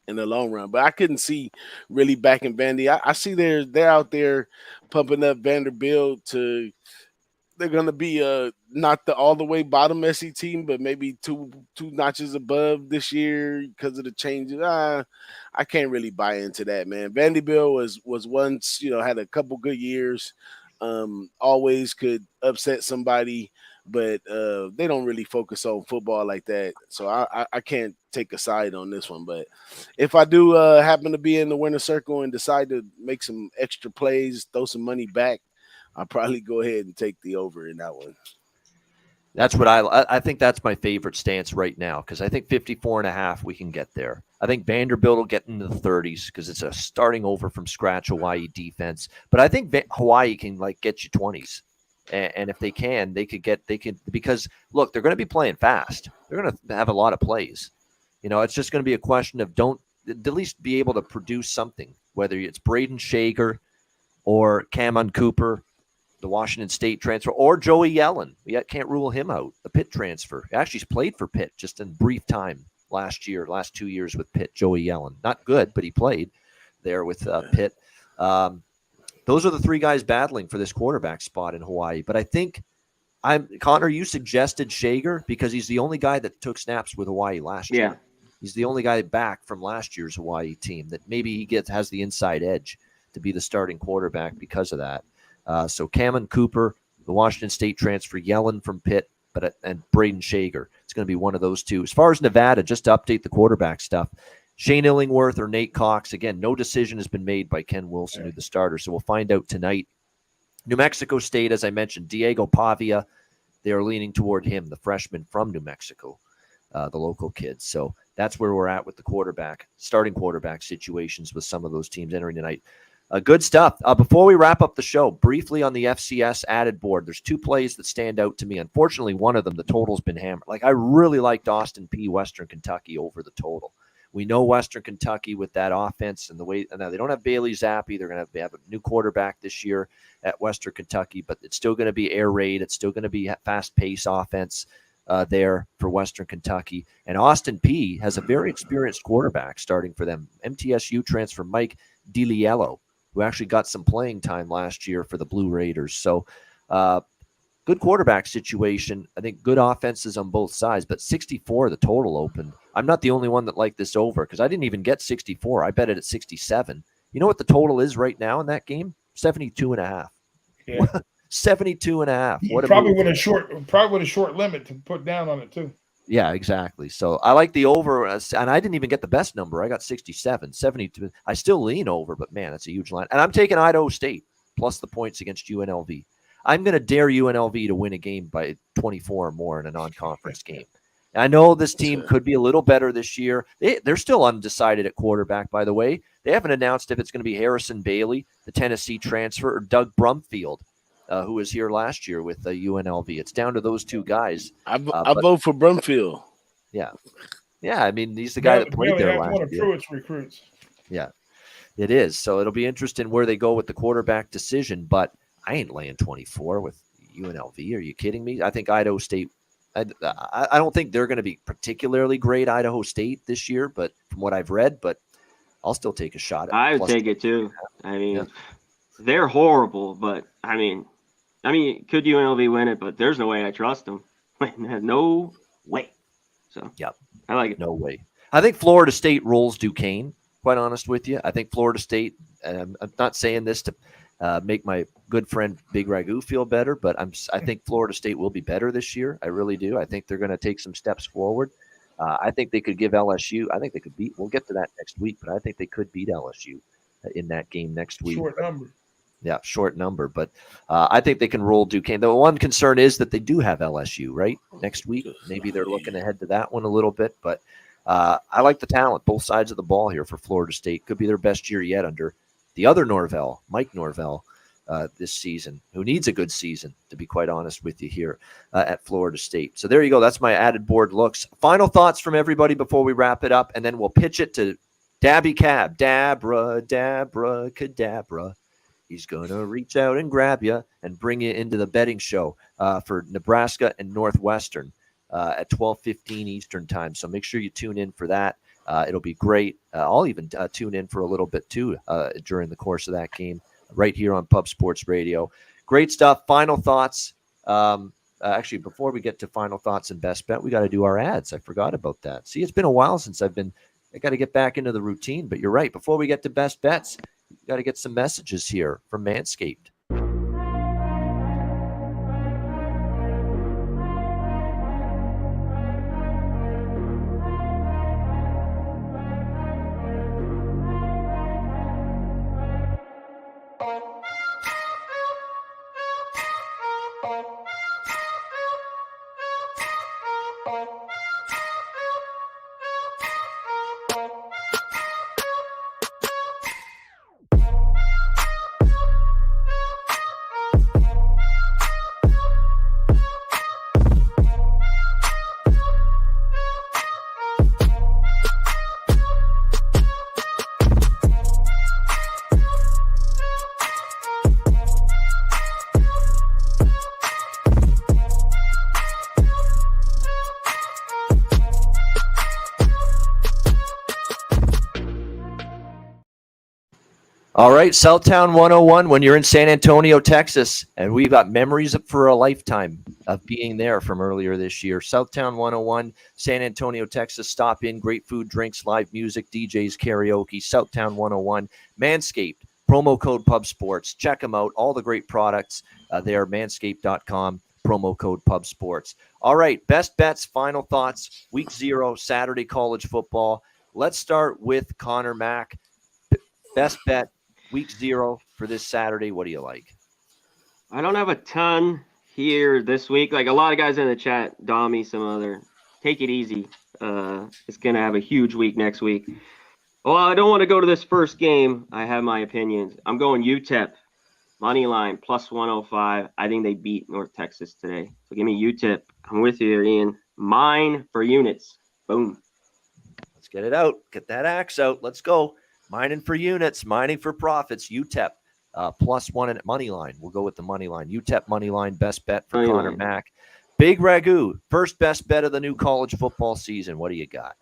in the long run. But I couldn't see really back in Vandy. I see they're out there pumping up Vanderbilt to they're gonna be not the all the way bottom SEC team, but maybe two notches above this year because of the changes. I can't really buy into that, man. Vanderbilt was once, had a couple good years. always could upset somebody, but they don't really focus on football like that. So I can't take a side on this one. But if I do happen to be in the winner's circle and decide to make some extra plays, throw some money back, I'll probably go ahead and take the over in that one. That's what I think that's my favorite stance right now, because I think 54.5 we can get there. I think Vanderbilt will get into the 30s because it's a starting over from scratch Hawaii defense. But I think Hawaii can get you 20s, and if they can, because look, they're going to be playing fast. They're going to have a lot of plays. It's just going to be a question of don't at least be able to produce something, whether it's Braden Shager or Cameron Cooper, the Washington State transfer, or Joey Yellen. We can't rule him out. The Pitt transfer. He actually played for Pitt just in brief time last 2 years with Pitt. Joey Yellen. Not good, but he played there with Pitt. Those are the three guys battling for this quarterback spot in Hawaii. But I think Connor, you suggested Shager because he's the only guy that took snaps with Hawaii last year. He's the only guy back from last year's Hawaii team that maybe he has the inside edge to be the starting quarterback because of that. So Cameron Cooper, the Washington State transfer, Yellen from Pitt, and Braden Shager. It's going to be one of those two. As far as Nevada, just to update the quarterback stuff, Shane Illingworth or Nate Cox, again, no decision has been made by Ken Wilson, who's the starter, so we'll find out tonight. New Mexico State, as I mentioned, Diego Pavia, they are leaning toward him, the freshman from New Mexico, the local kid. So that's where we're at with the starting quarterback situations with some of those teams entering tonight. Good stuff. Before we wrap up the show, briefly on the FCS added board, there's two plays that stand out to me. Unfortunately, one of them, the total's been hammered. I really liked Austin P. Western Kentucky over the total. We know Western Kentucky with that offense and the way now they don't have Bailey Zappi. They're going to have a new quarterback this year at Western Kentucky, but it's still going to be air raid. It's still going to be fast-paced offense there for Western Kentucky. And Austin P. has a very experienced quarterback starting for them, MTSU transfer Mike DiLiello, who actually got some playing time last year for the Blue Raiders. So good quarterback situation. I think good offenses on both sides, but 64, the total opened. I'm not the only one that liked this over because I didn't even get 64. I bet it at 67. You know what the total is right now in that game? 72.5. Yeah. 72.5. What probably with a short limit to put down on it too. Yeah, exactly. So I like the over, and I didn't even get the best number. I got 67, 72. I still lean over, but man, that's a huge line. And I'm taking Idaho State plus the points against UNLV. I'm going to dare UNLV to win a game by 24 or more in a non-conference game. I know this team could be a little better this year. They're still undecided at quarterback, by the way. They haven't announced if it's going to be Harrison Bailey, the Tennessee transfer, or Doug Brumfield, who was here last year with UNLV. It's down to those two guys. I vote for Brumfield. Yeah. Yeah, I mean, he's the guy that played there last year. One of Pruitt's recruits. Yeah, it is. So it'll be interesting where they go with the quarterback decision, but I ain't laying 24 with UNLV. Are you kidding me? I think Idaho State, I don't think they're going to be particularly great, Idaho State, this year, but from what I've read, but I'll still take a shot at it. I would take it too. I mean, they're horrible, but I mean, could UNLV win it? But there's no way I trust them. No way. So yeah, I like it. No way. I think Florida State rolls Duquesne. Quite honest with you, I think Florida State. And I'm not saying this to make my good friend Big Ragoo feel better, but I think Florida State will be better this year. I really do. I think they're going to take some steps forward. I think they could give LSU. I think they could beat. We'll get to that next week, but I think they could beat LSU in that game next week. Short number. Yeah, short number, but I think they can roll Duquesne. The one concern is that they do have LSU, right, next week. Maybe they're looking ahead to that one a little bit, but I like the talent, both sides of the ball here for Florida State. Could be their best year yet under the other Norvell, Mike Norvell, this season, who needs a good season, to be quite honest with you here at Florida State. So there you go. That's my added board looks. Final thoughts from everybody before we wrap it up, and then we'll pitch it to Dabby Cab. Dabra, Cadabra. He's going to reach out and grab you and bring you into the betting show for Nebraska and Northwestern at 12:15 Eastern time. So make sure you tune in for that. It'll be great. I'll even tune in for a little bit too during the course of that game right here on Pub Sports Radio. Great stuff. Final thoughts. Actually, before we get to final thoughts and best bet, we got to do our ads. I forgot about that. See, it's been a while since I got to get back into the routine, but you're right. Before we get to best bets, got to get some messages here from Manscaped. All right, Southtown 101 when you're in San Antonio, Texas, and we've got memories for a lifetime of being there from earlier this year. Southtown 101, San Antonio, Texas. Stop in, great food, drinks, live music, DJs, karaoke. Southtown 101, Manscaped, promo code Pub Sports. Check them out, all the great products there, manscaped.com, promo code Pub Sports. All right, best bets, final thoughts, week 0, Saturday college football. Let's start with Conor Mac. Best bet, week 0 for this Saturday. What do you like? I don't have a ton here this week. Like a lot of guys in the chat, Dommy, some other. Take it easy. It's going to have a huge week next week. Well, I don't want to go to this first game. I have my opinions. I'm going UTEP, money line, plus 105. I think they beat North Texas today. So give me UTEP. I'm with you, Ian. Mine for units. Boom. Let's get it out. Get that axe out. Let's go. Mining for units, mining for profits. UTEP plus 1 at money line. We'll go with the money line. UTEP money line, best bet for Conor Mac. Big Ragoo, first best bet of the new college football season. What do you got?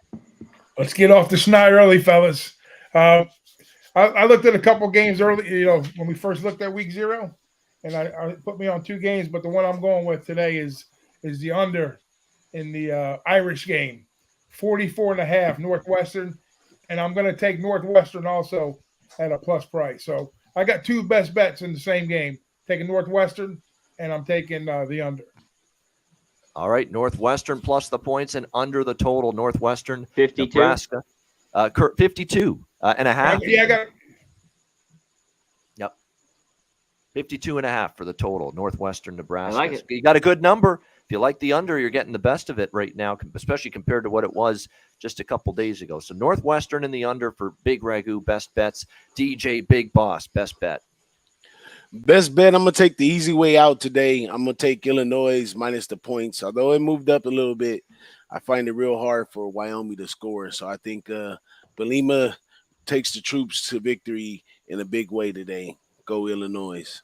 Let's get off the schneid early, fellas. I looked at a couple games early, when we first looked at week 0, and I put me on 2 games, but the one I'm going with today is the under in the Irish game, 44.5 Northwestern. And I'm going to take Northwestern also at a plus price. So I got 2 best bets in the same game. Taking Northwestern, and I'm taking the under. All right, Northwestern plus the points and under the total. Northwestern, 52. Nebraska, 52 and a half. Yeah, I got it. Yep, 52.5 for the total. Northwestern, Nebraska. I like it. You got a good number. If you like the under, you're getting the best of it right now, especially compared to what it was just a couple days ago. So Northwestern in the under for Big Ragoo, best bets. DJ Big Boss, best bet. Best bet, I'm going to take the easy way out today. I'm going to take Illinois minus the points. Although it moved up a little bit, I find it real hard for Wyoming to score. So I think Belima takes the troops to victory in a big way today. Go Illinois.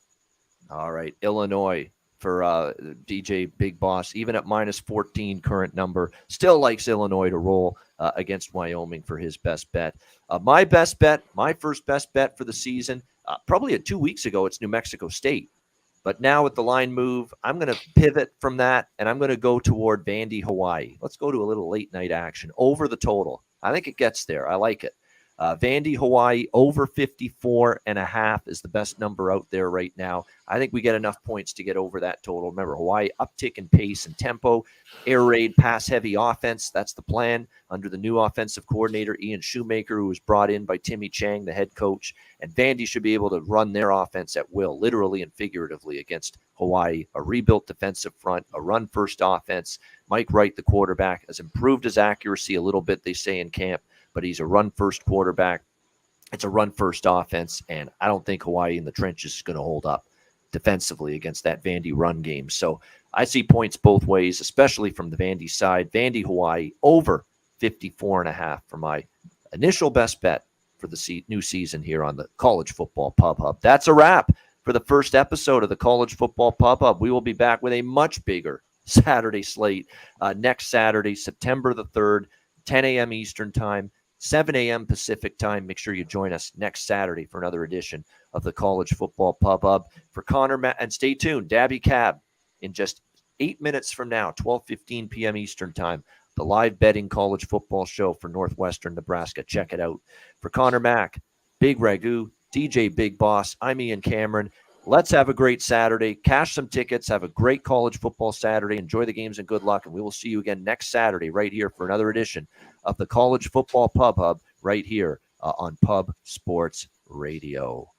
All right, Illinois for DJ Big Boss, even at minus 14 current number, still likes Illinois to roll against Wyoming for his best bet. My best bet, my first best bet for the season, probably 2 weeks ago, it's New Mexico State. But now with the line move, I'm going to pivot from that, and I'm going to go toward Vandy, Hawaii. Let's go to a little late night action over the total. I think it gets there. I like it. Vandy, Hawaii, over 54.5 is the best number out there right now. I think we get enough points to get over that total. Remember, Hawaii uptick in pace and tempo, air raid, pass-heavy offense. That's the plan under the new offensive coordinator, Ian Shoemaker, who was brought in by Timmy Chang, the head coach. And Vandy should be able to run their offense at will, literally and figuratively, against Hawaii. A rebuilt defensive front, a run-first offense. Mike Wright, the quarterback, has improved his accuracy a little bit, they say in camp, but he's a run-first quarterback. It's a run-first offense, and I don't think Hawaii in the trenches is going to hold up defensively against that Vandy run game. So I see points both ways, especially from the Vandy side. Vandy, Hawaii, over 54.5 for my initial best bet for the new season here on the College Football Pub Hub. That's a wrap for the first episode of the College Football Pub Hub. We will be back with a much bigger Saturday slate next Saturday, September the 3rd, 10 a.m. Eastern Time, 7 a.m. Pacific Time. Make sure you join us next Saturday for another edition of the College Football Pub Hub. For Conor Mac, and stay tuned, Dabby Cab in just 8 minutes from now, 12:15 p.m. Eastern Time, the live betting college football show for Northwestern Nebraska. Check it out. For Conor Mac, Big Ragoo, DJ Big Boss, I'm Ian Cameron. Let's have a great Saturday. Cash some tickets. Have a great college football Saturday. Enjoy the games and good luck. And we will see you again next Saturday right here for another edition of the College Football Pub Hub right here on Pub Sports Radio.